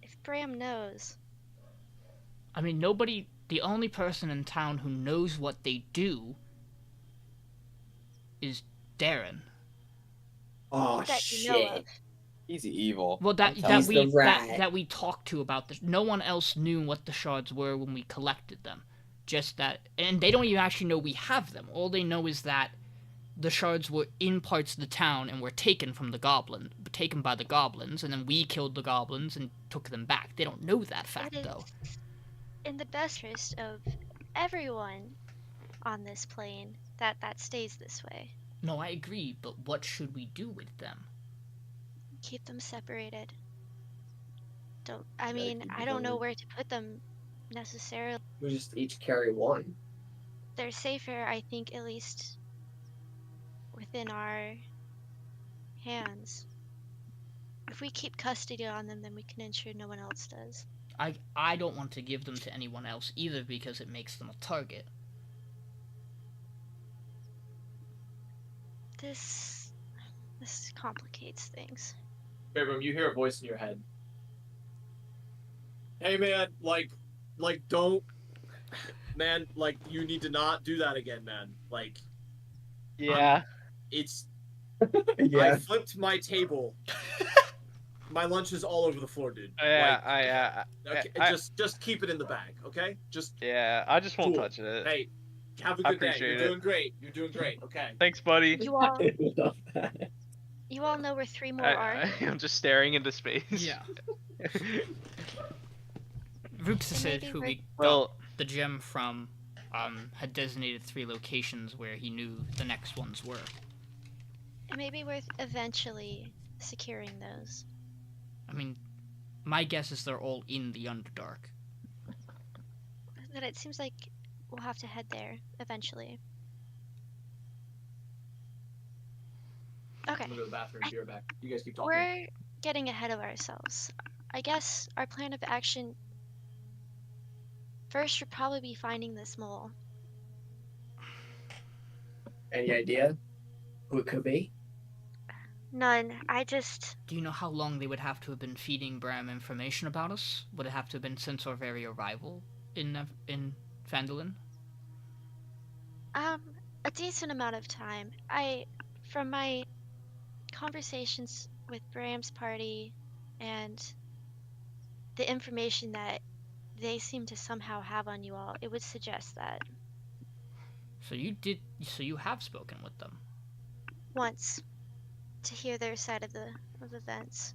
If Bram knows. I mean, nobody. The only person in town who knows what they do is Darren. Oh, That shit. you know of. He's evil. Well, that I'm telling that He's we the rat. that we talked to about this. No one else knew what the shards were when we collected them. Just that, and they don't even actually know we have them. All they know is that the shards were in parts of the town and were taken by the goblins, and then we killed the goblins and took them back. They don't know that fact, It though. is in the best interest of everyone on this plane that stays this way. No, I agree, but what should we do with them? Keep them separated. I Yeah, mean, keep I them don't know going. where to put them necessarily. We just each carry one. They're safer, I think, at least within our hands. If we keep custody on them, then we can ensure no one else does. I don't want to give them to anyone else either because it makes them a target. This complicates things. Trebrum, you hear a voice in your head. Hey man, don't, man, you need to not do that again, man. Yeah. It's I Yeah. flipped my table. My lunch is all over the floor, dude. Yeah. Okay, I- just keep it in the bag, okay? Just Yeah. I just won't Cool. touch it. hey, have a I good day. appreciate You're it. doing great. You're doing great. Okay. Thanks, buddy. You all, Love that. you all know where 3 more are. I'm just staring into space. Ruxus, maybe who we're- we Well, got the gem from, had designated 3 locations where he knew the next ones were. It may be worth eventually securing those. I mean, my guess is they're all in the Underdark. But it seems like we'll have to head there eventually. Okay. I'm gonna go to the bathroom. Be right back. You guys keep talking. We're getting ahead of ourselves. I guess our plan of action first should probably be finding this mole. Any idea who it could be? None. I just. Do you know how long they would have to have been feeding Bram information about us? Would it have to have been since our very arrival in Phandelver? A decent amount of time. From my conversations with Bram's party and the information that they seem to somehow have on you all, it would suggest that. So you have spoken with them. Once, to hear their side of events.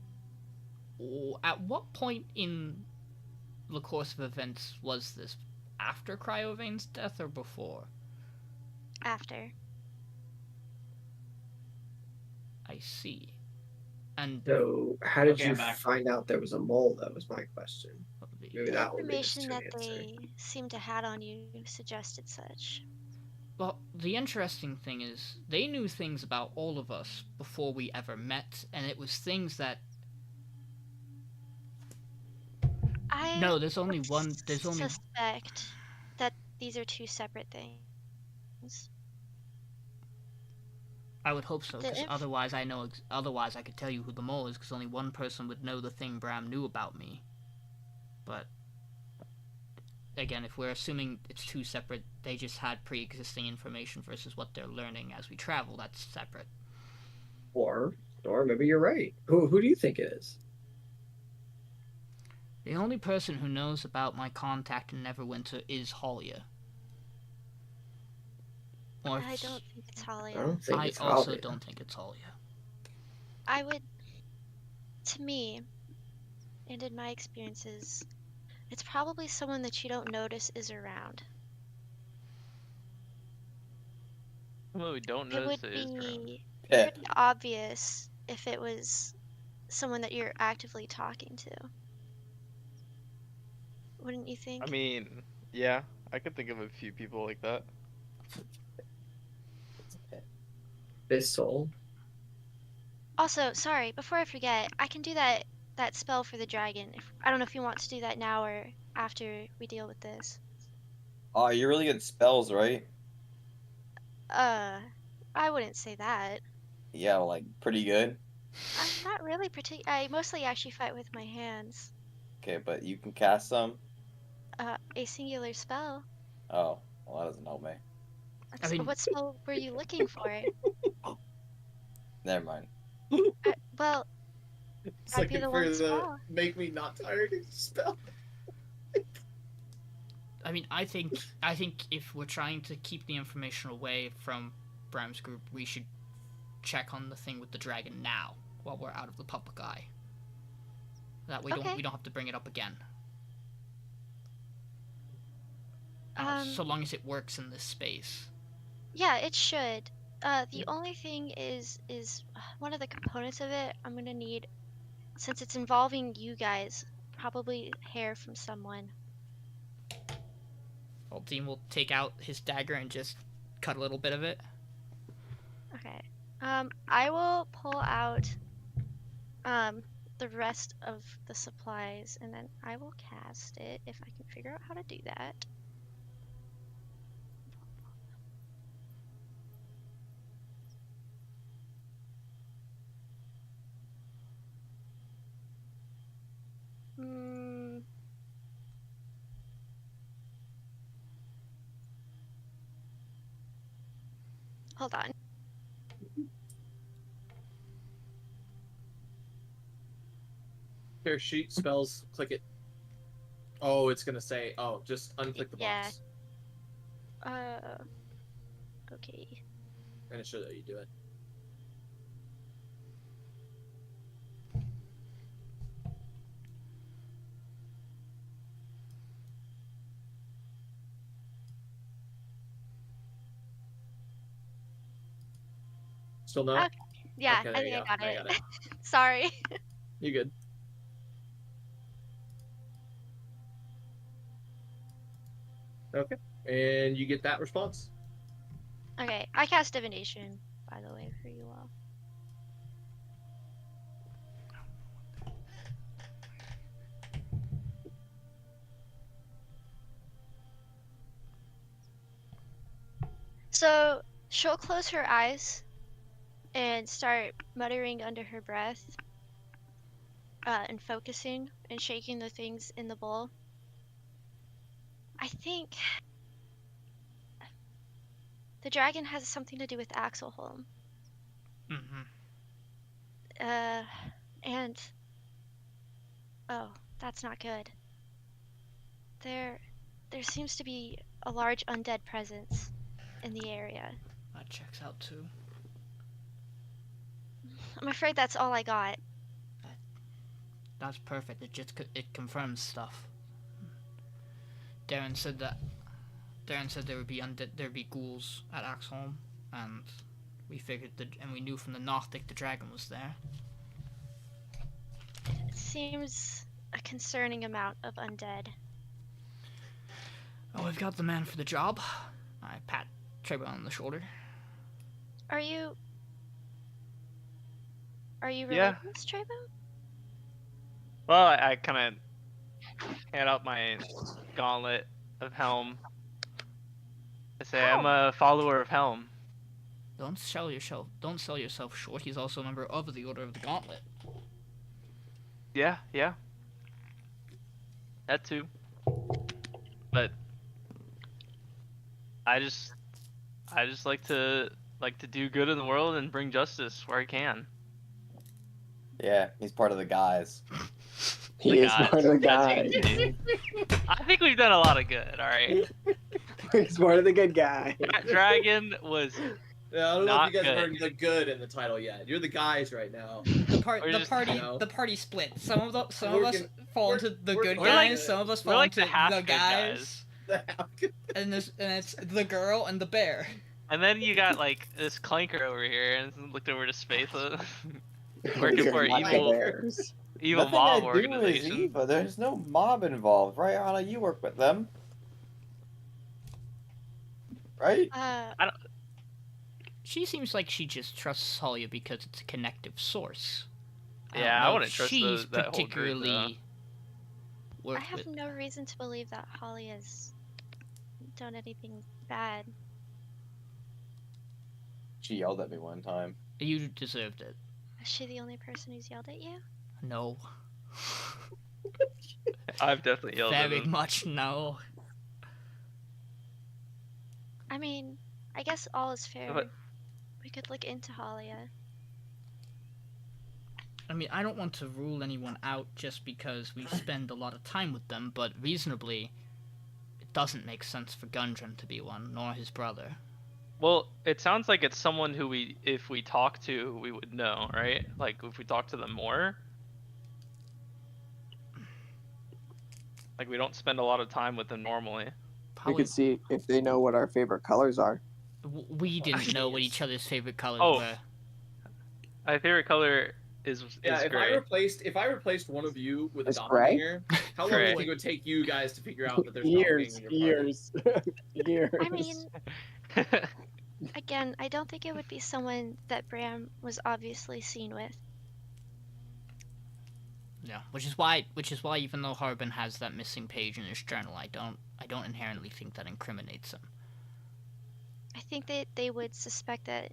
At what point in the course of events was this? After Cryovane's death or before? After. I see. And So, how did Okay, you I'm back. find out there was a mole? That was my question. Maybe The that will be the information that answer. they seemed to had on you suggested such. Well, the interesting thing is, they knew things about all of us before we ever met, and it was things that... No, there's only one... There's only... suspect that these are two separate things. I would hope so, The because otherwise I know... Otherwise I could tell you who the mole is, because only one person would know the thing Bram knew about me. But... Again, if we're assuming it's two separate, they just had pre-existing information versus what they're learning as we travel, that's separate. Or maybe you're right. Who do you think it is? The only person who knows about my contact in Neverwinter is Hollia. Or I don't think it's I Hollia. don't think I it's also Aldiyn. don't think it's Hollia. I would, to me, and in my experiences, it's probably someone that you don't notice is around. Well, we don't It notice would it is around. be Yeah. pretty obvious if it was someone that you're actively talking to. Wouldn't you think? I mean, yeah, I could think of a few people like that. Bissell. Also, sorry, before I forget, I can do that spell for the dragon. I don't know if you want to do that now or after we deal with this. Oh, you're really good at spells, right? I wouldn't say that. Yeah, like pretty good. I'm not really I mostly actually fight with my hands. Okay, but you can cast some. A singular spell. Oh, well, that doesn't help me. I mean- What spell were you looking for? Never mind. Well, It's I'd be looking the for one the spell. make me not tired spell. I mean, I think if we're trying to keep the information away from Bram's group, we should check on the thing with the dragon now, while we're out of the public eye. That we Okay. don't have to bring it up again. So long as it works in this space. Yeah, it should. The only thing is one of the components of it I'm gonna need, since it's involving you guys, probably hair from someone. Aldiyn will take out his dagger and just cut a little bit of it. Okay. I will pull out the rest of the supplies and then I will cast it if I can figure out how to do that. Hold on. Here, sheet spells. Click it. Oh, it's gonna say. Oh, just unclick the Yeah. box, Okay. and it should let you do it. Still not? Okay. Yeah, Okay, I there think you I go. got I it. got it. Sorry. You good? Okay, and you get that response. Okay, I cast divination, by the way, for you all. So she'll close her eyes and start muttering under her breath, and focusing and shaking the things in the bowl. I think the dragon has something to do with Axelholm. Mm-hmm. And oh, That's not good. There seems to be a large undead presence in the area. That checks out too. I'm afraid that's all I got. That's perfect. It confirms stuff. Darren said there would be ghouls at Axholm, and we knew from the Gnostic the dragon was there. It seems a concerning amount of undead. Oh, we've got the man for the job. I pat Trebrum on the shoulder. Are you related Yeah. to this Trebrum? Well, I kind of hand out my gauntlet of Helm. I say I'm a follower of Helm. Don't sell yourself short. He's also a member of the Order of the Gauntlet. Yeah. That too. But I just like to do good in the world and bring justice where I can. Yeah, he's part of the guys. He is part of the guy. I think we've done a lot of good, alright? He's part of the good guy. That dragon was Yeah, I don't know Not if you guys good. heard the good in the title yet. You're the guys right now. We're just, party you know. the party split. Some of us We're fall into the we're- good we're guys. like- Some of us we're fall like into the half the good guys. guys. And it's the girl and the bear. And then you got like this clanker over here and looked over to Spatha. Working for an Like the evil Bears. mob Nothing I do is organization. evil. There's no mob involved, right, Anna? You work with them, right? She seems like she just trusts Halia because it's a connective source. Yeah, I don't know wouldn't if trust she's that whole group, particularly I worked have with. no reason to believe that Holly has done anything bad. She yelled at me one time. You deserved it. Is she the only person who's yelled at you? No. I've definitely yelled at Very him. much no. I mean, I guess all is fair. But- We could look into Halia. I mean, I don't want to rule anyone out just because we spend a lot of time with them, but reasonably, it doesn't make sense for Gundren to be one, nor his brother. Well, it sounds like it's someone who if we talk to, we would know, right? Like, if we talk to them more. Like, we don't spend a lot of time with them normally. We Probably, could see if they know what our favorite colors are. we didn't know what each other's favorite colors Oh. were. My favorite color is Yeah, if gray. I replaced one of you with a It's gray? doppelganger, how long do Gray. you think it would take you guys to figure out that there's a Years, doppelganger in your party? years. I mean, again, I don't think it would be someone that Bram was obviously seen with. Yeah, which is why even though Harbin has that missing page in his journal, I don't inherently think that incriminates him. I think that they would suspect that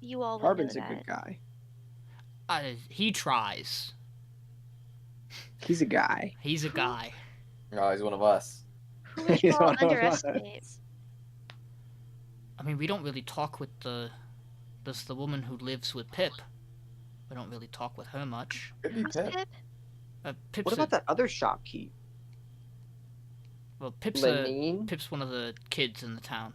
you all would Harbin's a know good that. guy. He tries. He's a guy. He's a guy. No, he's one of us. Who would you He's all one of underestimate? us. I mean, we don't really talk with the woman who lives with Pip. We don't really talk with her much. Could be Who's Pip. Pip? Pip's What about that other shopkeep? Pip's Lenine? Pip's one of the kids in the town.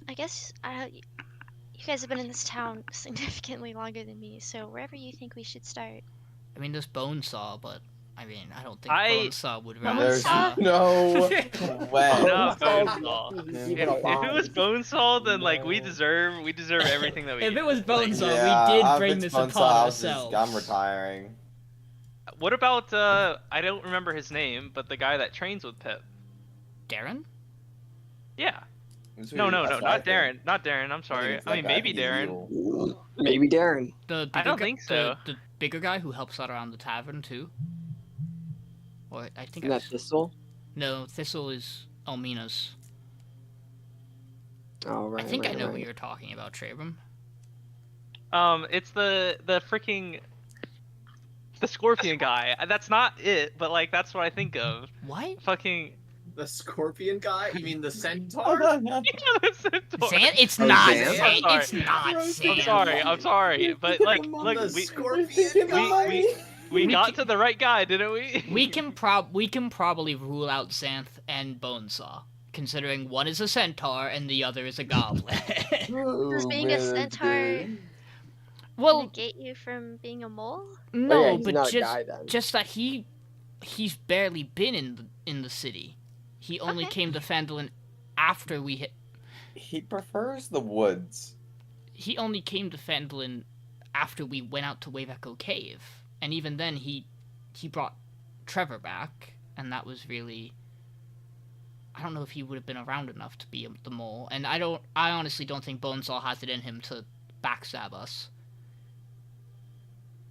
I guess you guys have been in this town significantly longer than me, so wherever you think we should start. I mean, there's Bonesaw, but I mean, I don't think I- Bonesaw would run. There's Bonesaw? no way. No, Bonesaw. Bonesaw. He's If even a it bomb. was Bonesaw, then like we No. deserve everything that we If get. it was Bonesaw, Yeah, we did if bring it's this Bonesaw, upon I'm ourselves. retiring. What about I don't remember his name, but the guy that trains with Pip. Darren? Yeah. That's No, what not I think. Darren. Not Darren. I'm I sorry. think it's I that mean, guy. maybe He's Darren. evil. Maybe Darren. The I don't bigger think so. The bigger guy who helps out around the tavern too. Or I think Isn't that Thistle? no, Thistle is Elmina's. Oh, right. I think right, I know right. who you're talking about, Trebrum. It's the freaking the scorpion guy. That's not it, but like that's what I think of. What? Fucking The scorpion guy? You mean the Oh, centaur? Xanth? It's Oh, not Xanth? Xanth. I'm It's not Xanth. I'm sorry, but like, look, The we scorpion guy? we We got can- to the right guy, didn't we? we can probably rule out Xanth and Bonesaw, considering one is a centaur and the other is a goblin. Does being a centaur Well, negate you from being a mole? no, yeah, he's but not a just guy then. just that he's barely been in the city. He only Okay. came to Phandelver after we hit. He prefers the woods. He only came to Phandelver after we went out to Wave Echo Cave, and even then he brought Trevor back, and that was really. I don't know if he would have been around enough to be the mole, and I honestly don't think Bonesaw has it in him to backstab us.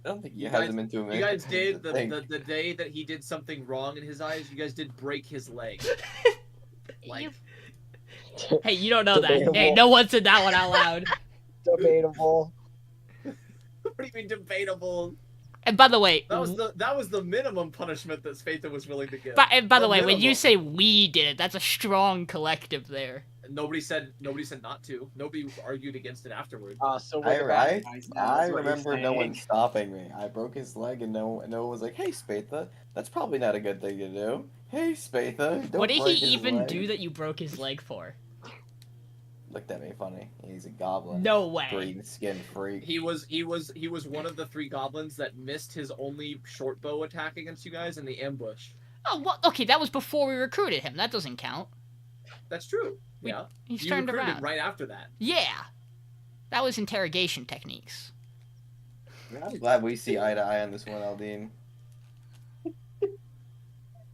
I don't think he You has guys- him into him. You guys did Thing. the day that he did something wrong in his eyes. You guys did break his leg. Like, You Hey, you don't know that. Hey, Debatable. no one said that one out loud. Debatable. what do you mean debatable? And by the way, That was the minimum punishment that Spatha was willing to give. and by the way, when you minimum. say we did it, that's a strong collective there. Nobody said not to. Nobody argued against it afterward. So I, we're I, bad guys I now, is what you're remember no one saying. stopping me. I broke his leg and no one was like, "Hey, Spatha, that's probably not a good thing to do." Hey, Spatha, don't What did break he his even leg." do that you broke his leg for? Looked at me funny. He's a goblin. No way. Green skin freak. He was one of the 3 goblins that missed his only short bow attack against you guys in the ambush. Oh, what? Okay, that was before we recruited him. That doesn't count. That's true. We- Yeah. He's You turned recruited around. right after that. Yeah. That was interrogation techniques. I'm glad we see eye to eye on this one, Aldiyn.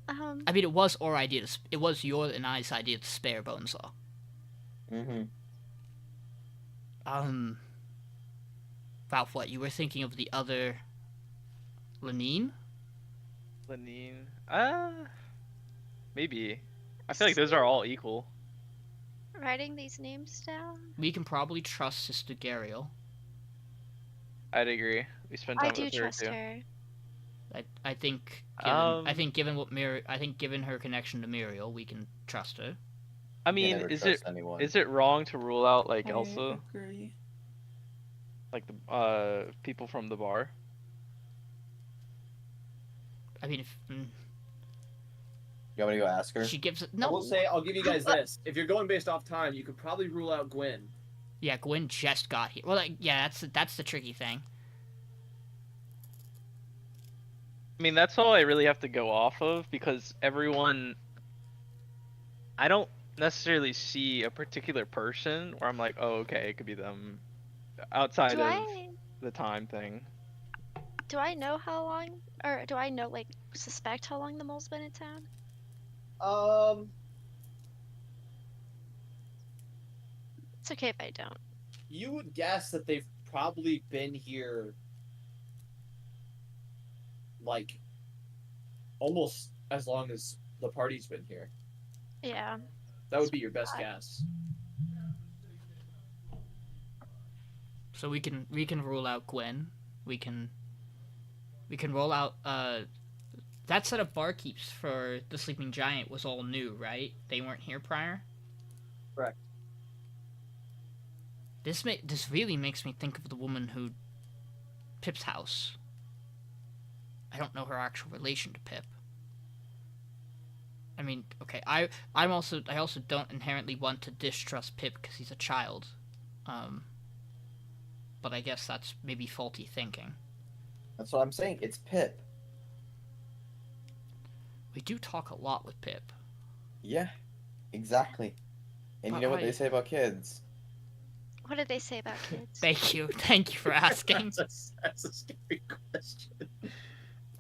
I mean, it was our idea to. It was your and I's idea to spare Bonesaw. Mm-hmm. Ralph, what? You were thinking of the other. Lenine? Lenine. Maybe. I feel like those are all equal. writing these names down? We can probably trust Sister Gariel. I'd agree. We spent time I do with her trust too. her. I think given her connection to Miriel, we can trust her. I mean, is it wrong to rule out like I Elsa, agree. like the people from the bar? I mean, if You want me to go ask her? she gives it I no. will say, I'll give you guys this. If you're going based off time, you could probably rule out Gwen. Yeah, Gwen just got here. Well, like, yeah, that's the tricky thing. I mean, that's all I really have to go off of because everyone. I don't necessarily see a particular person where I'm like, oh, okay, it could be them. Outside of the time thing. Do I know how long, or do I know, like, suspect how long the mole's been in town? It's okay if I don't. You would guess that they've probably been here, like, almost as long as the party's been here. Yeah. That would be your best guess. So we can rule out Gwen. We can roll out that set of barkeeps for the Sleeping Giant was all new, right? They weren't here prior? Correct. This really makes me think of the woman who Pip's house. I don't know her actual relation to Pip. I mean, okay, I also don't inherently want to distrust Pip because he's a child. But I guess that's maybe faulty thinking. That's what I'm saying. It's Pip. We do talk a lot with Pip. Yeah, exactly. And But you know what they say about kids? What did they say about kids? Thank you for asking. That's a scary question.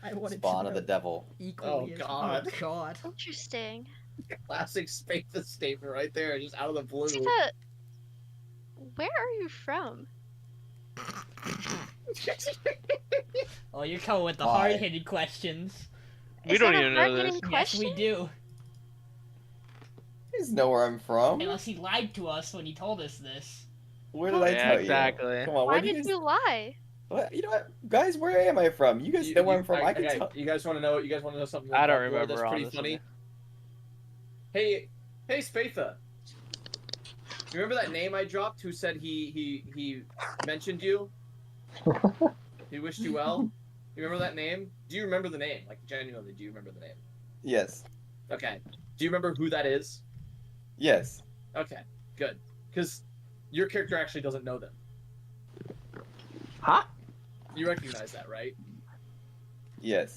I wanted Spawn of the devil. equally. Oh, God. Oh God. Interesting. Classic Spatha statement right there, just out of the blue. Spatha, where are you from? Oh, you're coming with the Why? hard-hitting questions. We Is don't that a even know hard-hitting this. question? Yes, we do. You guys know where I'm from. Unless he lied to us when he told us this. Where did I Yeah, tell exactly. you? Come on, Why where do you did guys... you lie? What? You know what, guys? Where am I from? You guys know where I'm from. I can okay, tell. you guys want to know? You guys want to know something? I don't about War remember, That's pretty honestly. funny. Hey, Spatha. You remember that name I dropped? Who said he mentioned you? He wished you well. You remember that name? Do you remember the name? Like genuinely, do you remember the name? Yes. Okay. Do you remember who that is? Yes. Okay. Good. Because your character actually doesn't know them. Huh? You recognize that, right? Yes.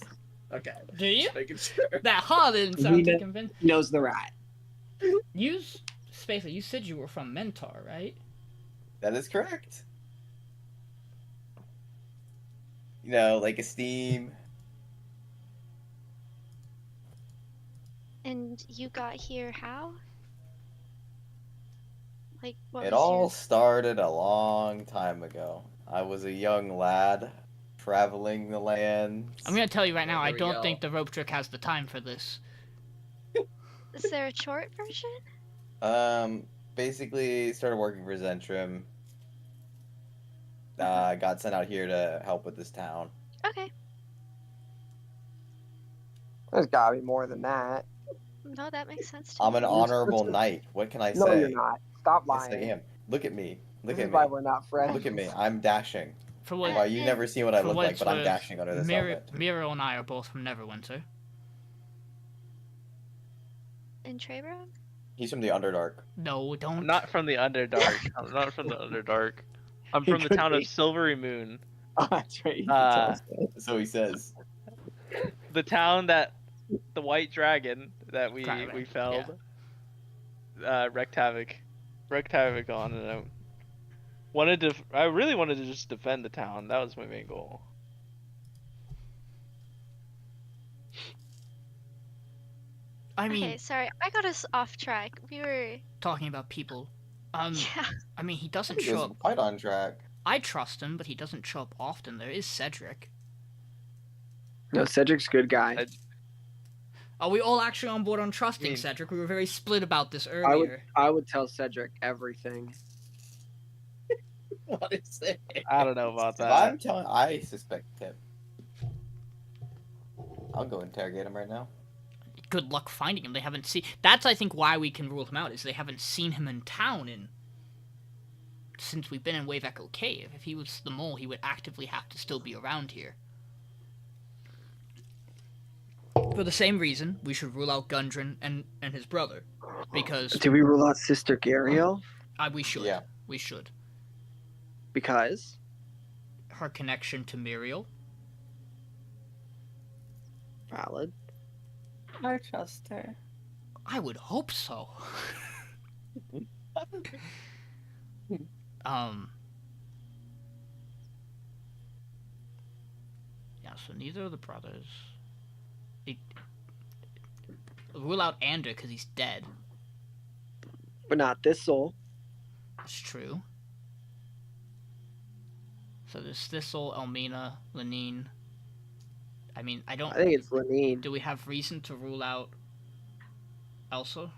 Okay. Do you? Just making sure. That huh didn't sound He too kn- convincing. He knows the rat. Spatha, you said you were from Mentor, right? That is correct. You know, like Esteem. And you got here how? Like, what It was all your... started a long time ago. I was a young lad traveling the lands. I'm gonna tell you right now, Here I we don't go. think the rope trick has the time for this. Is there a short version? Basically started working for Zentrum. Got sent out here to help with this town. Okay. There's gotta be more than that. No, that makes sense to I'm me. an honorable knight. What can I No, say? you're not. Stop Yes, lying. I am. Look at me. Look This at is why me. we're not friends. Look at me. I'm dashing. For what? Well, you've never seen what I For look what like, it's but I'm worth, dashing under this helmet. Miriel and I are both from Neverwinter. In Trebrum? He's from the Underdark. No, don't. I'm not from the Underdark. I'm not from the Underdark. I'm He from the could town be. of Silvery Moon. Oh, that's right. You can Uh, tell us that. So he says. The town that the white dragon that we Dragon, felled wreaked havoc on, and I really wanted to just defend the town. That was my main goal. I mean, Okay, sorry, I got us off track. We were... talking about people. Yeah. I mean, he I doesn't think he show was up. quite on track. I trust him, but he doesn't show up often. There is Cedric. No, Cedric's a good guy. Are we all actually on board on trusting I mean- Cedric? We were very split about this earlier. I would tell Cedric everything. What is it? I don't know about If that. I'm telling, I suspect him. I'll go interrogate him right now. Good luck finding him. They haven't seen. That's, I think, why we can rule him out. Is they haven't seen him in town since we've been in Wave Echo Cave. If he was the mole, he would actively have to still be around here. For the same reason, we should rule out Gundren and his brother, because Did we rule out Sister Gariel? we should. Yeah. We should. Because Her connection to Miriel. valid. I trust her. I would hope so. Yeah, so neither of the brothers. Rule out Ander because he's dead. But not this soul. That's true. So there's Thistle, Elmina, Lenine. I mean, I don't. I think it's Lenine. Do we have reason to rule out Elsa?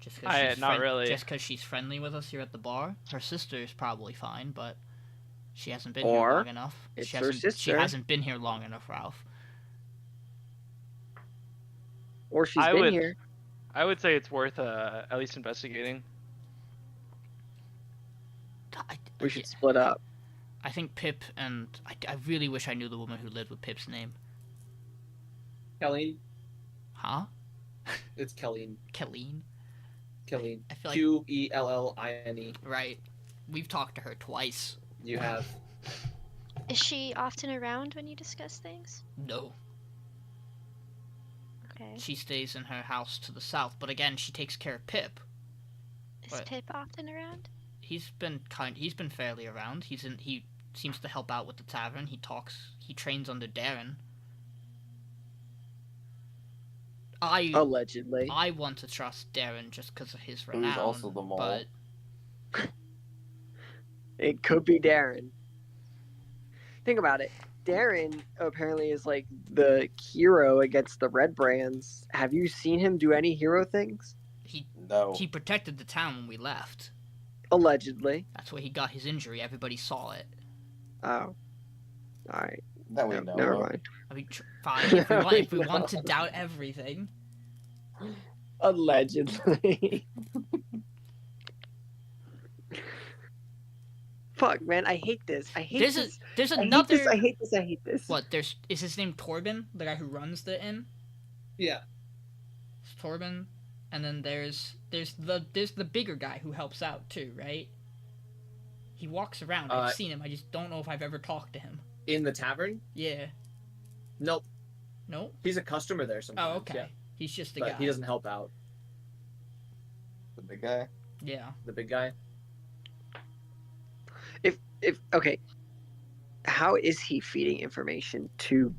Just because Not really. Just because she's friendly with us here at the bar. Her sister is probably fine, but she hasn't been Or here long enough. it's She her hasn't. She sister. hasn't been here long enough, Ralph. Or she's I been would- here. I would say it's worth at least investigating. We should split up. I think Pip and I really wish I knew the woman who lived with Pip's name. Kelleen. Huh? It's Kelleen. Kelleen? Kelleen. I feel like Qelline. right. We've talked to her twice. You have. Is she often around when you discuss things? No. Okay. She stays in her house to the south, but again, she takes care of Pip. Is What? Pip often around? He's been fairly around. He seems to help out with the tavern. He trains under Darren. Allegedly. I want to trust Darren just because of his Who's renown. also the mole. But It could be Darren. Think about it. Darren apparently is like the hero against the Red Brands. Have you seen him do any hero things? No. he protected the town when we left. Allegedly. That's where he got his injury. Everybody saw it. Oh. Alright. That we know. Never of. mind. I mean, fine. If we want to doubt everything. Allegedly. Fuck, man, I hate this. I hate There's this. there's I hate another. this. I hate this. I hate this. What? Is his name Torben, the guy who runs the inn? Yeah. It's Torben, and then there's the bigger guy who helps out too, right? He walks around. I've seen him. I just don't know if I've ever talked to him. In the tavern? Yeah. Nope. No. He's a customer there sometimes. Oh, okay. Yeah. He's just a But guy. he doesn't help out. The big guy. Yeah. The big guy. If okay, how is he feeding information to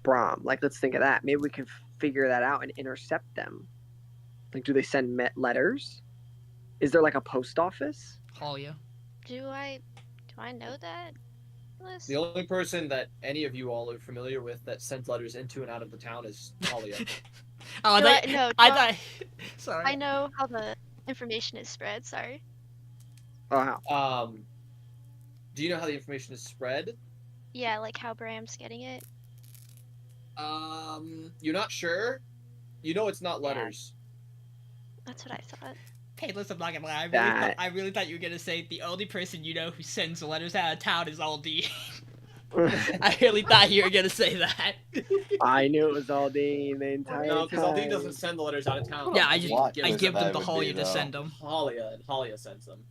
Brom? Like, let's think of that. Maybe we can figure that out and intercept them. Like, do they send letters? Is there like a post office? Halia. Do I know that list? The only person that any of you all are familiar with that sends letters into and out of the town is Talia. Oh, Do I thought. Sorry. I know how the information is spread. Sorry. Oh, wow. Do you know how the information is spread? Yeah, like how Bram's getting it. You're not sure? You know it's not letters. That's what I thought. Hey, listen, I'm not gonna lie. That- I really thought you were gonna say the only person you know who sends letters out of town is Aldiyn. I really thought you were gonna say that. I knew it was Aldiyn the entire No, because time. Aldiyn doesn't send the letters out of town. Yeah, I I give them to Halia to send them. Halia, and Halia sends them.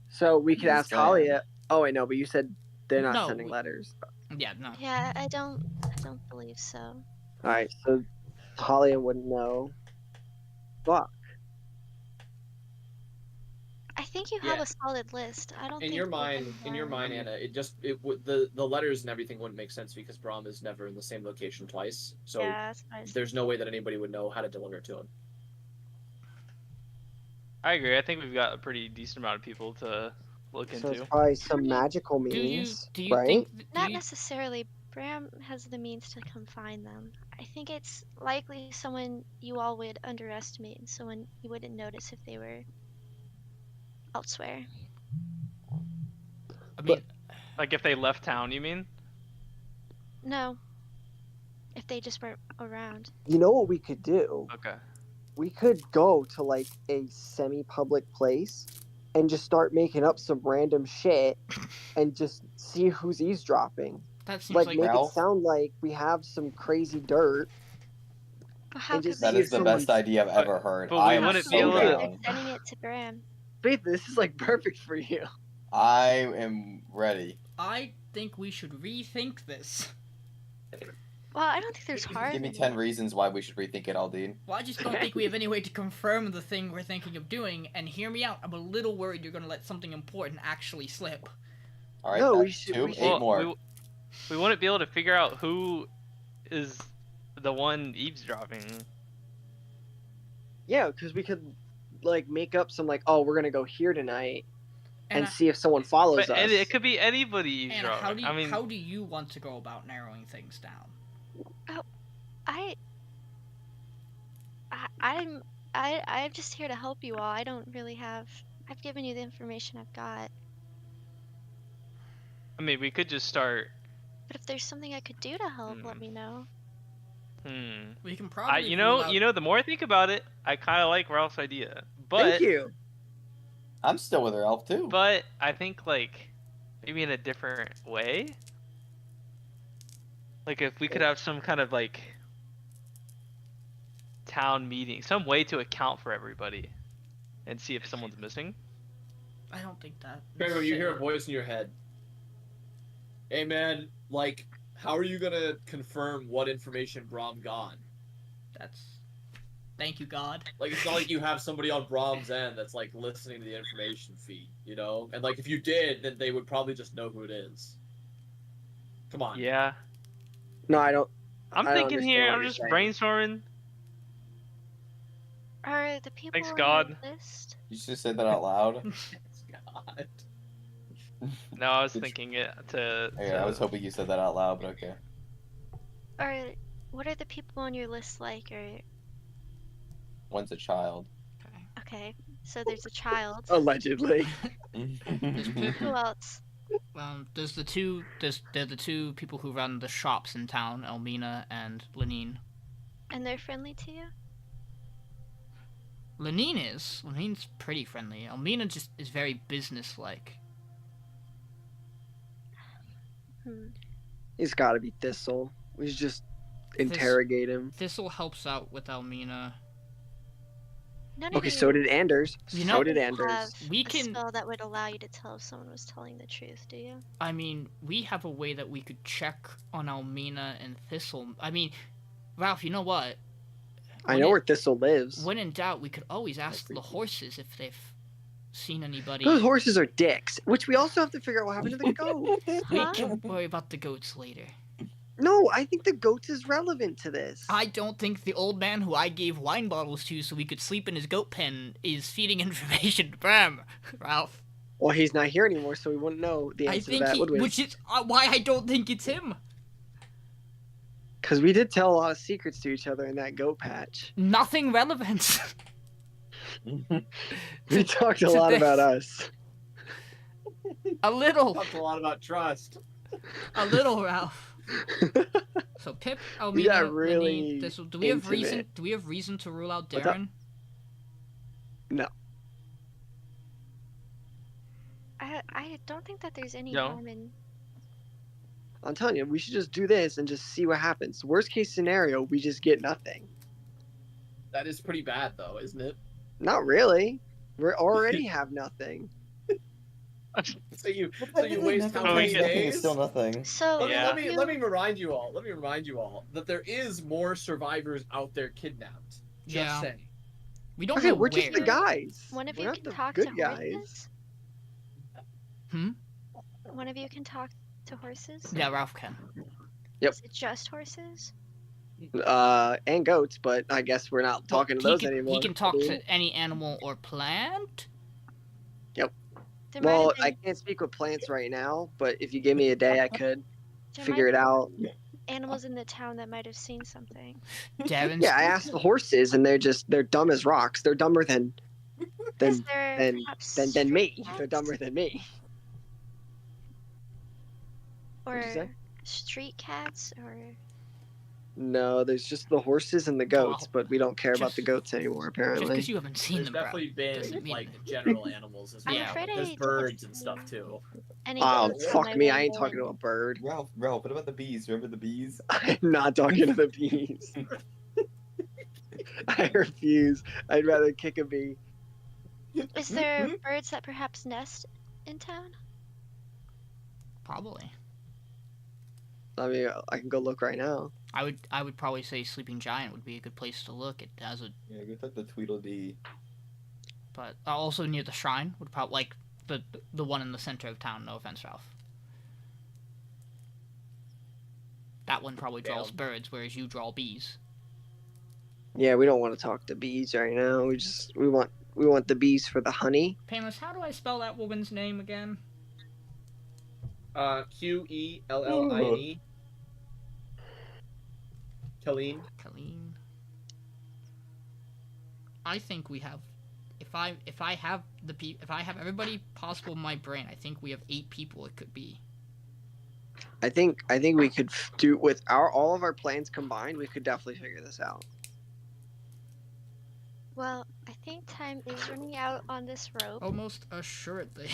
So we could He's ask gone. Halia. Oh, I know, but you said they're not No, sending letters. Yeah, no. Yeah, I don't believe so. All right, so Halia wouldn't know. Fuck. I think you have Yeah. a solid list. I don't In think your we mind, can, Anna, the letters and everything wouldn't make sense because Braum is never in the same location twice. So yeah, that's what I was there's no way that anybody would know how to deliver it to him. I agree. I think we've got a pretty decent amount of people to look So into. it's probably some magical Do you means, do you right? think? Do Not you, necessarily. Bram has the means to come find them. I think it's likely someone you all would underestimate and someone you wouldn't notice if they were elsewhere. I mean, Like if they left town, you mean? No. If they just weren't around. You know what we could do? Okay. We could go to like a semi-public place and just start making up some random shit and just see who's eavesdropping. that seems Like, like make Ralph? it sound like we have some crazy dirt. But how And could just That they is the best idea I've ever heard. but we I am wouldn't be so able to- they're down. sending it to Bram? Faith, this is like perfect for you. I am ready. I think we should rethink this. Well, I don't think there's harm. Give me in 10 it. reasons why we should rethink it, Aldiyn. Well, I just don't think we have any way to confirm the thing we're thinking of doing. And hear me out. I'm a little worried you're gonna let something important actually slip. All right, No, we that's should- two, we should- 8 more. We wouldn't be able to figure out who is the one eavesdropping. Yeah, because we could like make up some like, oh, we're gonna go here tonight and Anna, see if someone follows But us. it could be anybody Anna, eavesdropping. I mean, how do you want to go about narrowing things down? I'm just here to help you all. I don't really have. I've given you the information I've got. we could just start. But if there's something I could do to help, let me know. We can probably. You rule know, out- the more I think about it, I kind of like Ralph's idea. But Thank you. I'm still with her elf too. But I think like maybe in a different way. Like if we could have some kind of like town meeting, some way to account for everybody, and see if someone's missing. I don't think that. Remember, you hear a voice in your head. Hey man, like, how are you gonna confirm what information Braum got? That's. Thank you, God. Like, it's not like you have somebody on Brahm's end that's like listening to the information feed, you know? And like, if you did, then they would probably just know who it is. Come on. Yeah. No, I don't. I'm I don't thinking understand here. what I'm you're just saying. brainstorming. Are the people Thanks, on God. your list? You should say that out loud. God. No, I was Did you- thinking it to. Okay, I was hoping you said that out loud, but okay. Or what are the people on your list like? Or One's a child. okay, so there's a child. Allegedly. Who else? There's the two. They're the two people who run the shops in town, Elmina and Lenine. And they're friendly to you? Lenine's pretty friendly. Almina just is very businesslike. He's got to be Thistle. We should just interrogate him. Thistle helps out with Almina. None Okay, of so did Anders. You So know- did have Anders. We a can- spell that would allow you to tell if someone was telling the truth, do you? I mean, we have a way that we could check on Almina and Thistle. I mean, Ralph, you know what? I know where Thistle lives. When in doubt, we could always ask the horses if they've seen anybody. Those horses are dicks, which we also have to figure out what happened to the goat. We can worry about the goats later. No, I think the goats is relevant to this. I don't think the old man who I gave wine bottles to so we could sleep in his goat pen is feeding information to Bram, Ralph. Well, he's not here anymore, so we wouldn't know the I answer to think that, would we? which is why I don't think it's him. Because we did tell a lot of secrets to each other in that goat patch. Nothing relevant. We talked a to lot this. about us. A little. Talked a lot about trust. A little, Ralph. So Pip, We got Almina, really Lenny, Thistle. Do we have reason? intimate. Do we have reason to rule out What's up? Darren? No. I don't think that there's any No. harm in. I'm telling you, we should just do this and just see what happens. Worst case scenario, we just get nothing. That is pretty bad, though, isn't it? Not really. We already have nothing. So you Technically, waste how Oh, many yeah. nothing is days? still nothing. So Yeah. Let me remind you all. Let me remind you all that there is more survivors out there kidnapped. Just Yeah. saying. We don't Okay, know we're where. just the guys. one of We're you not can the talk good to guys. horses. One of you can talk to horses. Yeah, Ralph can. Yep. Is it just horses? And goats, but I guess we're not talking to Well, those anymore. He can talk to any animal or plant. There might have Well, been- I can't speak with plants right now, but if you give me a day, I could there figure might it out. be Animals in the town that might have seen something. Darren's. Yeah, I asked the horses, and they're dumb as rocks. They're dumber than Is there than perhaps than me. street They're cats? dumber than me. Or What'd you say? street cats, or No, there's just the horses and the goats, Wow. but we don't care about Just- the goats anymore, Just apparently. because you haven't seen There's them, bro. definitely doesn't been mean- like general animals as well. I'm Yeah. afraid I There's don't birds have and stuff too. any Oh, goats on fuck my me, way I ain't in. talking to a bird. Ralph, what about the bees? Remember the bees? I'm not talking to the bees. I refuse. I'd rather kick a bee. Is there birds that perhaps nest in town? Probably. I mean, I can go look right now. I would probably say Sleeping Giant would be a good place to look. It has a, Yeah, go talk to Tweedledee. but also near the shrine would probably like the one in the center of town. No offense, Ralph. That one probably draws Damn. birds, whereas you draw bees. Yeah, we don't want to talk to bees right now. We want the bees for the honey. Payneless, how do I spell that woman's name again? Quelline. Colleen. Colleen. I think we have. If I have everybody possible in my brain, I think we have 8 people. It could be. I think we could do with all of our plans combined. We could definitely figure this out. Well, I think time is running out on this rope. Almost assuredly.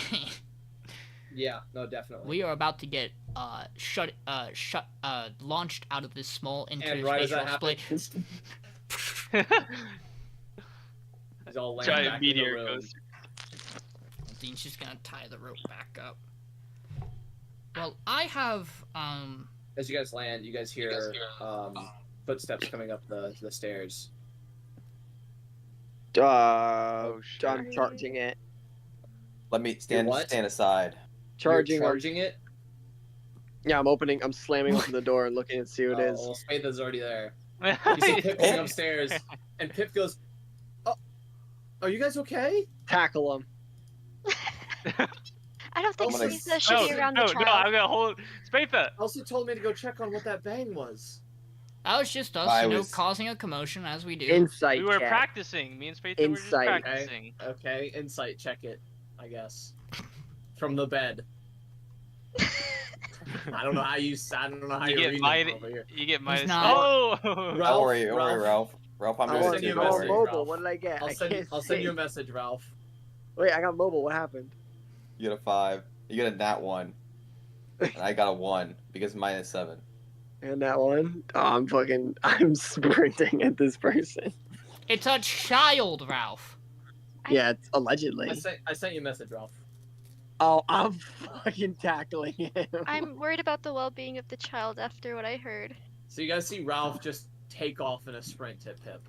Yeah, no, definitely. We are about to get launched out of this small and right as that interspatial happens, space. he's all laying Giant back in the meteor room. goes. Dean's just gonna tie the rope back up. Well, I have As you guys land, you guys hear footsteps coming up the stairs. Oh, shit. I'm charging it. Let me stand what? aside. Charging. You're charging it. Yeah, I'm slamming open the door and looking and see who it is. Well, Spatha's already there. You see Pip coming upstairs, and Pip goes, "Oh, are you guys okay?" Tackle him. I don't think I'm gonna- Spatha should be around no, the no, child. I'm gonna hold Spatha. Also told me to go check on what that bang was. that was just us, I you know, was- causing a commotion as we do. Insight We were check. practicing. Me and Spatha were just Insight. practicing. Okay, insight check it, I guess. From the bed. I don't know how you. I don't know how You you're get reading mine- it over here. You get minus. not- Oh! Don't worry, Ralph. Ralph, I'm I doing want it send you too. a Don't on message, worry. mobile. Ralph. What did I get? I'll send you a message, Ralph. Wait, I got mobile. What happened? You get a 5. You get a nat 1. And I got a 1 because mine is 7. And that one? Oh, I'm sprinting at this person. It's a child, Ralph. Yeah, it's allegedly. I sent you a message, Ralph. Oh, I'm fucking tackling him. I'm worried about the well-being of the child after what I heard. So you guys see Ralph just take off in a sprint to Pip.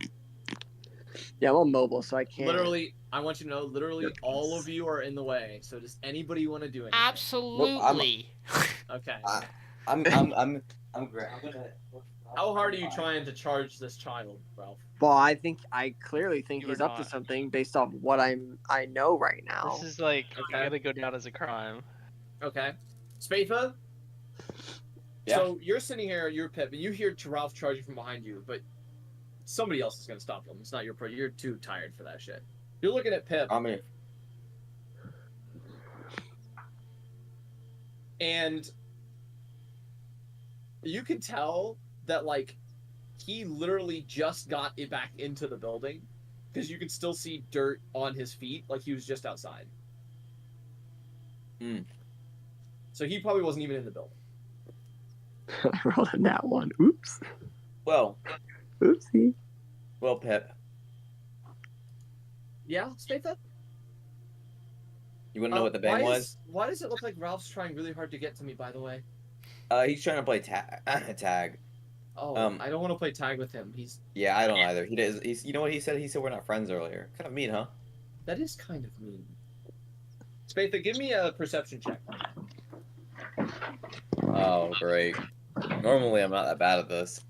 Yeah, I'm on mobile, so I can't. Literally, I want you to know, literally all of you are in the way. So does anybody want to do anything? Absolutely. Okay. I'm great. I'm gonna. How hard are you trying to charge this child, Ralph? Well, I clearly think You he's are up to not. something based off what I know right now. This is like Okay. gonna go down as a crime. Okay. Spatha? Yeah. So you're sitting here, you're Pip, and you hear Ralph charging from behind you, but somebody else is going to stop him. It's not your pro. You're too tired for that shit. You're looking at Pip. I mean, And you can tell that, like, he literally just got it back into the building because you can still see dirt on his feet, like he was just outside. Hmm. So he probably wasn't even in the building. I rolled in that one. Oops. well, Oopsie. Pip. Yeah, Spatha? You want to know what the bang was? Why does it look like Ralph's trying really hard to get to me, by the way? He's trying to play tag. Oh, I don't want to play tag with him. Yeah, I don't either. He does. You know what he said? He said we're not friends earlier. Kind of mean, huh? That is kind of mean. Spatha, give me a perception check. Oh, great. Normally, I'm not that bad at this.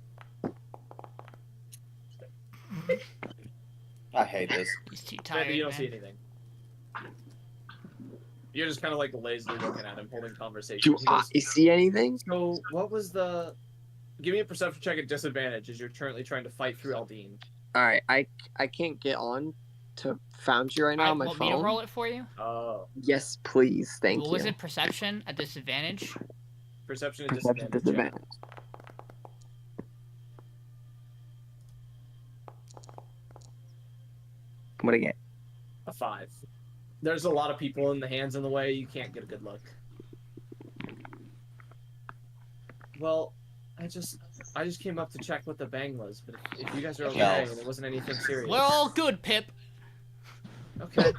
I hate this. He's too Spatha, tired, you don't man. see anything. You're just kind of like lazily looking at him, holding conversation. Do He I goes, see anything? so, what was the... Give me a perception check at disadvantage as you're currently trying to fight through Aldiyn. All right, I can't get on to Foundry right now on my Want me to phone. roll it for you? Oh. Yes, please. Thank What you. was it? Perception at disadvantage? Perception at Perception disadvantage. disadvantage. What'd I get? A 5. There's a lot of people in the hands in the way. You can't get a good look. Well, I just came up to check what the bang was, but if you guys are okay Yeah. and it wasn't anything serious. We're all good, Pip. Okay.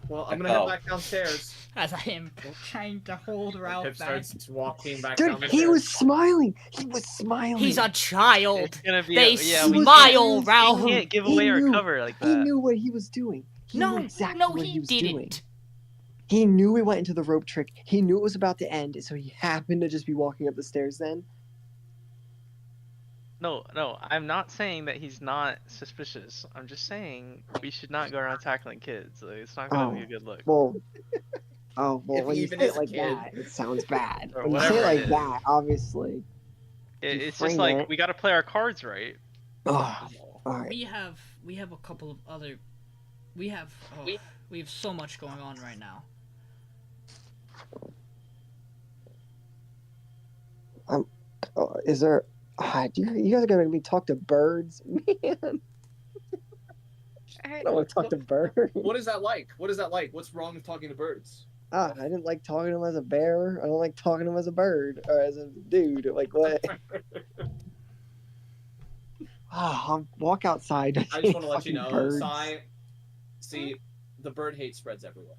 Well, I'm gonna head back downstairs. As I am trying to hold Ralph Pip back. starts walking back down Dude, the he stairs. was smiling. He was smiling. He's a child. It's gonna be They yeah, we smile, can't, Ralph. we can't give He away our knew- cover like He that. knew what he was doing. He knew exactly no, what he he was didn't. doing. He knew we went into the rope trick. He knew it was about to end, so he happened to just be walking up the stairs then. No, I'm not saying that he's not suspicious. I'm just saying we should not go around tackling kids. Like, it's not gonna be a good look. Well, If when he you even say is it a like kid. that, it sounds bad. Or When you say it whatever like it is. that, obviously. It's frame just like it. we got to play our cards right. Oh, all right. We have a couple of other. We have so much going on right now. Is there? You guys are gonna make me talk to birds, man. I don't want to talk to birds. What is that like? What is that like? What's wrong with talking to birds? I didn't like talking to him as a bear. I don't like talking to him as a bird or as a dude. Like what? I'll walk outside. I just want to let you Fucking know, birds. Sai. See, the bird hate spreads everywhere.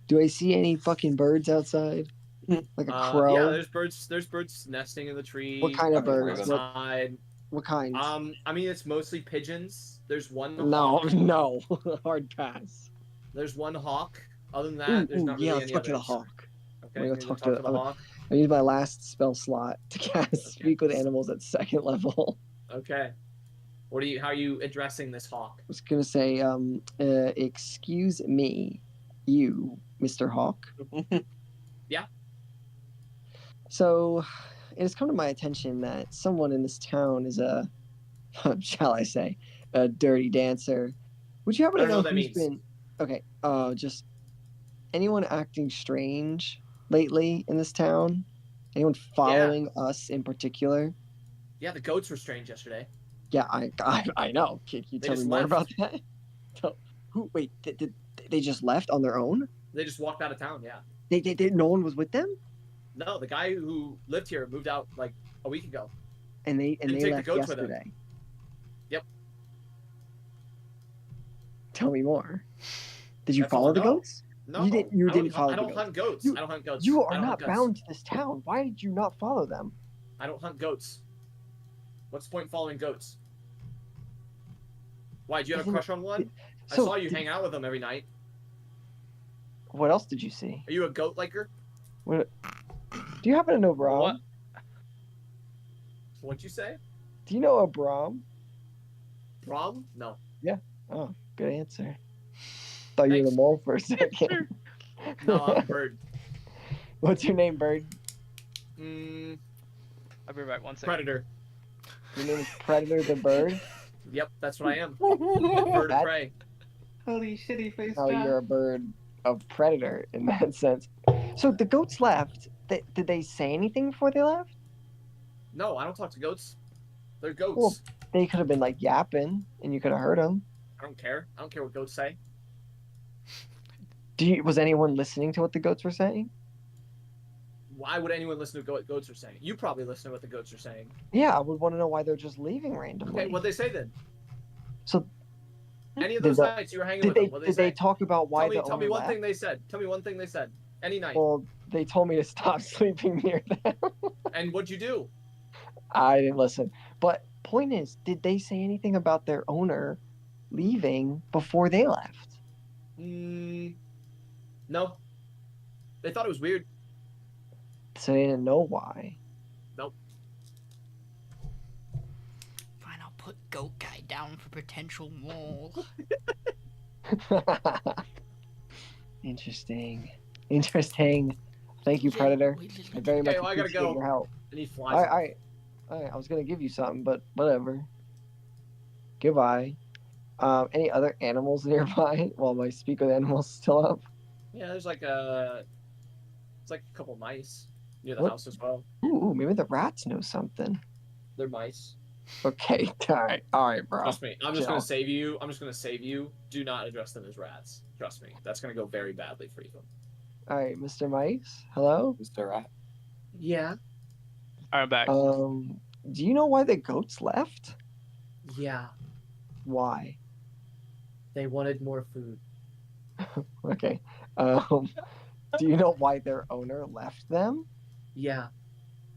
Do I see any fucking birds outside? Like a crow? Yeah, there's birds. There's birds nesting in the tree. What kind of birds? Outside. What kind? I mean, it's mostly pigeons. There's one. No, hawk. no. Hard pass. There's one hawk. Other than that, there's not really yeah, any let's talk to the others. hawk. Okay, I'm you gonna wanna talk to the hawk. I use my last spell slot to cast Speak with Animals at 2nd level. Okay. How are you addressing this hawk? I was gonna say, excuse me, you, Mr. Hawk. Yeah. So, it has come to my attention that someone in this town is a, shall I say, a dirty dancer. Would you happen I to don't know know what that who's means. been? Okay. Just anyone acting strange lately in this town? Anyone following us in particular? Yeah, the goats were strange yesterday. Yeah, I know. Can you They tell me just more left. about that? Who? Wait, did they just left on their own? They just walked out of town. Yeah. They no one was with them, No, the guy who lived here moved out like a week ago. and they Didn't take the left goats with him. yesterday. Yep. Tell me more. Did you That's all follow I the know. goats? No, You didn't follow I the don't hunt goats. You- I don't hunt goats. You I are don't not hunt goats. bound to this town. Why did you not follow them? I don't hunt goats. What's the point in following goats? Why, do you have a Isn't- crush on one? I So, saw you hang out with them every night. What else did you see? Are you a goat liker? What? Do you happen to know Brahm? What? What'd you say? Do you know a Brahm? Prom? No. Oh, good answer. Thought you were the Thanks. mole for a second. No, I'm a bird. What's your name, bird? I'll be right back. 1 second. Predator. Your name is Predator the bird. Yep, that's what I am. Bird of That- prey. Holy shitty face. Oh, you're a bird of predator in that sense. So the goats left. Did they say anything before they left? No, I don't talk to goats. They're goats. Well- They could have been like yapping, and you could have heard them. I don't care. I don't care what goats say. Was anyone listening to what the goats were saying? Why would anyone listen to what goats are saying? You probably listen to what the goats are saying. Yeah, I would want to know why they're just leaving randomly. Okay, what'd they say then? So Any of Did those the- nights you were hanging did with they them, what'd did they they say? talk about why the Tell me owner one left? thing they said. Tell me one thing they said. Any night. Well, they told me to stop sleeping near them. And what'd you do? I didn't listen. But point is, did they say anything about their owner leaving before they left? No. They thought it was weird. So they didn't know why. Nope. Fine, I'll put goat guy down for potential mole. Interesting. Thank you, Predator. I very much Okay, well, I gotta appreciate go. your help. And he flies off. I was gonna give you something, but whatever. Goodbye. Any other animals nearby? While my speak with animals is still up. Yeah, there's like a couple mice near the What? house as well. Ooh, maybe the rats know something. They're mice. Okay, all right, bro. Trust me. I'm just gonna Chill. save you. I'm just gonna save you. Do not address them as rats. Trust me. That's gonna go very badly for you. All right, Mr. Mice. Hello. Mr. Rat. Yeah. Alright, I'm back. Do you know why the goats left? Yeah. Why? They wanted more food. Okay. Do you know why their owner left them? Yeah.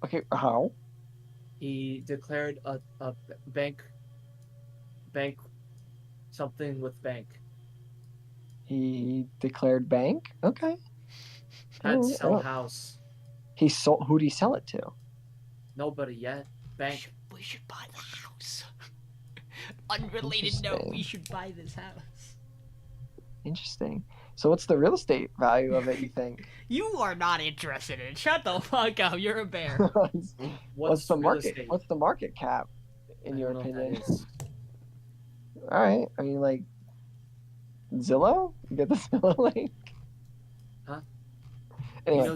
Okay, how? He declared a bank something with bank. He declared bank? Okay. Had to Oh, sell oh. a house. He sold. Who'd he sell it to? Nobody yet. Bank. We should buy the house. Unrelated note, we should buy this house. Interesting. So what's the real estate value of it, you think? You are not interested in it. Shut the fuck up, you're a bear. What's the real market? estate? What's the market cap, in I your don't know what opinion? that is. All right. I mean, like Zillow. You get the Zillow link. Huh? Anyway, You know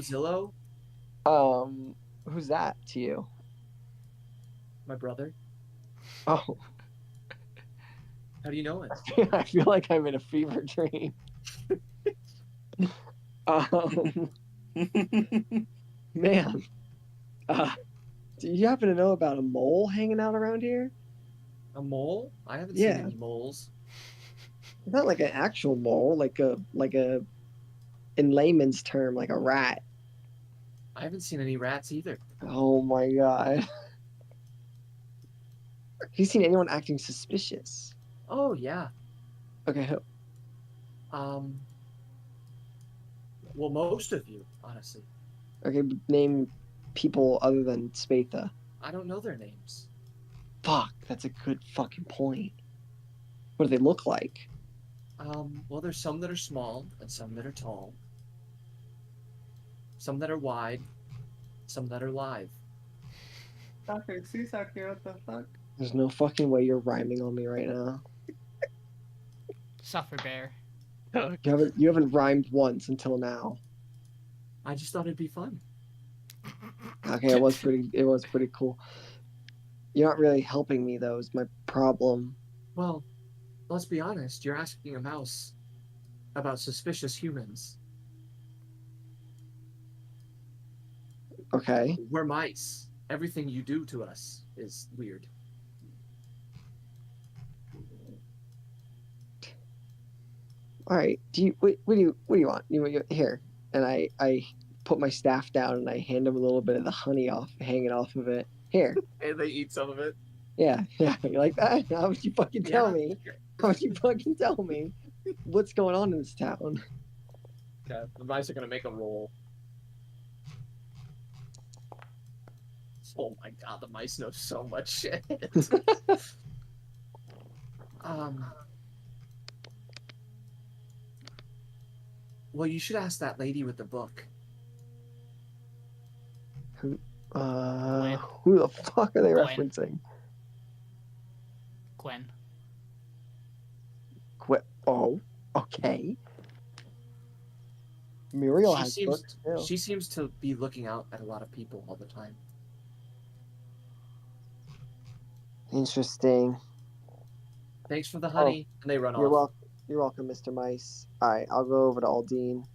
Zillow? who's that to you? My brother. Oh, How do you know it? I feel like I'm in a fever dream. Man, do you happen to know about a mole hanging out around here? A mole? I haven't Yeah. seen any moles. Not like an actual mole, like a in layman's term, like a rat. I haven't seen any rats either. Oh my god. Have you seen anyone acting suspicious? Oh yeah. Okay, Well, most of you, honestly. okay, name people other than Spatha. I don't know their names. Fuck, that's a good fucking point. What do they look like? Well, there's some that are small and some that are tall. Some that are wide, some that are live. Soccer, see soccer, what the fuck? There's no fucking way you're rhyming on me right now. Suffer bear. You haven't rhymed once until now. I just thought it'd be fun. Okay, it was pretty cool. You're not really helping me, though, is my problem. Well, let's be honest. You're asking a mouse about suspicious humans. Okay. We're mice. Everything you do to us is weird. All right. What do you want? Here, and I put my staff down and I hand him a little bit of the honey hanging off of it. Here. And they eat some of it. Yeah. You like that? How would you fucking tell me? How would you fucking tell me what's going on in this town? Okay, the mice are gonna make a roll. Oh my god, the mice know so much shit. Well, you should ask that lady with the book. Who the fuck are they Gwen. referencing? Gwen. Oh, okay. Miriel She has seems books too. she seems to be looking out at a lot of people all the time. Interesting. Thanks for the honey. And they run You're off. welcome. You're welcome, Mr. Mice. All right, I'll go over to Aldiyn.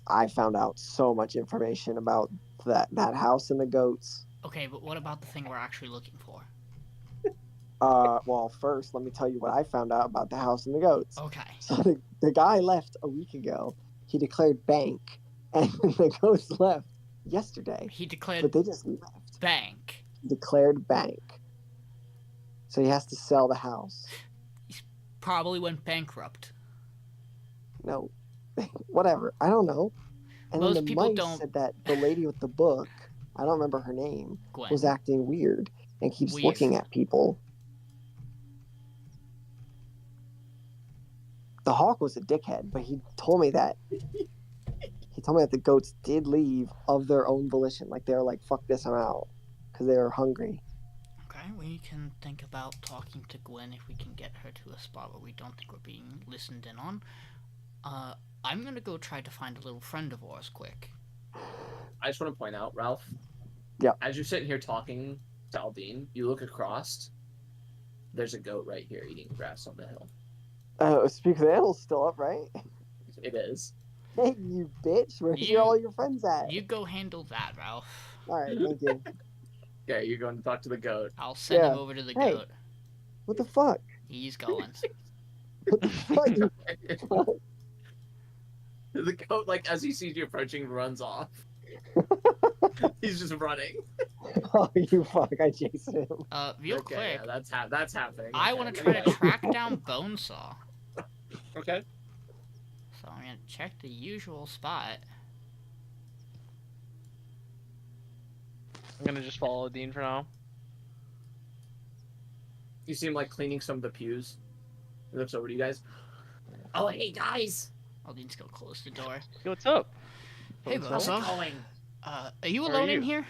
I found out so much information about that house and the goats. Okay, but what about the thing we're actually looking for? Well, first, let me tell you what I found out about the house and the goats. Okay. So the guy left a week ago. He declared bank, and the goats left yesterday. He declared But they just left. bank. He declared bank. So he has to sell the house. Probably went bankrupt. No, whatever. I don't know. And Most then the people mice don't- said that the lady with the book, I don't remember her name, Gwen. was acting weird and keeps Weird. looking at people. The hawk was a dickhead, but he told me that the goats did leave of their own volition. Like they were like, "Fuck this, I'm out," because they were hungry. Okay, we can think about talking to Gwen if we can get her to a spot where we don't think we're being listened in on. I'm gonna go try to find a little friend of ours quick. I just want to point out, Ralph. Yeah. As you're sitting here talking to Aldiyn, you look across. There's a goat right here eating grass on the hill. Speak of the animals, still up, right? It is. Hey, you bitch! Where's You- all your friends at? You go handle that, Ralph. All right, thank you. Okay, you're going to talk to the goat. I'll send him Yeah. over to the Hey. goat. What the fuck? He's going. What the fuck? You- The goat, like, as he sees you approaching, runs off. He's just running. Oh, you fuck! I chased him. Real Okay, quick, yeah, that's happening. I Okay, want to try to anyway. track down Bonesaw. Okay. So I'm gonna check the usual spot. I'm gonna just follow Dean for now. You see him, like, cleaning some of the pews. He looks over to you guys. Oh, hey, guys! Aldiyn's gonna close the door. Yo, what's up? Hey, How's it Bonesaw. going? Are you How are alone in you? here?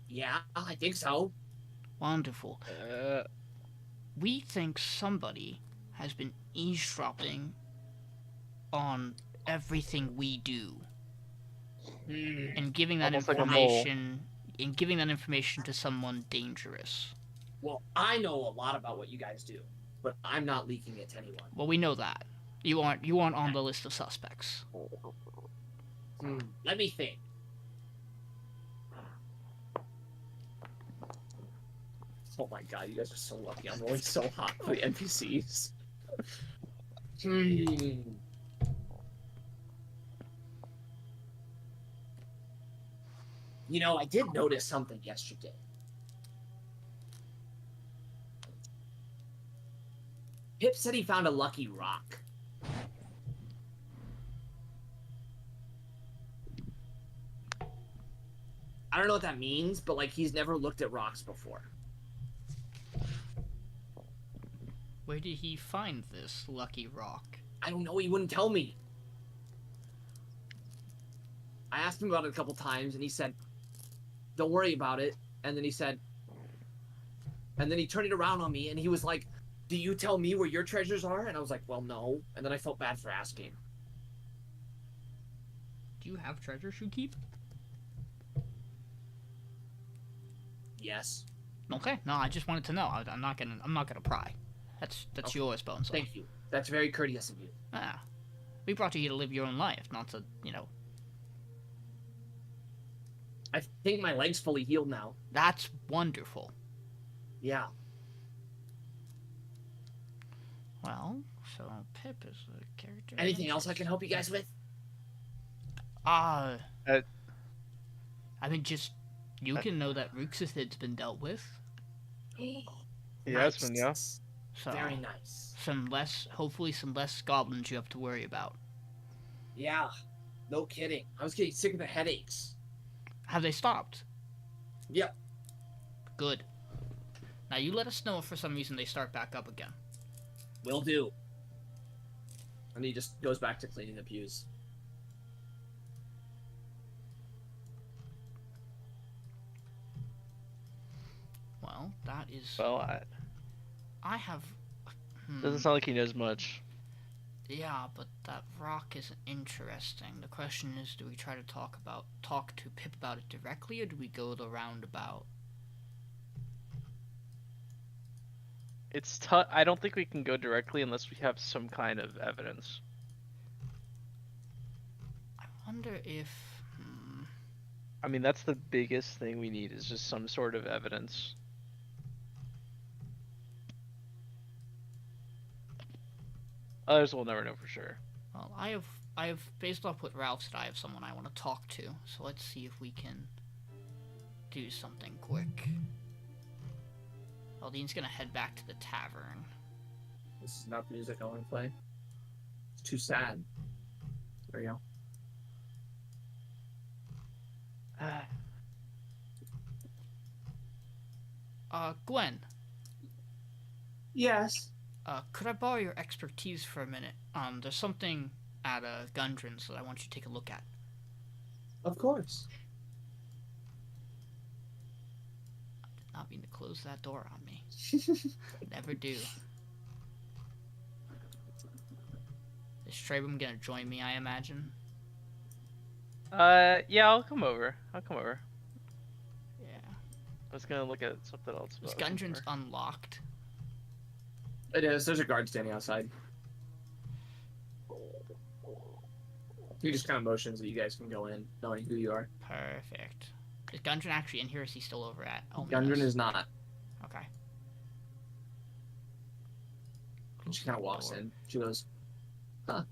Yeah, I think so. Wonderful. We think somebody has been eavesdropping on everything we do and giving that Almost like a mole. information to someone dangerous. Well, I know a lot about what you guys do, but I'm not leaking it to anyone. Well, we know that. You aren't on the list of suspects. Let me think. Oh my god, you guys are so lucky. I'm rolling so hot for the NPCs. You know, I did notice something yesterday. Pip said he found a lucky rock. I don't know what that means, but like he's never looked at rocks before. Where did he find this lucky rock? I don't know, he wouldn't tell me. I asked him about it a couple times and he said, "Don't worry about it." And then he said, and then he turned it around on me and he was like, "Do you tell me where your treasures are?" And I was like, "Well, no." And then I felt bad for asking. Do you have treasures you keep? Yes. Okay. No, I just wanted to know. I'm not gonna pry. That's Okay. yours, Bonesaw. Thank you. That's very courteous of you. Ah, we brought you here to live your own life, not to, I think my leg's fully healed now. That's wonderful. Yeah. Well, so Pip is a character. Anything else I can help you guys with? I mean, just you can know that Ruxithid's been dealt with. Yes, man, yeah. So Very nice. hopefully some less goblins you have to worry about. Yeah. No kidding. I was getting sick of the headaches. Have they stopped? Yep. Good. Now you let us know if for some reason they start back up again. Will do. And he just goes back to cleaning the pews. Well, that is. Well, I have. doesn't sound like he knows much. Yeah, but that rock is interesting. The question is, do we try to talk to Pip about it directly, or do we go the roundabout? It's tough. I don't think we can go directly unless we have some kind of evidence. I wonder if. I mean, that's the biggest thing we need is just some sort of evidence. Others will never know for sure. Well, I have based off what Ralph said, I have someone I want to talk to. So let's see if we can do something quick. Aldyn's gonna head back to the tavern. This is not the music I want to play. It's too sad. There you go. Gwen. Yes. Could I borrow your expertise for a minute? There's something at Gundren's that I want you to take a look at. Of course. I did not mean to close that door on me. Never do. Is Trebrum gonna join me, I imagine? Yeah, I'll come over. Yeah. I was gonna look at something else. Is but I'll come Gundren's over. unlocked? It is. There's a guard standing outside. He just kind of motions that you guys can go in, knowing who you are. Perfect. Is Gundren actually in here, or is he still over at Gundren is not. Okay. And she kind of walks in. She goes,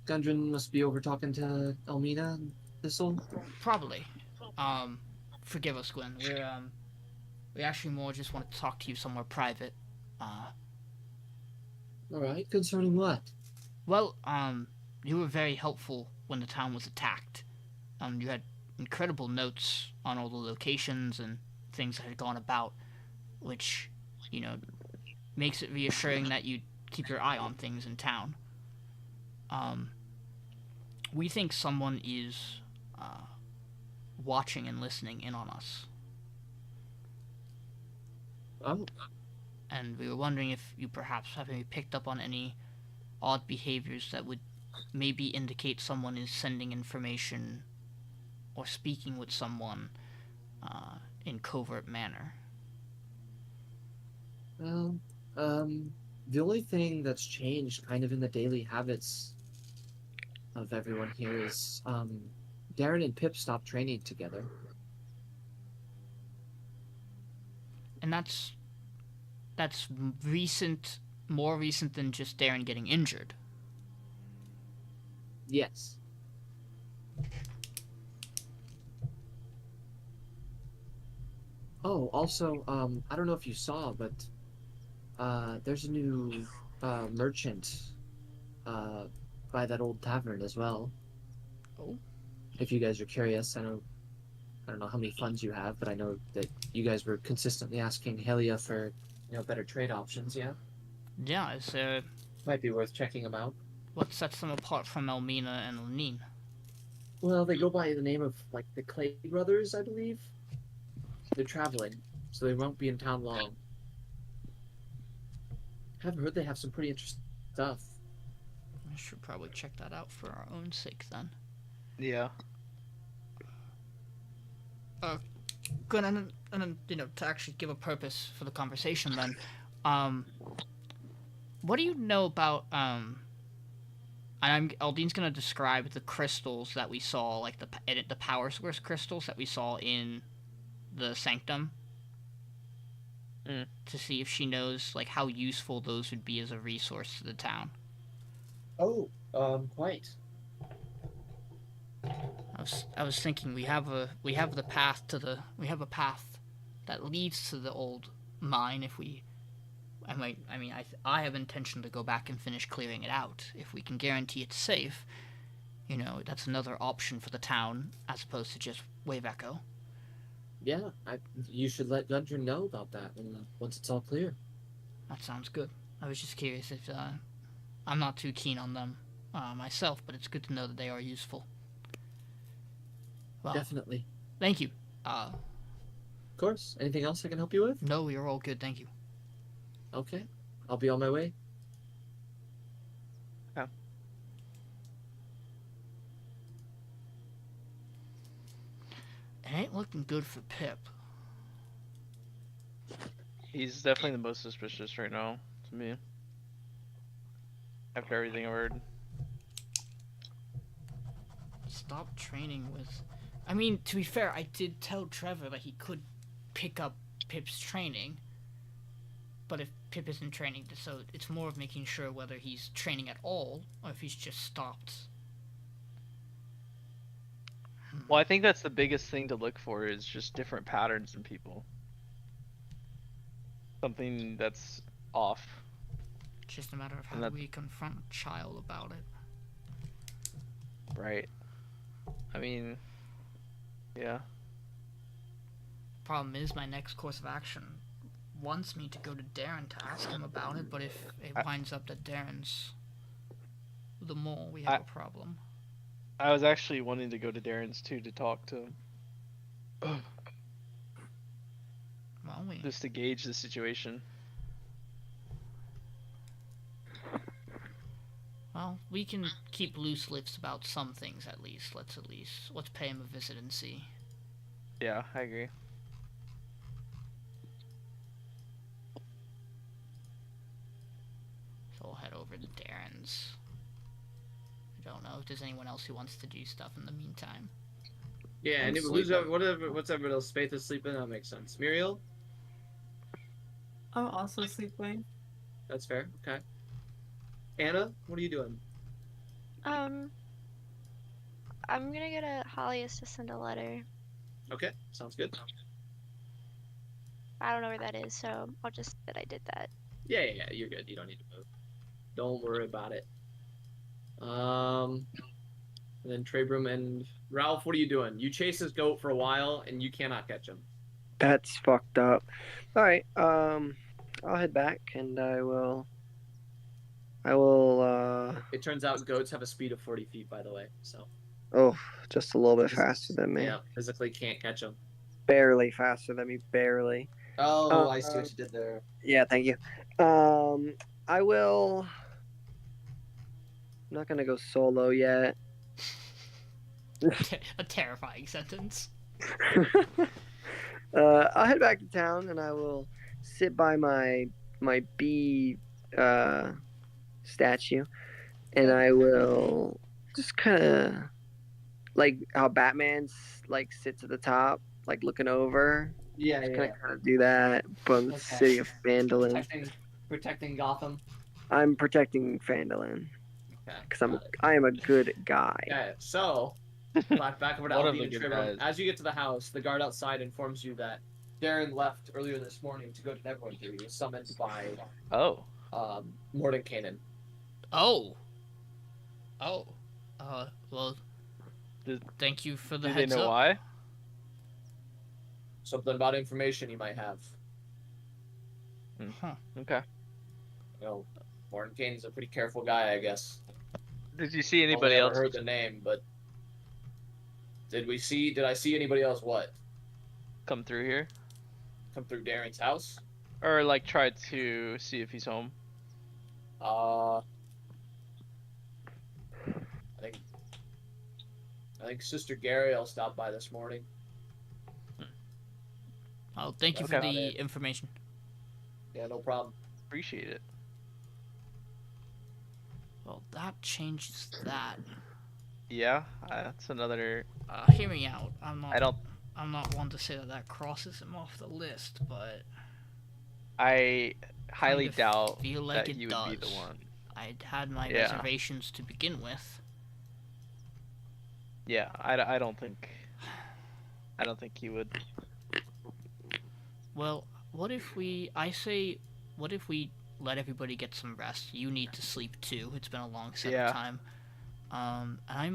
Gundren must be over talking to Elmina and Thistle. Probably. Forgive us, Gwen. We actually more just wanted to talk to you somewhere private. Alright, concerning what? Well, you were very helpful when the town was attacked. You had incredible notes on all the locations and things that had gone about, which, makes it reassuring that you keep your eye on things in town. We think someone is watching and listening in on us. Oh. And we were wondering if you perhaps have maybe picked up on any odd behaviors that would maybe indicate someone is sending information or speaking with someone in covert manner. Well, the only thing that's changed kind of in the daily habits of everyone here is, Darren and Pip stopped training together. And that's recent, more recent than just Darren getting injured. Yes. Oh, also, I don't know if you saw, but there's a new merchant by that old tavern as well. Oh. If you guys are curious, I don't know how many funds you have, but I know that you guys were consistently asking Helia for, better trade options, yeah? Yeah, it's Might be worth checking them out. what sets them apart from Elmina and Lenine? Well, they go by the name of, the Clay Brothers, I believe. They're traveling, so they won't be in town long. I've heard they have some pretty interesting stuff. I should probably check that out for our own sake then. Yeah. Good, and and then to actually give a purpose for the conversation, then, what do you know about and Aldiyn's gonna describe the crystals that we saw, like the power source crystals that we saw in the sanctum, to see if she knows like how useful those would be as a resource to the town. Oh, quite. I was thinking we have a path that leads to the old mine. If we, I have intention to go back and finish clearing it out. If we can guarantee it's safe, that's another option for the town as opposed to just wave echo. Yeah, you should let Gunter know about that once it's all clear. That sounds good. I was just curious if I'm not too keen on them myself, but it's good to know that they are useful. Well, Definitely. Thank you. Of course. Anything else I can help you with? No, you're all good. Thank you. Okay. I'll be on my way. Yeah. It ain't looking good for Pip. He's definitely the most suspicious right now to me. After everything I heard. Stop training with... I mean, to be fair, I did tell Trevor that he could pick up Pip's training. But if Pip isn't training, so it's more of making sure whether he's training at all, or if he's just stopped. Well, I think that's the biggest thing to look for is just different patterns in people. Something that's off. It's just a matter of how we confront a child about it. Right. I mean, yeah. Problem is, my next course of action wants me to go to Darren to ask him about it, but if it winds up that Darren's the mole, we have a problem. I was actually wanting to go to Darren's too to talk to him. Well, just to gauge the situation. Well, we can keep loose lips about some things at least. Let's pay him a visit and see. Yeah, I agree. So we'll head over to Darren's. I don't know if there's anyone else who wants to do stuff in the meantime. Yeah, what's everyone else? Spatha sleeping? That makes sense. Miriel? I'm also sleeping. That's fair. Okay. Anna, what are you doing? I'm gonna get a Hollius to send a letter. Okay, sounds good. I don't know where that is, so I'll just say that I did that. Yeah, you're good. You don't need to move. Don't worry about it. And then Trebrum and Ralph, what are you doing? You chase this goat for a while, and you cannot catch him. That's fucked up. All right. I'll head back, and I will. It turns out goats have a speed of 40 feet, by the way. So. Oh, just a little bit faster than me. Yeah, physically can't catch them. Barely faster than me. Barely. Oh, I see what you did there. Yeah, thank you. I will. I'm not gonna go solo yet. A terrifying sentence. I'll head back to town and I will sit by my bee statue, and I will just kind of like how Batman's like sits at the top, like looking over. Yeah, just kind of do that from the city of Phandelver. Protecting Gotham. I'm protecting Phandelver Okay. because I am a good guy. Okay, so back over to One of Aldiyn the and good Trebrum. guys. As you get to the house, the guard outside informs you that Darren left earlier this morning to go to Neverwinter. He was summoned by Mordenkainen. Oh. Well, thank you for the Do heads they know up. why? Something about information he might have. Huh. Okay. You know, Mordenkainen's a pretty careful guy, I guess. Did you see anybody else Heard the name, but did I see anybody else? What? come through here? Come through Darren's house? Or like try to see if he's home? I think Sister Gabrielle stopped by this morning. Oh, thank you That's for about the it. information. Yeah, no problem. Appreciate it. Well, that changes that. Yeah, that's another. Hear me out. I don't. I'm not one to say that crosses him off the list, but I highly kind of doubt feel like that it he would be the does. one. I'd had my Yeah. reservations to begin with. Yeah, I don't think. I don't think he would. Well, what if we let everybody get some rest? You need to sleep too. It's been a long set Yeah. of time. And I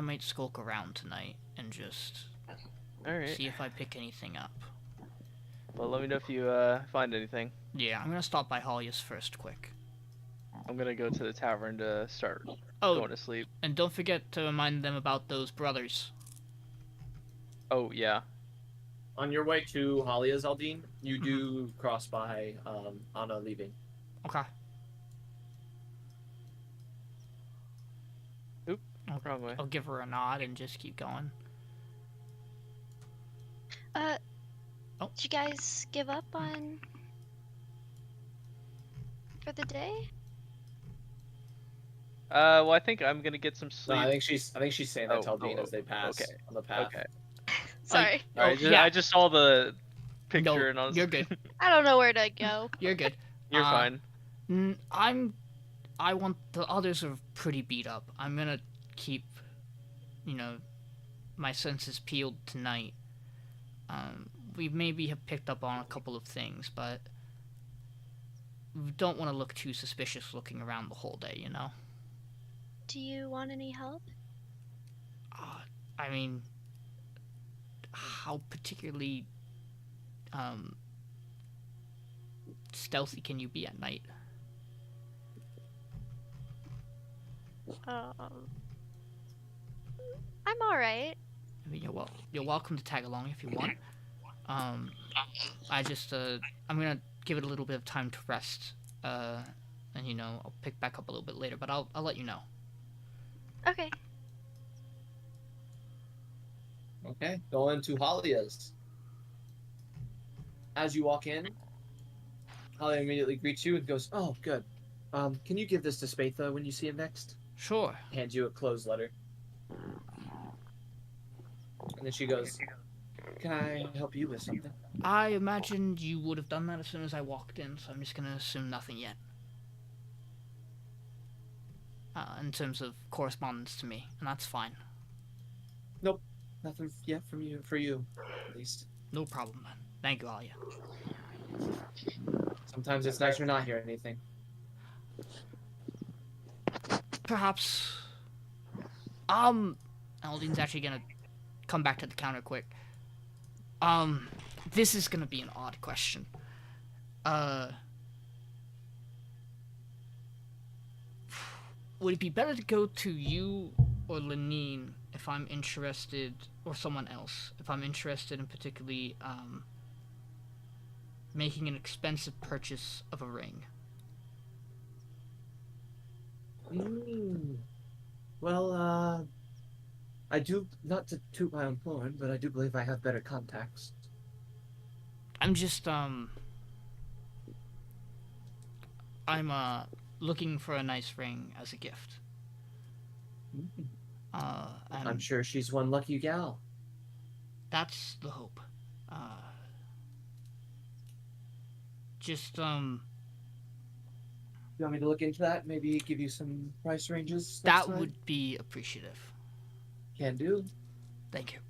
might skulk around tonight and just All right. see if I pick anything up. Well, let me know if you find anything. Yeah, I'm gonna stop by Holly's first, quick. I'm gonna go to the tavern to start Oh, going to sleep. and don't forget to remind them about those brothers. Oh yeah. On your way to Halia's, Aldiyn, you do cross by Anna leaving. Okay. Oop. Wrong way. I'll give her a nod and just keep going. Oh. Did you guys give up on for the day? Well, I think I'm gonna get some No, sleep. I think she's saying that to Aldiyn as they pass okay. on the path. Okay. Sorry, Alright, yeah. I just saw the picture No, and I was you're good. I don't know where to go. You're good. You're fine. I want the others are pretty beat up. I'm gonna keep, my senses peeled tonight. We maybe have picked up on a couple of things, but we don't want to look too suspicious looking around the whole day, you know? Do you want any help? I mean, how particularly, stealthy can you be at night? I'm alright. I mean, you're welcome to tag along if you want. I'm gonna give it a little bit of time to rest, and I'll pick back up a little bit later, but I'll let you know. Okay. Okay, go into Halia's. As you walk in, Halia immediately greets you and goes, "Oh, good. Can you give this to Spatha when you see him next?" Sure. Hands you a closed letter. And then she goes, "Can I help you with something?" I imagined you would have done that as soon as I walked in, so I'm just gonna assume nothing yet. In terms of correspondence to me, and that's fine. Nope, nothing yet from you, for you, at least. No problem, man. Thank you, Alia. Sometimes it's nicer not hear anything. Perhaps. Aldiyn's actually gonna come back to the counter quick. This is gonna be an odd question. Would it be better to go to you or Lenine if I'm interested, or someone else, if I'm interested in particularly, making an expensive purchase of a ring? Well, I do, not to toot my own horn, but I do believe I have better contacts. I'm just, I'm, looking for a nice ring as a gift. And I'm sure she's one lucky gal. that's the hope. Just, You want me to look into that? Maybe give you some price ranges? next that time? would be appreciative. Can do. Thank you.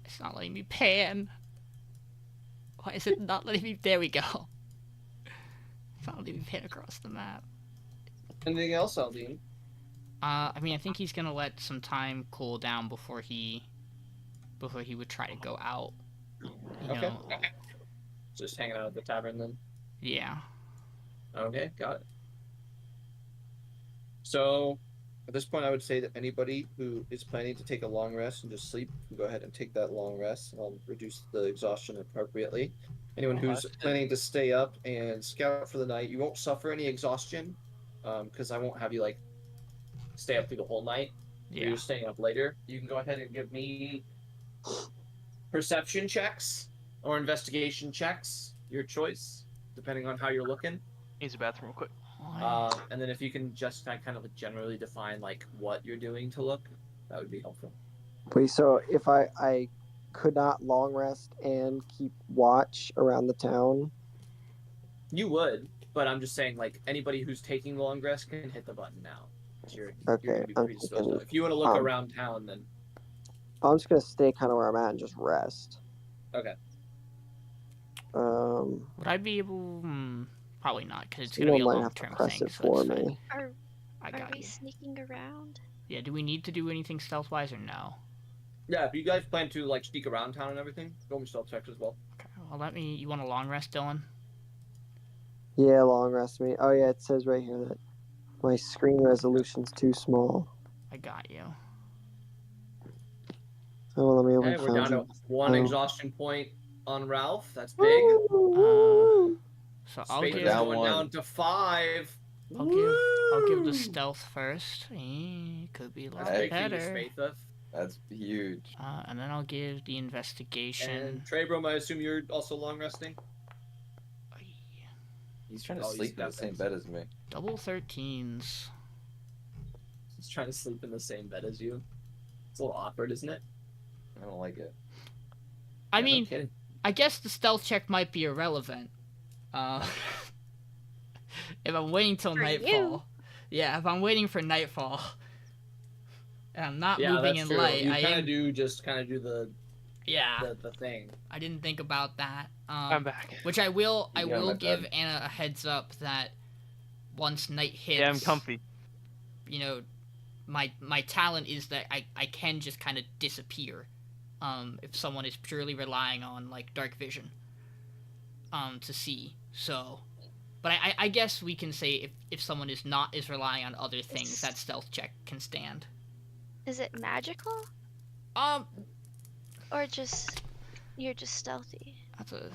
It's not letting me pan. Why is it not letting me? There we go. It's not letting me pan across the map. Anything else, Aldiyn? I mean, I think he's gonna let some time cool down before he would try to go out. You Okay. know? Just hanging out at the tavern then. Yeah. Okay, got it. So, at this point, I would say that anybody who is planning to take a long rest and just sleep can go ahead and take that long rest. I'll reduce the exhaustion appropriately. Anyone who's planning to stay up and scout for the night, you won't suffer any exhaustion, because I won't have you like stay up through the whole night. Or Yeah. you're staying up later. You can go ahead and give me perception checks or investigation checks, your choice, depending on how you're looking. Needs a bathroom real quick. And then if you can just kind of generally define like what you're doing to look, that would be helpful. Wait, so if I could not long rest and keep watch around the town? You would, but I'm just saying like anybody who's taking the long rest can hit the button now. You're Okay, gonna be I'm predisposed to. thinking, If you want to look around town, then I'm just gonna stay kind of where I'm at and just rest. okay. Would I be able? Probably not, because it's gonna Someone be a might have to long-term press thing. it So for it's fine. me. I Are got we you. sneaking around? Yeah. Do we need to do anything stealth-wise or no? Yeah, if you guys plan to like sneak around town and everything, go me stealth checks as well. Okay. Well, let me. You want a long rest, Dylan? Yeah, long rest me. Oh yeah, it says right here that my screen resolution's too small. I got you. Oh, let me open Okay, we're down to Foundry. one Oh. exhaustion point on Ralph. That's big. So I'll Space give. is Down going one. down to 5. I'll give the Woo! stealth first. Could be a little That's bit big for you, better. Spatha. That's huge. And then I'll give the investigation. And Trebrum, I assume you're also long resting. He's trying to Oh, he's sleep in got the same this. bed as me. Double 13s. He's trying to sleep in the same bed as you. It's a little awkward, isn't it? I don't like it. I Yeah, no mean, kidding. I guess the stealth check might be irrelevant. If I'm waiting till For nightfall. you. Yeah, if I'm waiting for nightfall. And I'm not Yeah, moving that's in true. light. You I kind am. of do just kind of do the Yeah, thing. I didn't think about that. I'm back. Which I will. I You got will my give bed. Anna a heads up that once night hits. Yeah, I'm comfy. You know, my talent is that I can just kind of disappear. If someone is purely relying on like dark vision. To see. So, but I guess we can say if someone is relying on other things, that stealth check can stand. Is it magical? Or just you're just stealthy? That's an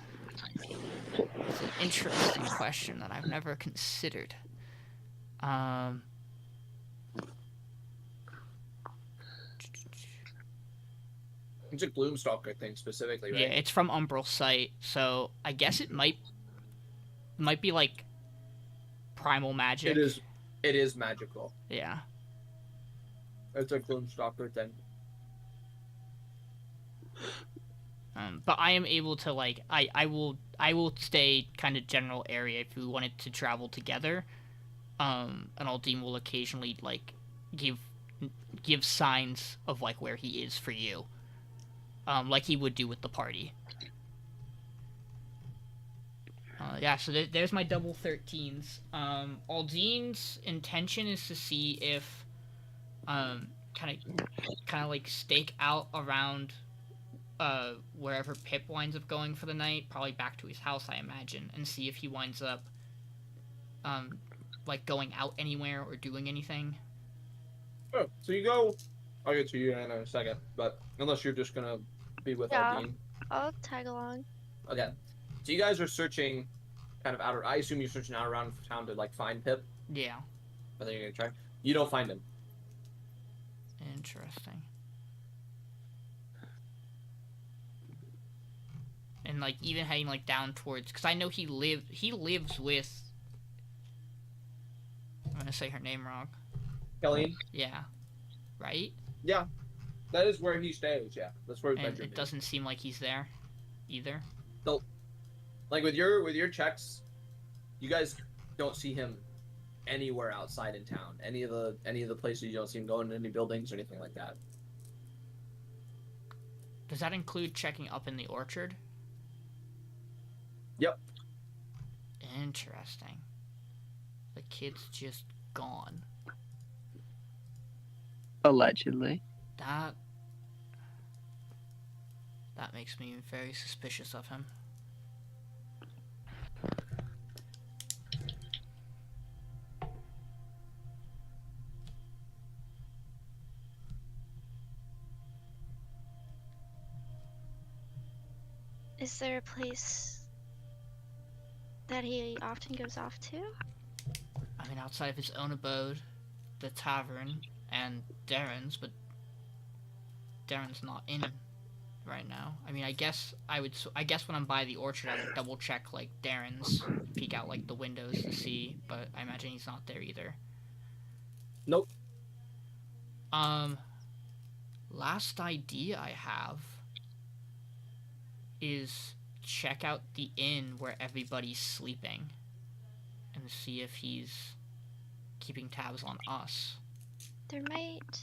interesting question that I've never considered. It's a Gloomstalker thing specifically, right? Yeah, it's from Umbral Sight, so I guess it might be like primal magic. It is magical. Yeah. It's a Gloomstalker thing. But I am able to like I will stay kind of general area if we wanted to travel together. And Aldiyn will occasionally like give signs of like where he is for you. Like he would do with the party. Yeah, so there's my double 13s. Aldyn's intention is to see if kind of like stake out around wherever Pip winds up going for the night, probably back to his house, I imagine, and see if he winds up like going out anywhere or doing anything. Oh, so you go. I'll get to you in a second, but unless you're just gonna be with Yeah. Aldiyn. I'll tag along. Okay. So you guys are searching kind of I assume you're searching out around town to like find Pip. Yeah. I think you're gonna try. You don't find him. Interesting. And like even heading like down towards, because I know he lives with. I'm gonna say her name wrong. Kelly? Yeah. Right? Yeah. That is where he stays, yeah. That's where his And bedroom it is. doesn't seem like he's there either. Like with your checks, you guys don't see him anywhere outside in town. Any of the places you don't see him going to any buildings or anything like that. Does that include checking up in the orchard? Yep. Interesting. The kid's just gone. Allegedly. That makes me very suspicious of him. Is there a place that he often goes off to? I mean, outside of his own abode, the tavern, and Darren's, but Darren's not in right now. I mean, I guess when I'm by the orchard, I would double check like Darren's, peek out like the windows to see, but I imagine he's not there either. Nope. Last idea I have is check out the inn where everybody's sleeping and see if he's keeping tabs on us. There might.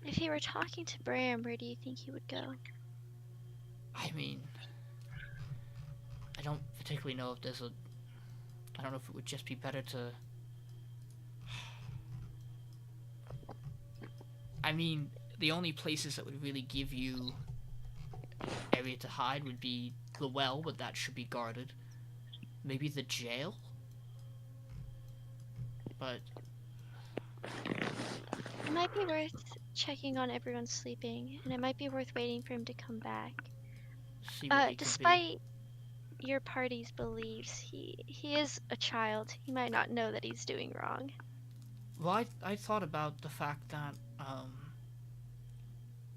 If he were talking to Bram, where do you think he would go? I mean, I don't particularly know if I don't know if it would just be better to... I mean, the only places that would really give you area to hide would be the well, but that should be guarded. Maybe the jail? But... It might be worth checking on everyone sleeping, and it might be worth waiting for him to come back. see what he could be. Despite your party's beliefs, he is a child. He might not know that he's doing wrong. Well, I thought about the fact that,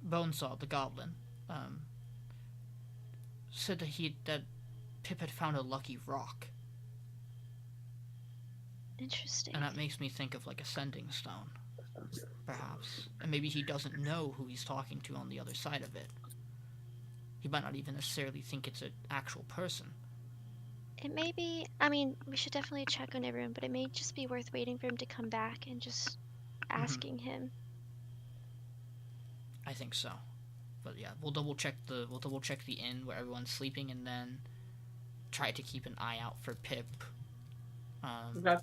Bonesaw, the goblin, said that Pip had found a lucky rock. Interesting. And that makes me think of like a sending stone, perhaps. And maybe he doesn't know who he's talking to on the other side of it. He might not even necessarily think it's an actual person. It may be, I mean, we should definitely check on everyone, but it may just be worth waiting for him to come back and just asking him. I think so. But yeah, we'll double check the inn where everyone's sleeping, and then try to keep an eye out for Pip. Okay.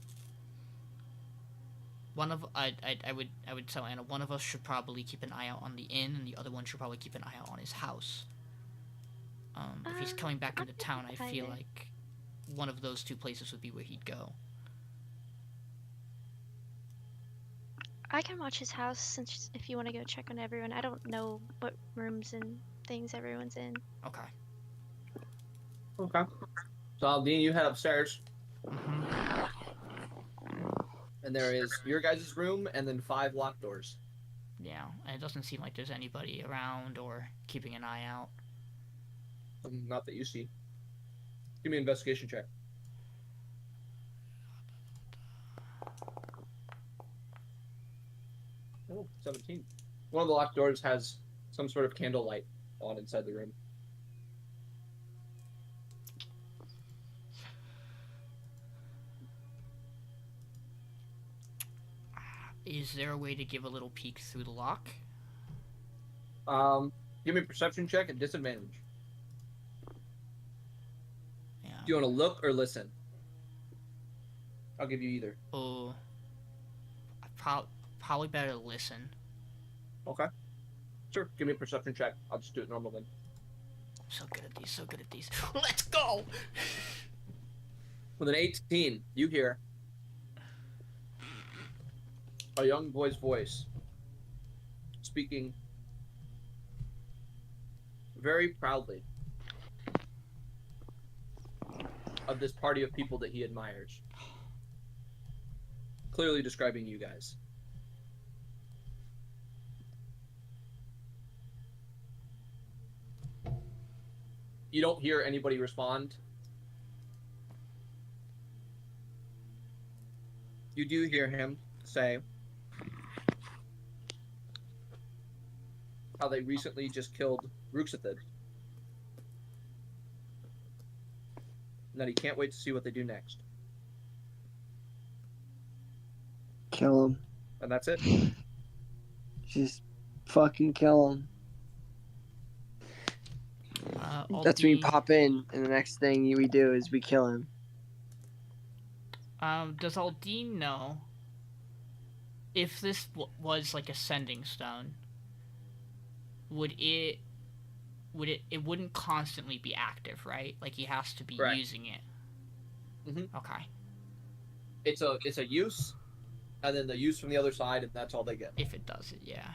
I would tell Anna, one of us should probably keep an eye out on the inn, and the other one should probably keep an eye out on his house. If he's coming back into town, I feel like one of those two places would be where he'd go. I can watch his house, since if you want to go check on everyone. I don't know what rooms and things everyone's in. Okay. Okay. So Aldiyn, you head upstairs, and there is your guys' room, and then 5 locked doors. Yeah, and it doesn't seem like there's anybody around or keeping an eye out. Not that you see. Give me an investigation check. Oh, 17. One of the locked doors has some sort of candlelight on inside the room. Is there a way to give a little peek through the lock? Give me a perception check at disadvantage. Yeah. Do you want to look or listen? I'll give you either. Oh, probably better to listen. Okay. Sure. Give me a perception check. I'll just do it normal then. So good at these, so good at these. Let's go! With an 18, you hear a young boy's voice speaking very proudly of this party of people that he admires. Clearly describing you guys. You don't hear anybody respond. You do hear him say how they recently just killed Ruxathid. And that he can't wait to see what they do next. Kill him. And that's it. Just fucking kill him. That's when we pop in, and the next thing we do is we kill him. Does Aldiyn know if this was like a sending stone? It wouldn't constantly be active, right? Like he has to be using it. Mm-hmm. Okay. It's a use, and then the use from the other side, and that's all they get. If it does it, yeah.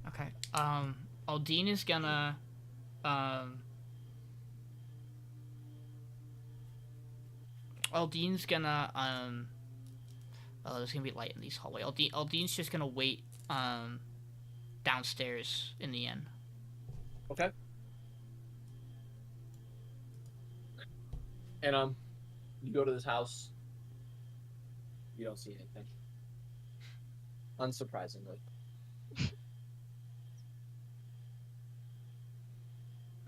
Okay. Aldiyn is gonna Aldyn's gonna oh, there's gonna be light in these hallway. Aldyn's just gonna wait downstairs in the inn. Okay. And you go to this house. You don't see anything. Unsurprisingly.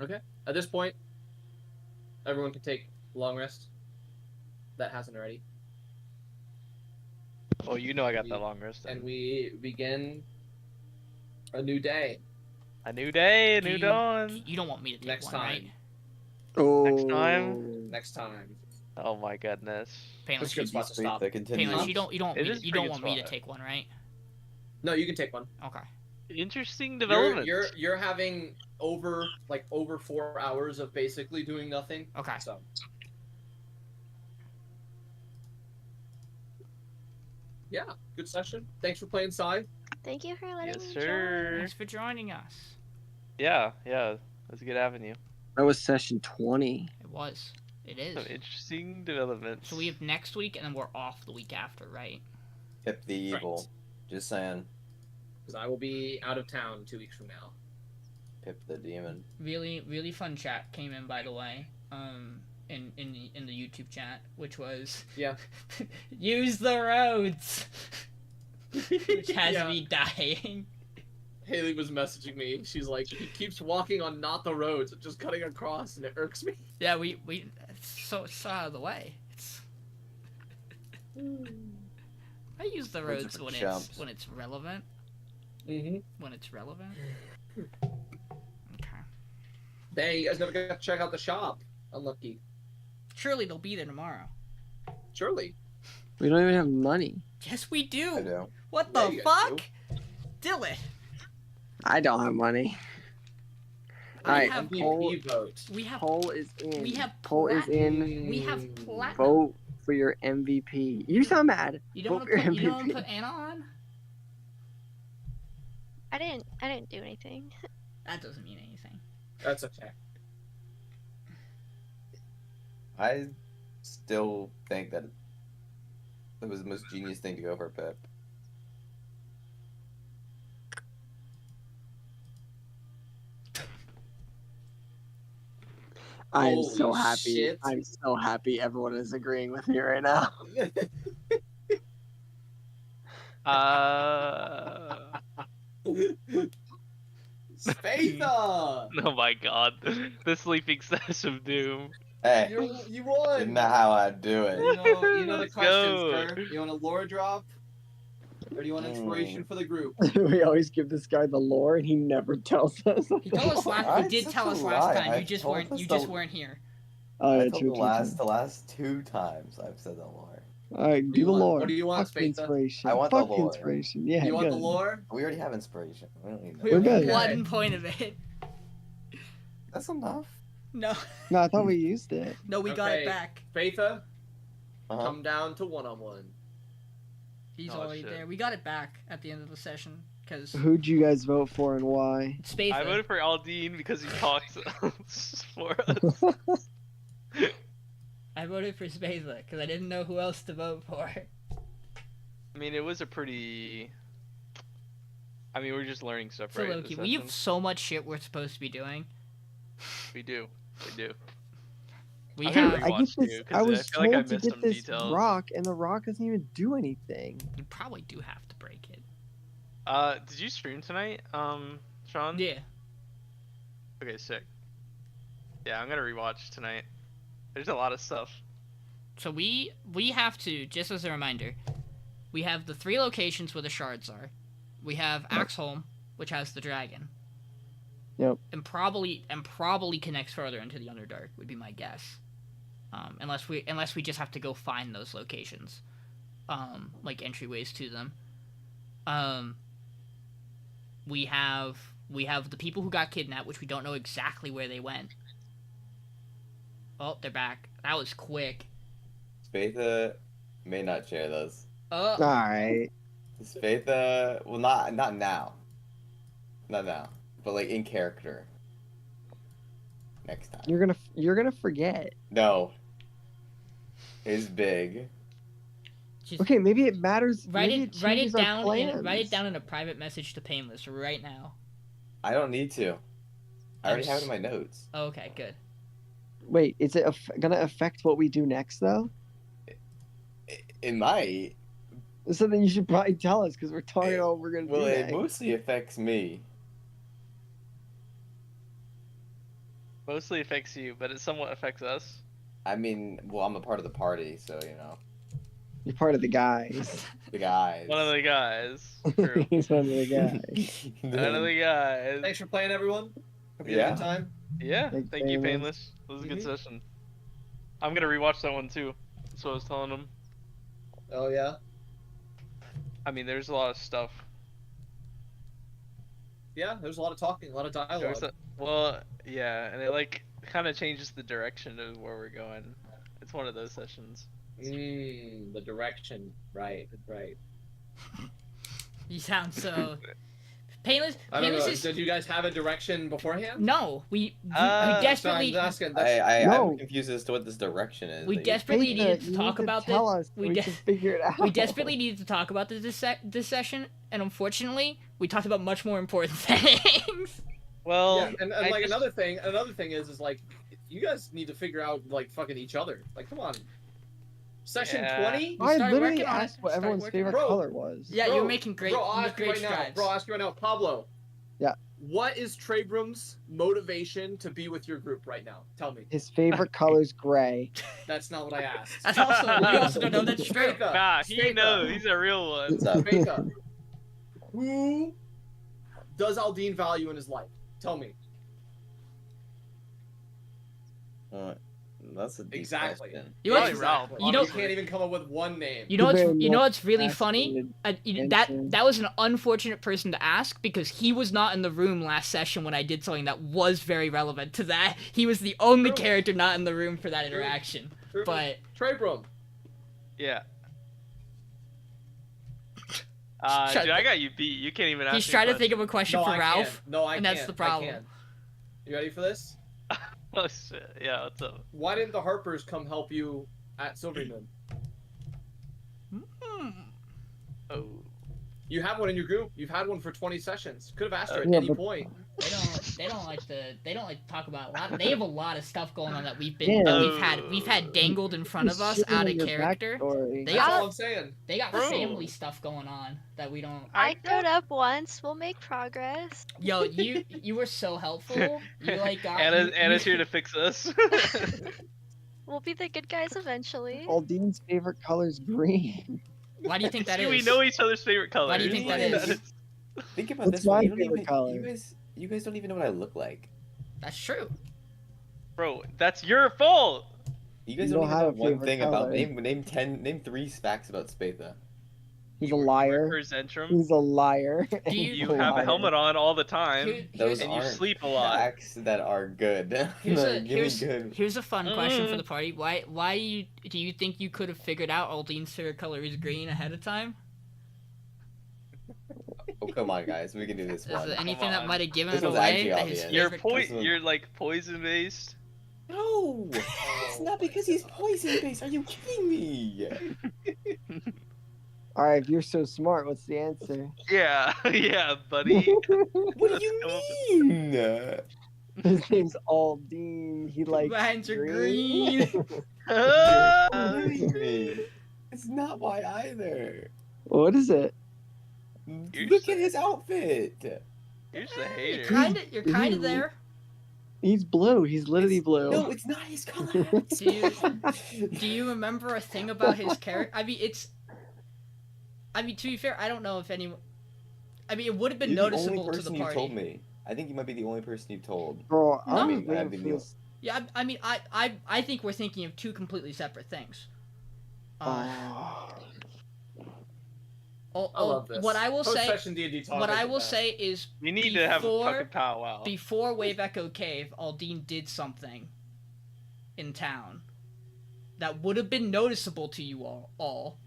Okay. At this point, everyone can take a long rest. That hasn't already. Oh, you know I got that long rest. And we begin a new day. A new day, a new dawn. You don't want me to take Next one, time. right? Oh. Next time. Next time. Oh my goodness. This Payneless, good spot to stop. Payneless, you don't It is a want pretty me good to spot. take one, right? No, you can take one. Okay. Interesting development. You're having over 4 hours of basically doing nothing. Okay. So. Yeah, good session. Thanks for playing Psy. Thank you for letting Yes, me sir. Thanks for joining us. Yeah, that's a good avenue. That was session 20. It was. It is. Some interesting developments. So we have next week, and then we're off the week after, right? Pip the evil. Right. Just saying. Because I will be out of town 2 weeks from now. Pip the demon. Really, really fun chat came in, by the way. In the YouTube chat, which was Yeah. use the roads, which has Yeah. me dying. Haley was messaging me. She's like, he keeps walking on not the roads, just cutting across, and it irks me. Yeah, we it's so out of the way. It's I use the Roads are roads for when chumps. it's relevant. Mm-hmm. When it's relevant. Okay. Dang, you guys never got to check out the shop. Unlucky. Surely they'll be there tomorrow. Surely. We don't even have money. Yes, we I do. do. What Yeah, the you guys fuck? Dylan. I don't have money. We Alright, have poll, vote. we have poll is in. we have poll is in. we have platinum. Vote for your MVP. You sound mad. You don't Vote want for to your put MVP. Anna on? I didn't do anything. That doesn't mean anything. That's okay. I still think that it was the most genius thing to go for Pip. I am Holy so happy. shit. I'm so happy everyone is agreeing with me right now. Spatha! Oh my god. The sleeping stash of doom. Hey, You won! isn't that how I do it? You know the Let's questions, go. Kerr. You want a lore drop? Or do you want inspiration for the group? We always give this guy the lore, and he never tells us. He told us last. What? He did Such tell a us last lie. time. I You just told weren't. us You the- just weren't here. Oh, I yeah, told true, the true, last 2 times I've said the lore. true. All right, do do you the want? lore. What do you want, Fuck the Spatha? inspiration. I want the Fuck lore. inspiration. Yeah, You want the good. lore? We already have inspiration. We don't need that. We're good. Okay. 1 point of it. That's enough. No, No, I thought we used it. no, we got Okay. it back. Spatha, Uh-huh. come down to one-on-one. He's Oh, already shit. there. We got it back at the end of the session because Who'd you guys vote for and why? Spatha. I voted for Aldiyn because he talks for us. I voted for Spatha because I didn't know who else to vote for. I mean, it was a pretty. I mean, we're just learning stuff, So right? Loki, this we have session? so much shit we're supposed to be doing. We do. We I'm gonna have. rewatch I get this. too, 'cause I I was feel like I told to missed get some this details. rock, and the rock doesn't even do anything. You probably do have to break it. Did you stream tonight, Sean? Yeah. Okay, sick. Yeah, I'm gonna rewatch tonight. There's a lot of stuff. So we have to, just as a reminder, we have the 3 locations where the shards are. We have Axholm, which has the dragon. Yep. And probably connects further into the Underdark would be my guess. Unless we just have to go find those locations, like entryways to them. We have the people who got kidnapped, which we don't know exactly where they went. Oh, they're back. That was quick. Spatha may not share those. Oh. Alright. Spatha, well, not now. Not now. But like in character. Next time. You're gonna forget. No. is big. Just Okay, maybe it matters. write maybe it write it changes our down in write it plans. down in a private message to Payneless right now. I don't need to. I already have it in my notes. Okay, good. Wait, is it gonna affect what we do next though? It might. So then you should probably tell us because we're talking about what we're gonna Well, do it next. mostly affects me. Mostly affects you, but it somewhat affects us. I mean, well, I'm a part of the party, so you know, You're part of the guys. the guys. One of the guys. True. He's one of the guys. One of the guys. Thanks for playing, everyone. Hope you had a good time. Yeah, Thanks, thank you, Payneless. Payneless. It was a good session. I'm gonna rewatch that one too. That's what I was telling him. Oh yeah. I mean, there's a lot of stuff. Yeah, there's a lot of talking, a lot of dialogue. There's well, yeah, and it like kind of changes the direction of where we're going. It's one of those sessions. The direction. Right. You sound so Payneless. I don't know. Payneless is Did you guys have a direction beforehand? no. We Uh, desperately So I'm asking. I'm confused as to what this direction is. we that you- desperately Hey, needed you to talk need about tell this. us so we can figure it out. We desperately needed to talk about this session, and unfortunately, we talked about much more important things. Well, Yeah, and I like just- another thing is like you guys need to figure out like fucking each other. Like, come on. Session Yeah. 20? We I started literally working on it. asked what Started everyone's working favorite on it. color was. Yeah, Bro, you're making great, Bro, I'll you ask make you great right now. strides. Bro, I'll ask you right now. Pablo. Yeah. What is Trebrum's motivation to be with your group right now? Tell me. His favorite color's gray. That's not what I asked. That's also we also don't know that's true. Spatha, Nah, he Spatha, knows. He's a real one. What's up? Spatha. Who does Aldiyn value in his life? Tell me. That's a deep Exactly. question. You know Probably what's, Ralph. you know- You can't even come up with one name. you know what's Very you know what's really much funny? fascinated That answer. was an unfortunate person to ask because he was not in the room last session when I did something that was very relevant to that. He was the only True. character not in the room for that True. interaction. True. But Trebrum. Yeah. Shut Dude, I the- got you beat. You can't even ask he's me trying to a think of a question No, for I Ralph. can't. No, I and can't. that's the I problem. can't. You ready for this? question. Oh shit. Yeah, what's up? Why didn't the Harpers come help you at Silvermoon? Hmm. Oh. You have one in your group. You've had one for 20 sessions. Could have asked her at Yeah, any but- point. They don't like to talk about a lot. They have a lot of stuff going on that we've Yeah. we've had dangled in front of us Shit out of in your character. backstory. They That's got all I'm saying. they got Bro. family stuff going on that we don't. I showed up once. We'll make progress. Yo, you were so helpful. You like got Anna's here to fix us. We'll be the good guys eventually. Aldine's favorite color's green. Why do you think that See, is? we know each other's favorite color. Why do you think that is? Think about What's this one. my You don't favorite even, color? You guys don't even know what I look like. That's true. Bro, that's your fault. You guys You don't don't even have know a one favorite thing color. about name 3 facts about Spatha. He's a liar. For Zentrum, He's a liar. Do He's you a have a liar. helmet on all the time, Here- Those and you aren't sleep a lot. facts that are good. Here's a Give me good. here's a fun question for the party. Why do you think you could have figured out Aldine's favorite color is green ahead of time? Oh come on, guys, we can do this Is one. there anything that on. might have given This it was away? actually That his obvious. favorite one- You're like poison based. No, it's not because he's poison based. Are you kidding me? All right, if you're so smart, what's the answer? Yeah, yeah, buddy. What do you mean? His name's Aldiyn. He likes Mines are green. Ah! You're kidding me. It's not why either. What is it? You're Look so- at his outfit. You're just a hater. You're kind of there. He's blue. He's literally blue. No, it's not his color. Do you remember a thing about his character? I mean, to be fair, I don't know if anyone. I mean, it would have been You're the noticeable only to person the you've party. told me. I think you might be the only person you've told. Bro, No. I'm I'd waiting be for Neil. this. Yeah, I mean, I think we're thinking of two completely separate things. Oh. I love this. What I will say, Post-session D&D talk what is I the will best. say is, We need to have a Before- fucking powwow. before Wave Echo Cave, Aldiyn did something in town that would have been noticeable to you all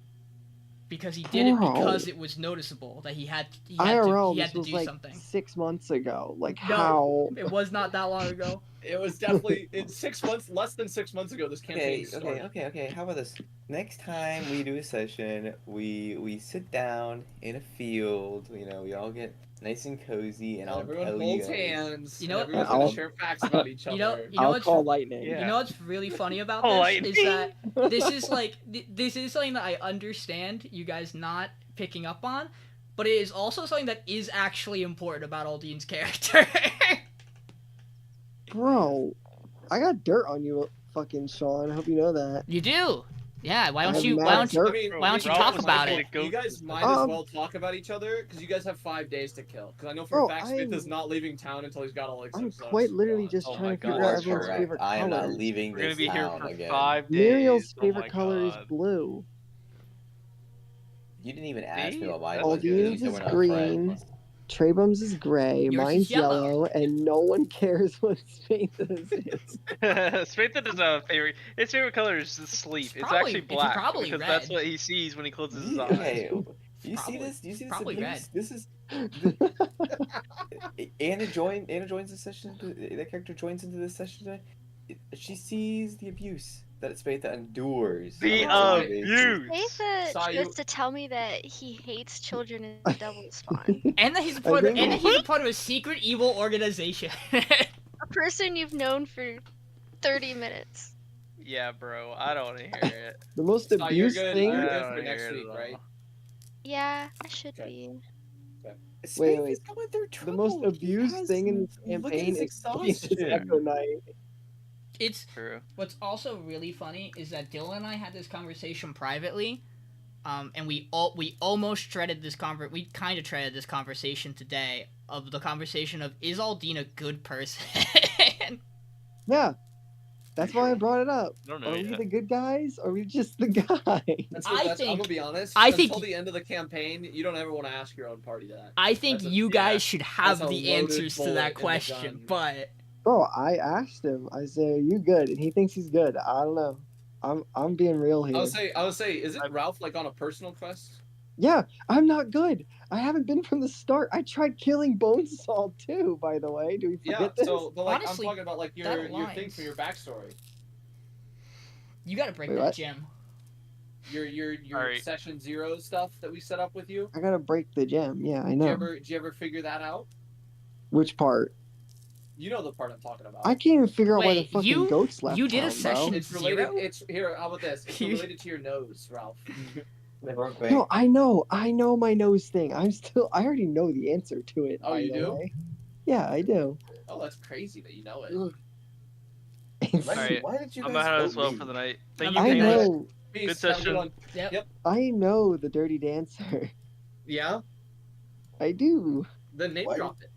because he did it Bro. because it was noticeable that he had IRL, to this was do like something. 6 months ago. Like, No. how? It was not that long ago. It was definitely in 6 months, less than 6 months ago. This campaign started. Okay. How about this? Next time we do a session, we sit down in a field. You know, we all get nice and cozy, and I'll Everyone tell you holds guys. hands. You know and what? everyone's gonna I'll- share facts about each You know, other. you know I'll what's call lightning. Yeah. you know what's really funny about Oh, this is lightning. that this is like this is something that I understand you guys not picking up on, but it is also something that is actually important about Aldyn's character. Bro, I got dirt on you, fucking Sean. I hope you know that. You do. Yeah, why I don't have you mad why don't you dirt. I mean, why don't you Ralph talk was about making it? a goat You guys this might time. as well talk about each other because you guys have 5 days to kill. Because I know for Bro, a fact I'm- Smith is not leaving town until he's got all like. I'm some quite stuff. literally just Oh trying my to God, figure You out are everyone's correct. favorite I am not color. leaving We're gonna this be here town for again. 5 days. Miriel's Oh favorite my color is God. blue. You didn't even ask See? me about mine. That's Was. You good. Aldyn's said is we're not green. friends. Trebrum's is gray. Yours is Mine's yellow. yellow, and no one cares what Spatha's is. Spatha does have a favorite. His favorite color is just sleep. It's probably- actually it's black probably because that's red. what he sees when he closes his eyes. Okay. You see Probably- this? Do you see this probably abuse? red. This is Anna joins the session. That character joins into this session today. She sees the abuse that Spatha endures. The on a daily basis. abuse. Spatha Saw you- chose to tell me that he hates children in Devil Spawn. And that he's a I part of, think- and that he's a part of a secret evil organization. A person you've known for 30 minutes. Yeah, bro. I don't want to hear it. The most So you're abused good. thing. You're I good don't for wanna next hear it week, at all. right? Yeah, I should Okay. be. Wait. Spatha's going through The trouble. most He abused has- thing in this look at campaign his is this exhaustion. Echo Knight. It's True. what's also really funny is that Dylan and I had this conversation privately, and we almost treaded this we kind of treaded this conversation today of the conversation of is Aldiyn a good person? Yeah, that's why I brought it up. I don't know Are we yet. the good guys? Or are we just the guy? I I'm think- gonna be honest. I until think- the end of the campaign, you don't ever want to ask your own party that. I think That's a- you yeah, guys should have that's a the loaded answers to bullet in that the question, gun. but Bro, I asked him. I said, "Are you good?" And he thinks he's good. I don't know. I'm being real here. I would say, is it Ralph like on a personal quest? Yeah, I'm not good. I haven't been from the start. I tried killing Bonesaw too, by the way. Do we forget Yeah. this? So, but like, Honestly, I'm talking about like that your thing aligns. for your backstory, you got to break Wait, that what? gem. your Alright. session 0 stuff that we set up with you. I gotta break the gem. Yeah, I Did know. you ever figure that out? Which part? You know the part I'm talking about. I can't even figure out why the Wait, fucking you- goats left you did a town, session- bro. It's related. 0? It's here. How about this? It's You- related to your nose, Ralph. They weren't big. No, I know my nose thing. I already know the answer to it. Oh, by you the do? way. Yeah, I do. Oh, that's crazy that you know it. It's- Alright, Why did you I'm guys out as vote well me? for the night. Thank you, I Payneless. know. Peace. Good Have a session. one. Yep. I know the Dirty Dancer. Yeah. I do. Then name Why- drop it.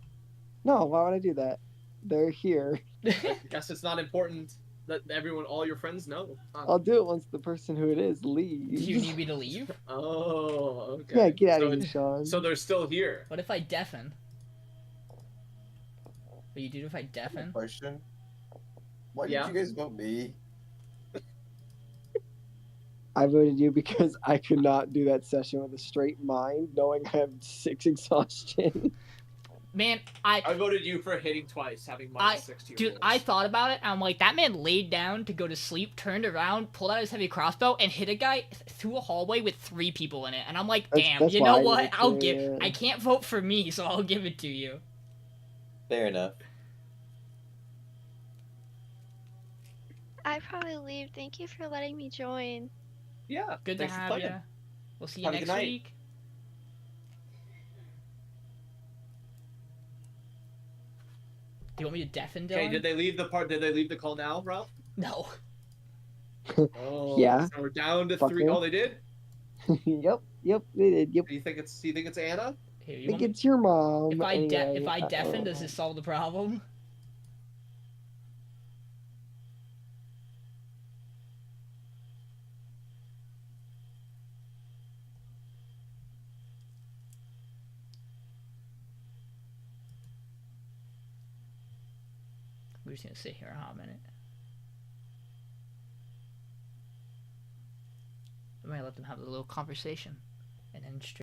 No, why would I do that? They're here. I guess it's not important that everyone, all your friends know. Huh. I'll do it once the person who it is Do leaves. you need me to leave? Oh, okay. Yeah, get out so of here, it's- Sean. So they're still here. What if I deafen? What you do if I deafen? Question. Why Yeah. did you guys vote me? I voted you because I could not do that session with a straight mind, knowing I have 6 exhaustion. Man, I voted you for hitting twice, having -6 to your dude, rolls. I thought about it. And I'm like, that man laid down to go to sleep, turned around, pulled out his heavy crossbow, and hit a guy through a hallway with 3 people in it. And I'm like, damn, That's you why know I what? did it I'll too, give. yeah. I can't vote for me, so I'll give it to you. Fair enough. I'd probably leave. Thank you for letting me join. Yeah. Good thanks to for have playing. you. We'll see you Have a next good night. week. Do you want me to deafen Dylan? Okay. Did they leave the part? Did they leave the call now, Ralph? No. Oh. Yeah. So we're down to Fuck 3. yeah. Oh, they did. Yep, they did. Yep. Do you think it's Anna? Here, I you think want me- it's your mom. if I anyway. if I deafen, does Uh-oh. this solve the problem? We're just gonna sit here a hot minute. I might let them have a little conversation and then straight.